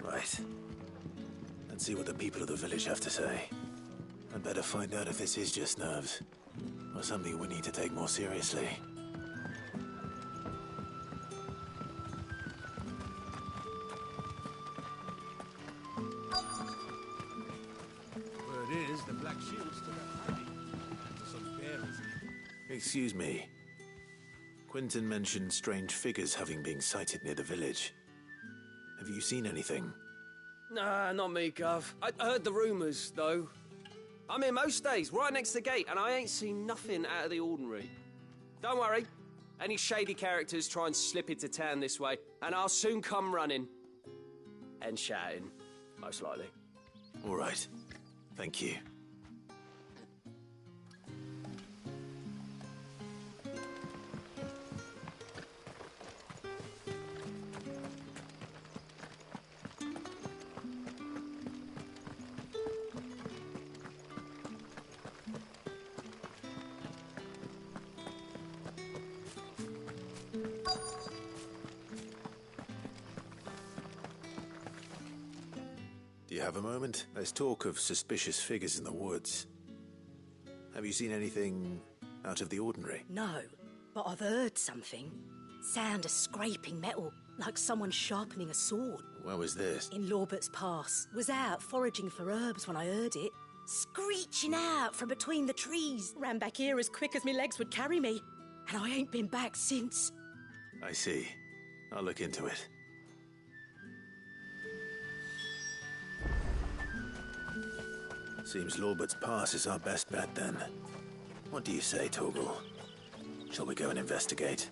Right. Let's see what the people of the village have to say. I'd better find out if this is just nerves, or something we need to take more seriously. Word is, the Black Shield's still hiding. After some bearers. Excuse me. Quentin mentioned strange figures having been sighted near the village. Have you seen anything? Nah, not me, Gov. I heard the rumours, though. I'm here most days, right next to the gate, and I ain't seen nothing out of the ordinary. Don't worry. Any shady characters try and slip into town this way, and I'll soon come running. And shouting, most likely. All right. Thank you. Do you have a moment? There's talk of suspicious figures in the woods. Have you seen anything out of the ordinary? No, but I've heard something. Sound of scraping metal, like someone sharpening a sword. Where was this? In Lorbert's Pass. Was out foraging for herbs when I heard it. Screeching out from between the trees. Ran back here as quick as my legs would carry me. And I ain't been back since. I see. I'll look into it. Seems Lorbert's Pass is our best bet, then. What do you say, Torgal? Shall we go and investigate?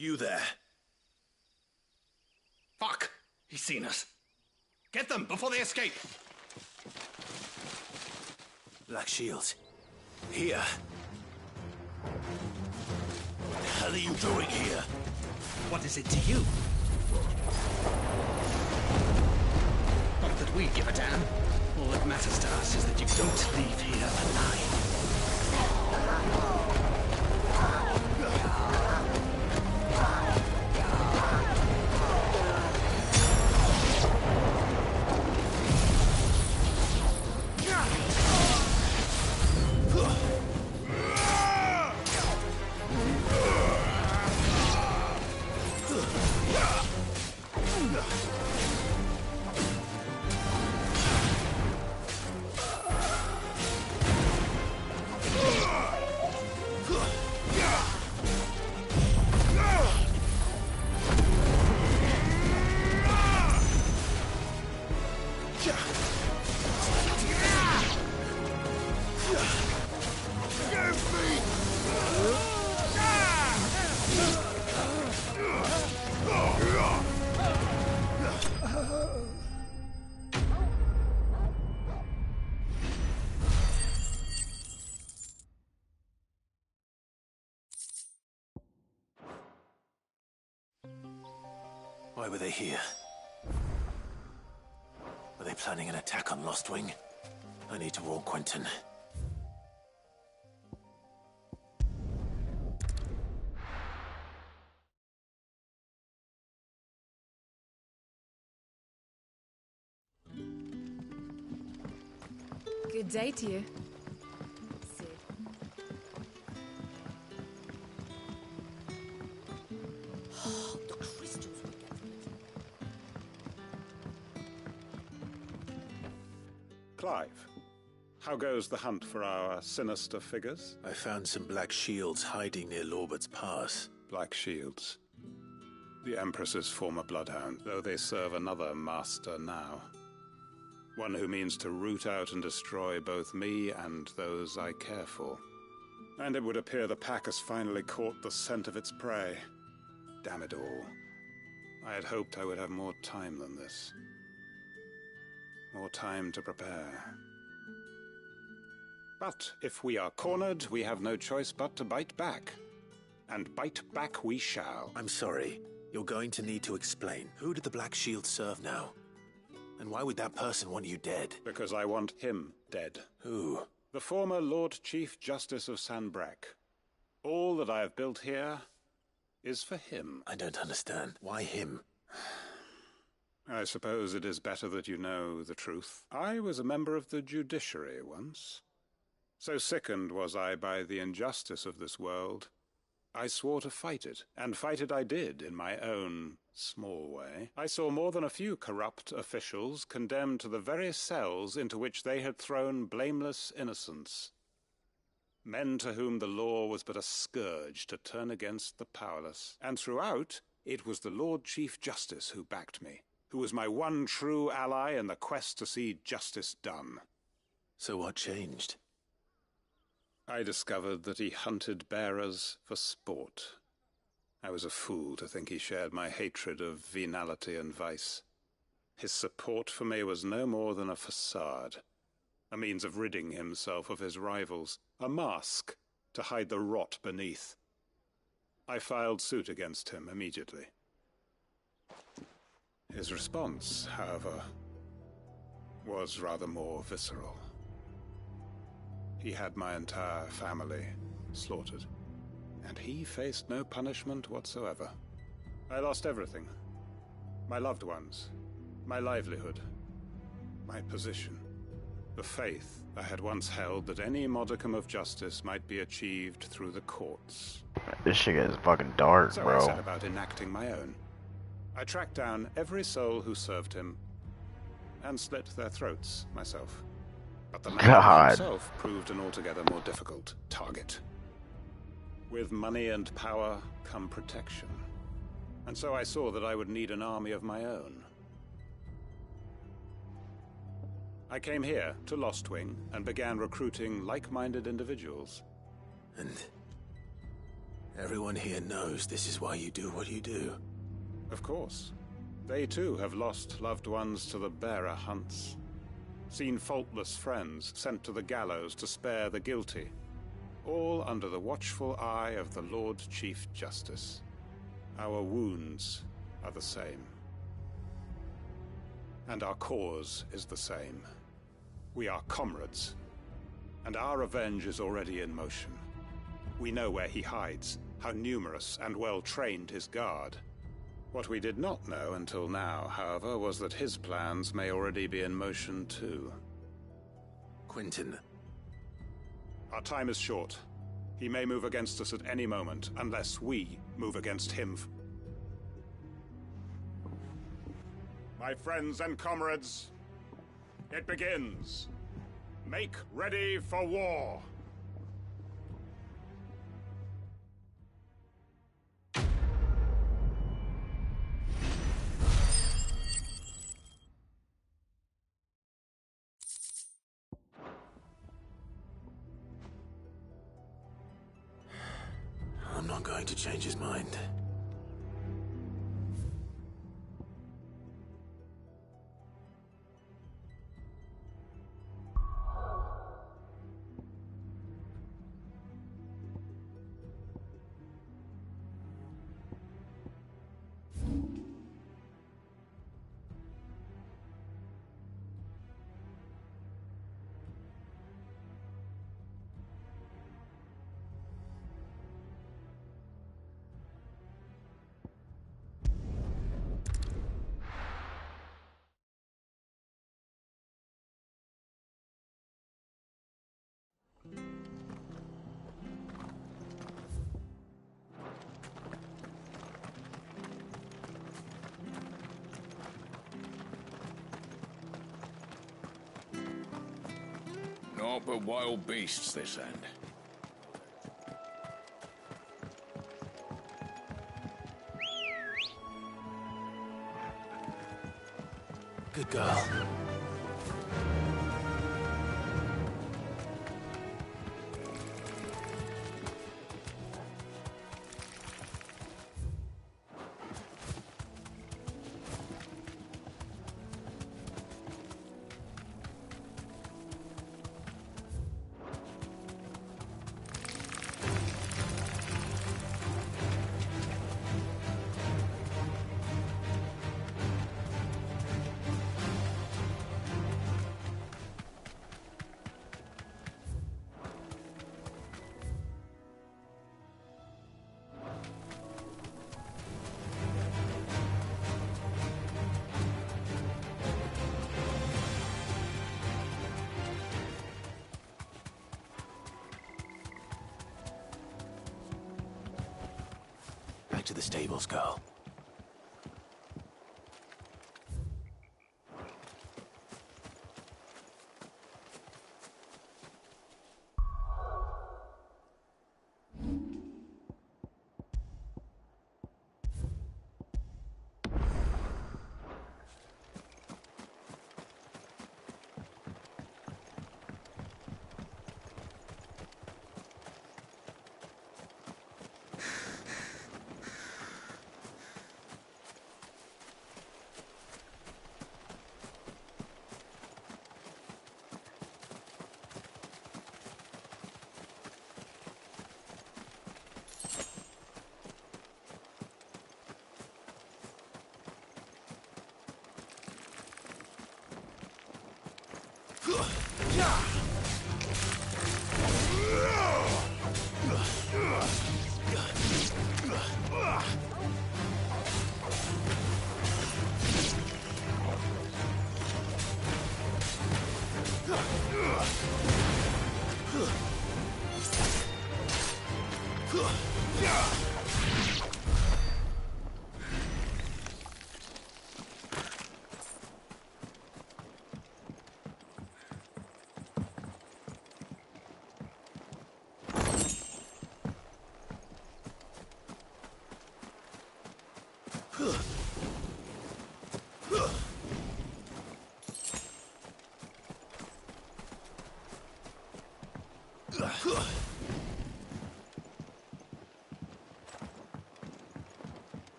You there. Fuck! He's seen us. Get them before they escape. Black Shields. Here. What the hell are you doing here? What is it to you? Not that we give a damn. All that matters to us is that you don't leave here alive. Why were they here? Were they planning an attack on Lostwing? I need to warn Quentin. Good day to you. The crystals will get Clive, how goes the hunt for our sinister figures? I found some black shields hiding near Lorbert's Pass. Black shields. The Empress's former bloodhound, though they serve another master now. One who means to root out and destroy both me and those I care for. And it would appear the pack has finally caught the scent of its prey. Damn it all. I had hoped I would have more time than this. More time to prepare. But if we are cornered, we have no choice but to bite back. And bite back we shall. I'm sorry. You're going to need to explain. Who did the Black Shield serve now? And why would that person want you dead? Because I want him dead. Who? The former Lord Chief Justice of Sanbreque. All that I have built here is for him. I don't understand. Why him? I suppose it is better that you know the truth. I was a member of the judiciary once. So sickened was I by the injustice of this world, I swore to fight it, and fight it I did in my own small way. I saw more than a few corrupt officials condemned to the very cells into which they had thrown blameless innocents. Men to whom the law was but a scourge to turn against the powerless. And throughout, it was the Lord Chief Justice who backed me, who was my one true ally in the quest to see justice done. So what changed? I discovered that he hunted bearers for sport. I was a fool to think he shared my hatred of venality and vice. His support for me was no more than a facade, a means of ridding himself of his rivals, a mask to hide the rot beneath. I filed suit against him immediately. His response, however, was rather more visceral. He had my entire family slaughtered, and he faced no punishment whatsoever. I lost everything. My loved ones, my livelihood, my position, the faith I had once held that any modicum of justice might be achieved through the courts. This shit is fucking dark, so bro. I set about enacting my own. I tracked down every soul who served him, and slit their throats myself. But the man himself proved an altogether more difficult target. With money and power come protection. And so I saw that I would need an army of my own. I came here to Lostwing and began recruiting like-minded individuals. And everyone here knows this is why you do what you do. Of course. They too have lost loved ones to the bearer hunts. Seen faultless friends sent to the gallows to spare the guilty, all under the watchful eye of the Lord Chief Justice. Our wounds are the same. And our cause is the same. We are comrades, and our revenge is already in motion. We know where he hides, how numerous and well-trained his guard. What we did not know until now, however, was that his plans may already be in motion too. Quentin. Our time is short. He may move against us at any moment, unless we move against him. My friends and comrades, it begins. Make ready for war. I'm not going to change his mind. Naught but wild beasts this end. Good girl. Back to the stables, girl.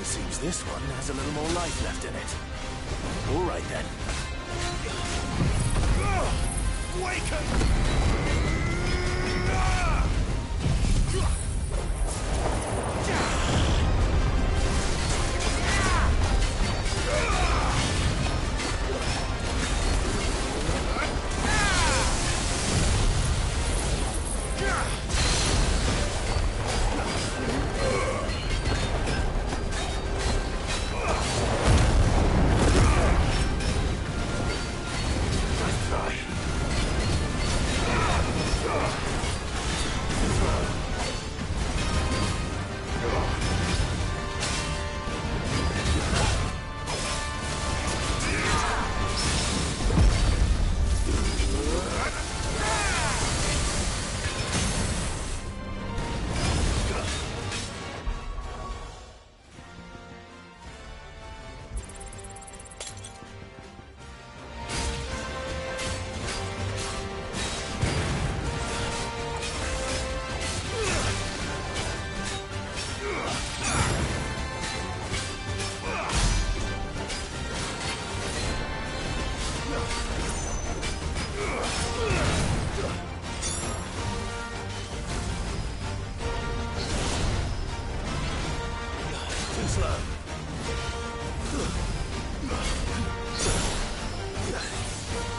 Seems this one has a little more life left in it. All right, then.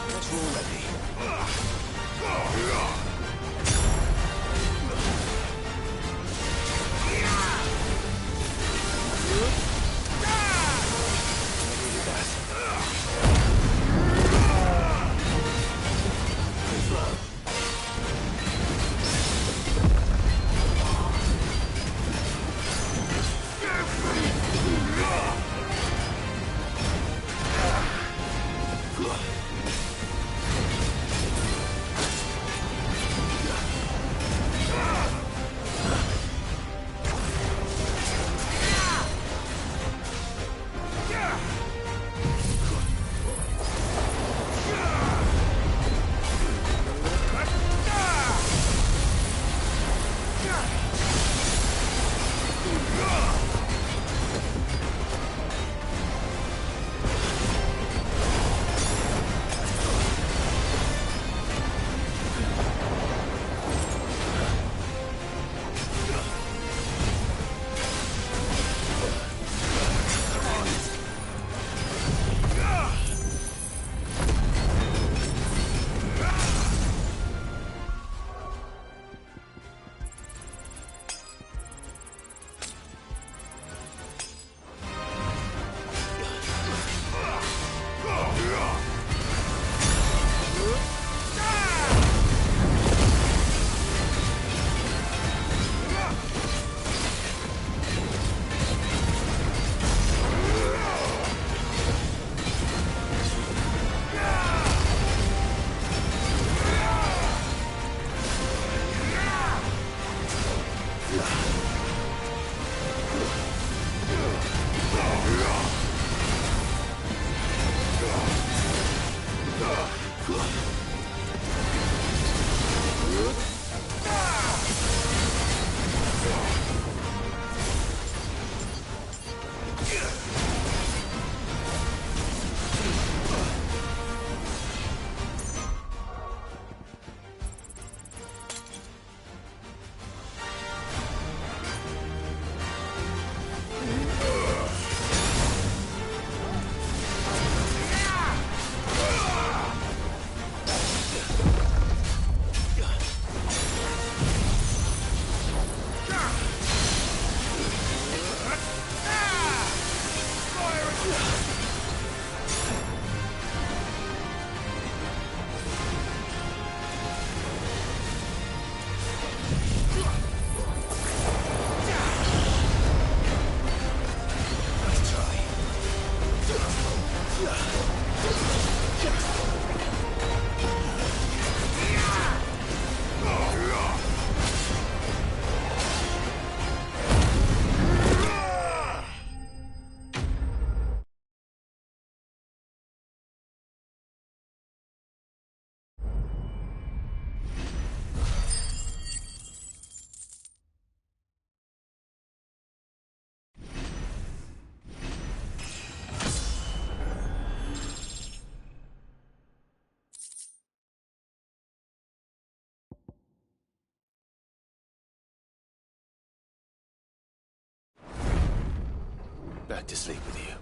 That's all ready. Back to sleep with you.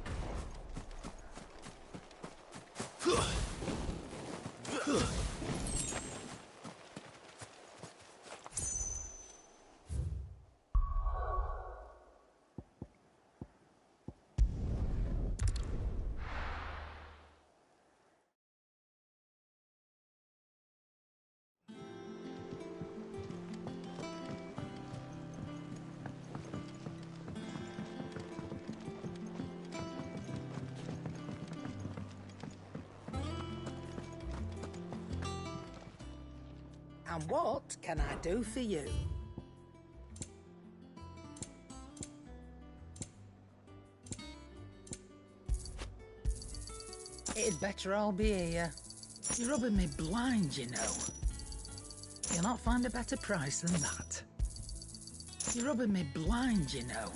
And what can I do for you? It'd better all be here. You're rubbing me blind, you know. You'll not find a better price than that. You're rubbing me blind, you know.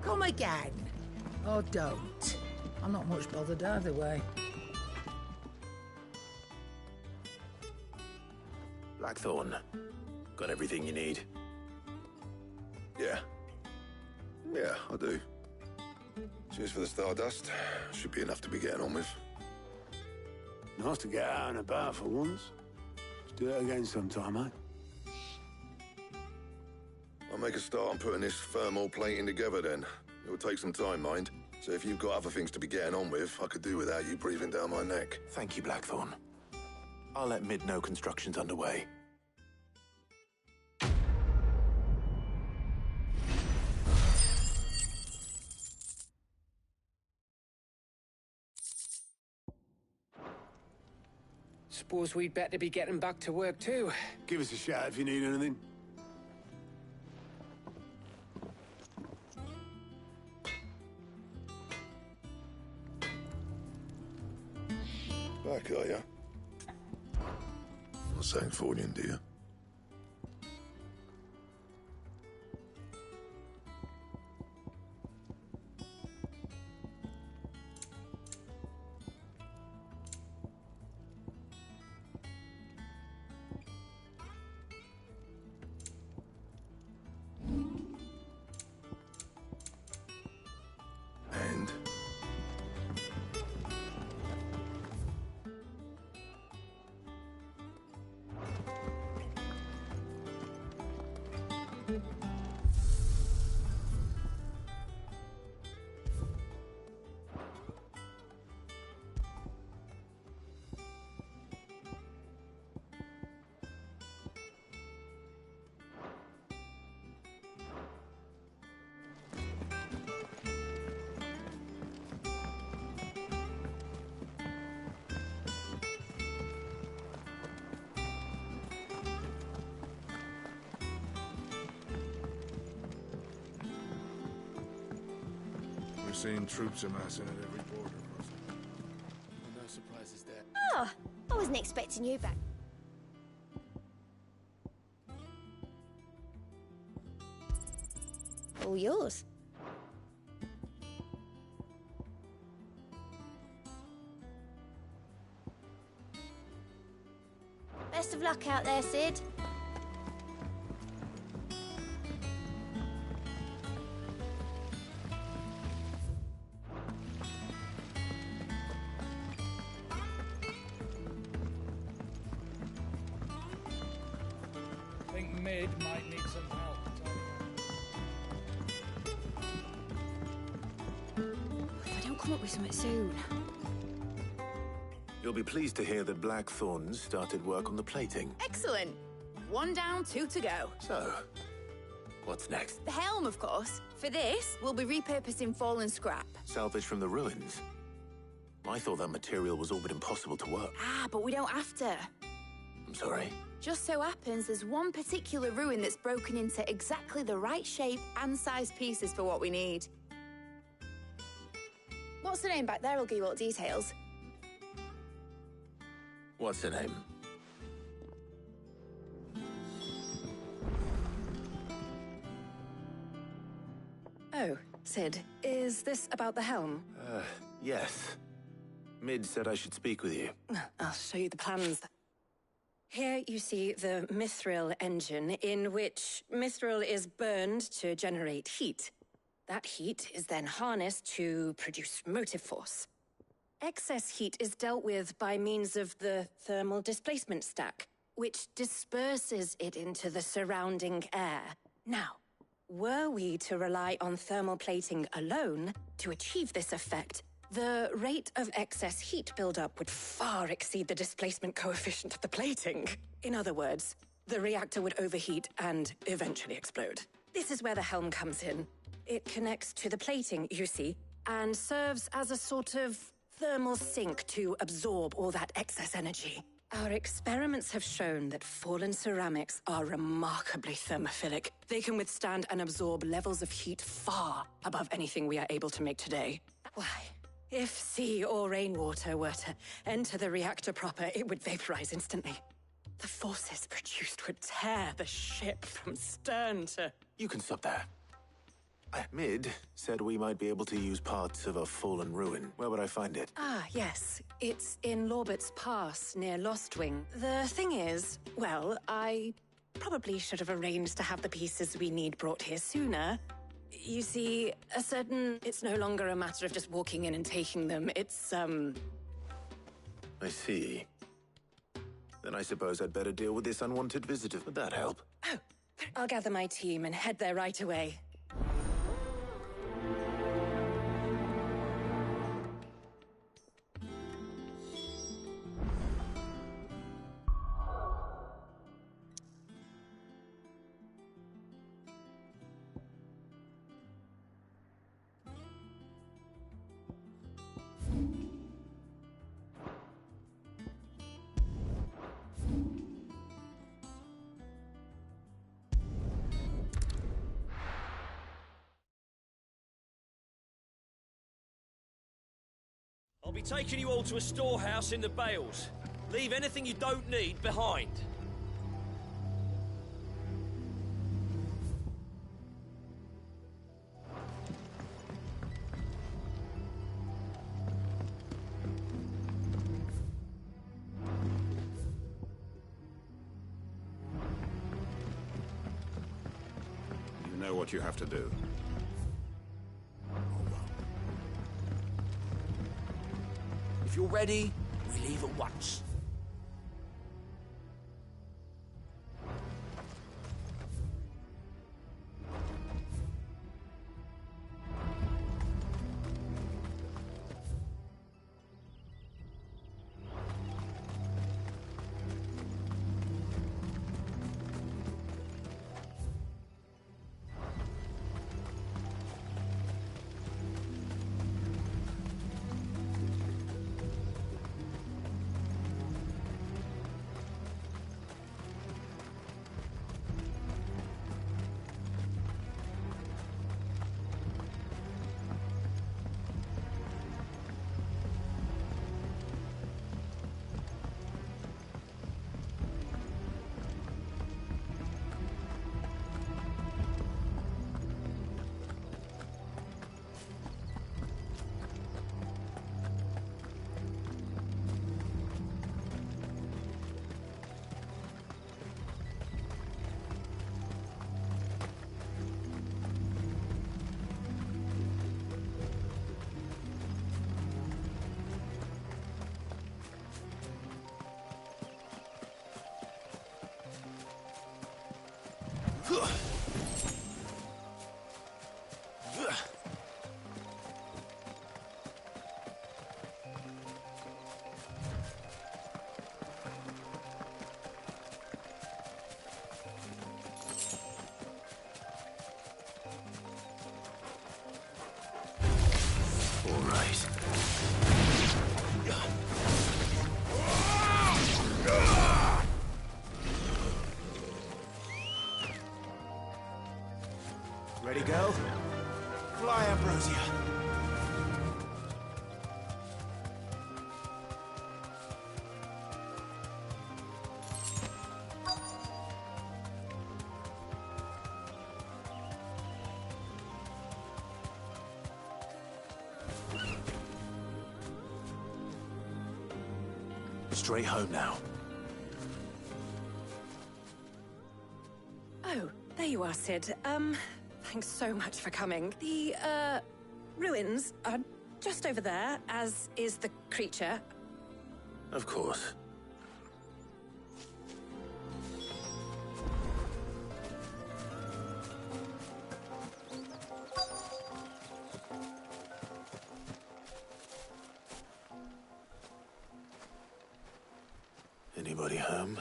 Come again. Or don't. I'm not much bothered either way. Blackthorn, got everything you need? Yeah. Yeah, I do. Cheers for the Stardust. Should be enough to be getting on with. Nice to get out and about for once. Let's do it again sometime, eh? I'll make a start on putting this thermal plating together then. It'll take some time, mind. So if you've got other things to be getting on with, I could do without you breathing down my neck. Thank you, Blackthorn. I'll let Mid know construction's underway. Suppose we'd better be getting back to work too. Give us a shout if you need anything. Back, are ya? Not saying Fordian, do you? And We're seeing troops amassing at every border crossing. No surprises there. Oh, I wasn't expecting you back. All yours. Best of luck out there, Sid. I think Mid might need some help. If I don't come up with something soon. You'll be pleased to hear that Blackthorn's started work on the plating. Excellent. 1 down, 2 to go. So, what's next? The helm, of course. For this, we'll be repurposing fallen scrap. Salvage from the ruins. I thought that material was all but impossible to work. Ah, but we don't have to. I'm sorry. Just so happens there's one particular ruin that's broken into exactly the right shape and size pieces for what we need. What's the name back there? I'll give you all the details. What's her name? Oh, Sid, is this about the helm? Yes. Mid said I should speak with you. I'll show you the plans. Here you see the mithril engine, in which mithril is burned to generate heat. That heat is then harnessed to produce motive force. Excess heat is dealt with by means of the thermal displacement stack, which disperses it into the surrounding air. Now, were we to rely on thermal plating alone to achieve this effect, the rate of excess heat buildup would far exceed the displacement coefficient of the plating. In other words, the reactor would overheat and eventually explode. This is where the helm comes in. It connects to the plating, you see, and serves as a sort of thermal sink to absorb all that excess energy. Our experiments have shown that fallen ceramics are remarkably thermophilic. They can withstand and absorb levels of heat far above anything we are able to make today. Why, if sea or rainwater were to enter the reactor proper, it would vaporize instantly. The forces produced would tear the ship from stern to... You can stop there. Mid said we might be able to use parts of a fallen ruin. Where would I find it? Ah, yes. It's in Lorbert's Pass, near Lostwing. The thing is, well, I probably should have arranged to have the pieces we need brought here sooner. You see, it's no longer a matter of just walking in and taking them. It's, I see. Then I suppose I'd better deal with this unwanted visitor. Would that help? Oh, I'll gather my team and head there right away. I'll be taking you all to a storehouse in the Bales. Leave anything you don't need behind. You know what you have to do. If you're ready, we leave at once. Ready, go? Fly, Ambrosia. Straight home now. Oh, there you are, Sid. Thanks so much for coming. The, ruins are just over there, as is the creature. Of course. Anybody home?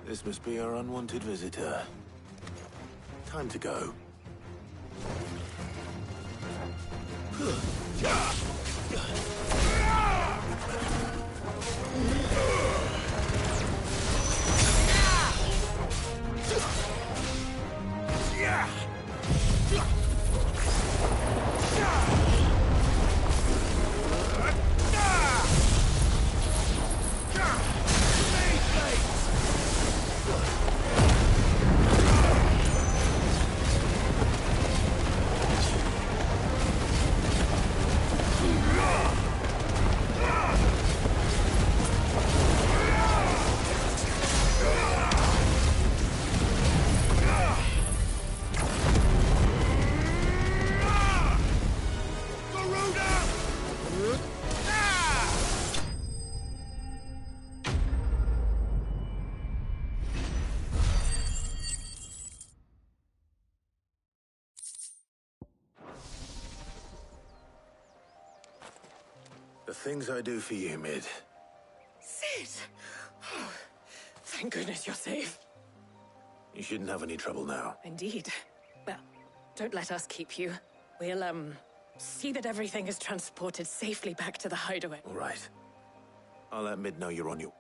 This must be our unwanted visitor. Time to go. things I do for you, Mid. Sid! Oh, thank goodness you're safe. You shouldn't have any trouble now. Indeed. Well, don't let us keep you. We'll, see that everything is transported safely back to the hideaway. All right. I'll let Mid know you're on your...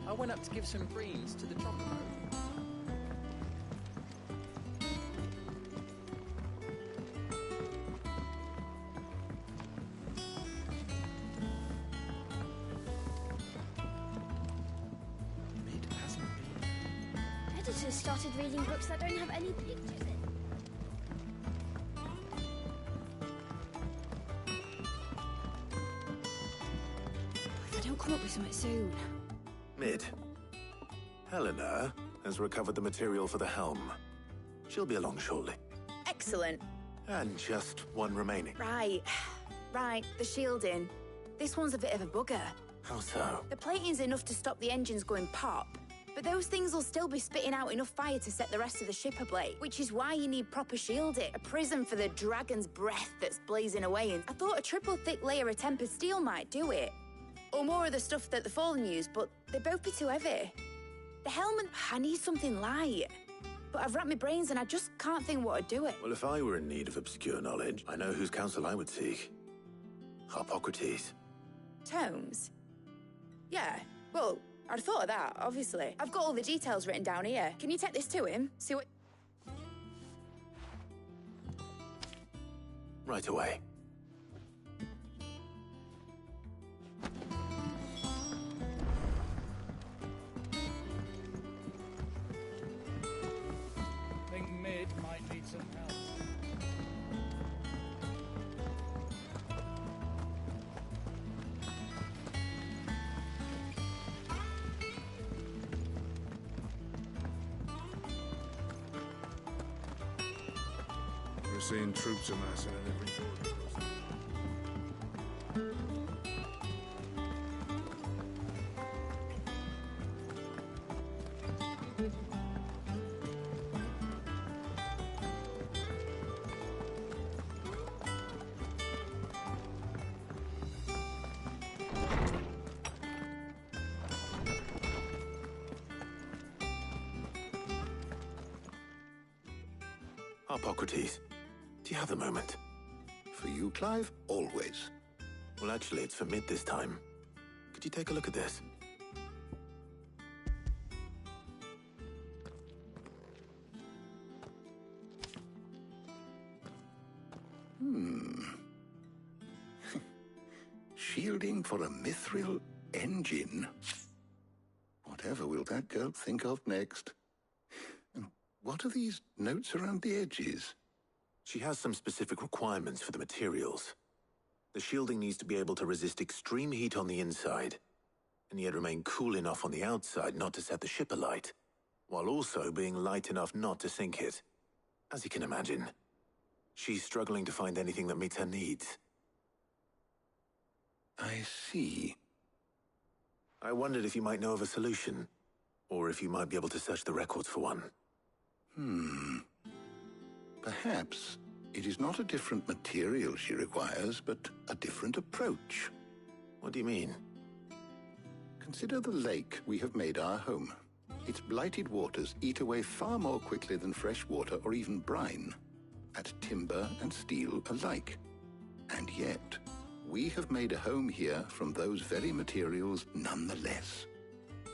I went up to give some greens to the Chocobo. Editors started reading books that don't have any pictures in. If I don't come up with something soon. Mid. Helena has recovered the material for the helm. She'll be along shortly. Excellent. And just one remaining. Right. Right, the shielding. This one's a bit of a bugger. How so? The plating's enough to stop the engines going pop, but those things will still be spitting out enough fire to set the rest of the ship ablaze, which is why you need proper shielding. A prism for the dragon's breath that's blazing away, and I thought a triple thick layer of tempered steel might do it. Or more of the stuff that the Fallen use, but they'd both be too heavy. The helmet, I need something light. But I've racked my brains and I just can't think what would do it. Well, if I were in need of obscure knowledge, I know whose counsel I would seek. Harpocrates. Tomes? Yeah, well, I'd thought of that, obviously. I've got all the details written down here. Can you take this to him? See what... Right away. Think Mid might need some help. We're seeing troops amassing at every border crossing. Harpocrates, do you have a moment? For you, Clive? Always. Well, actually, it's for Mid this time. Could you take a look at this? Shielding for a mithril engine? Whatever will that girl think of next? And what are these notes around the edges? She has some specific requirements for the materials. The shielding needs to be able to resist extreme heat on the inside, and yet remain cool enough on the outside not to set the ship alight, while also being light enough not to sink it. As you can imagine, she's struggling to find anything that meets her needs. I see. I wondered if you might know of a solution, or if you might be able to search the records for one. Perhaps it is not a different material she requires, but a different approach. What do you mean? Consider the lake we have made our home. Its blighted waters eat away far more quickly than fresh water or even brine. at timber and steel alike. And yet, we have made a home here from those very materials nonetheless.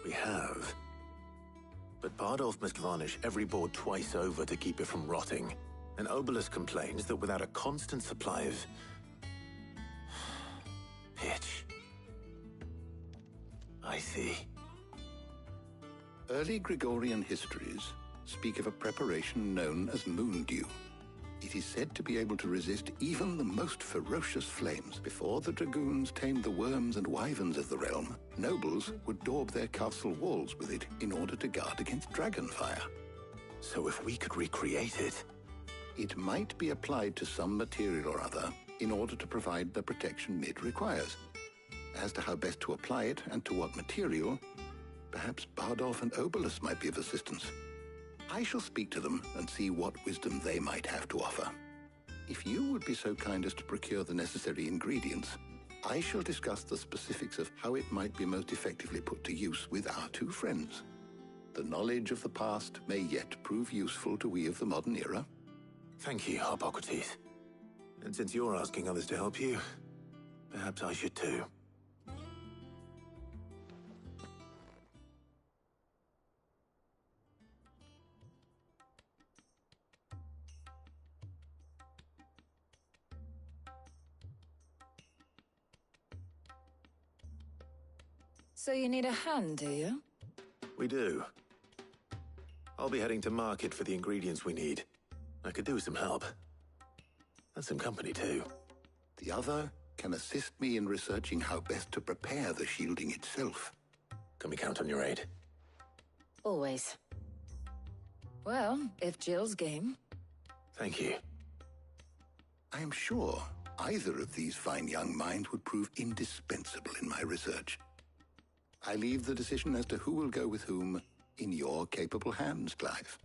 We have. But Bardolph must varnish every board twice over to keep it from rotting. And Obelus complains that without a constant supply of pitch. I see. Early Gregorian histories speak of a preparation known as moondew. It is said to be able to resist even the most ferocious flames. Before the dragoons tamed the worms and wyverns of the realm, nobles would daub their castle walls with it in order to guard against dragon fire. So if we could recreate it... It might be applied to some material or other in order to provide the protection Mid requires. As to how best to apply it and to what material, perhaps Bardolph and Obelus might be of assistance. I shall speak to them and see what wisdom they might have to offer. If you would be so kind as to procure the necessary ingredients, I shall discuss the specifics of how it might be most effectively put to use with our two friends. The knowledge of the past may yet prove useful to we of the modern era. Thank you, Hippocrates. And since you're asking others to help you, perhaps I should too. So you need a hand, do you? We do. I'll be heading to market for the ingredients we need. I could do with some help. And some company, too. The other can assist me in researching how best to prepare the shielding itself. Can we count on your aid? Always. Well, if Jill's game. Thank you. I am sure either of these fine young minds would prove indispensable in my research. I leave the decision as to who will go with whom in your capable hands, Clive.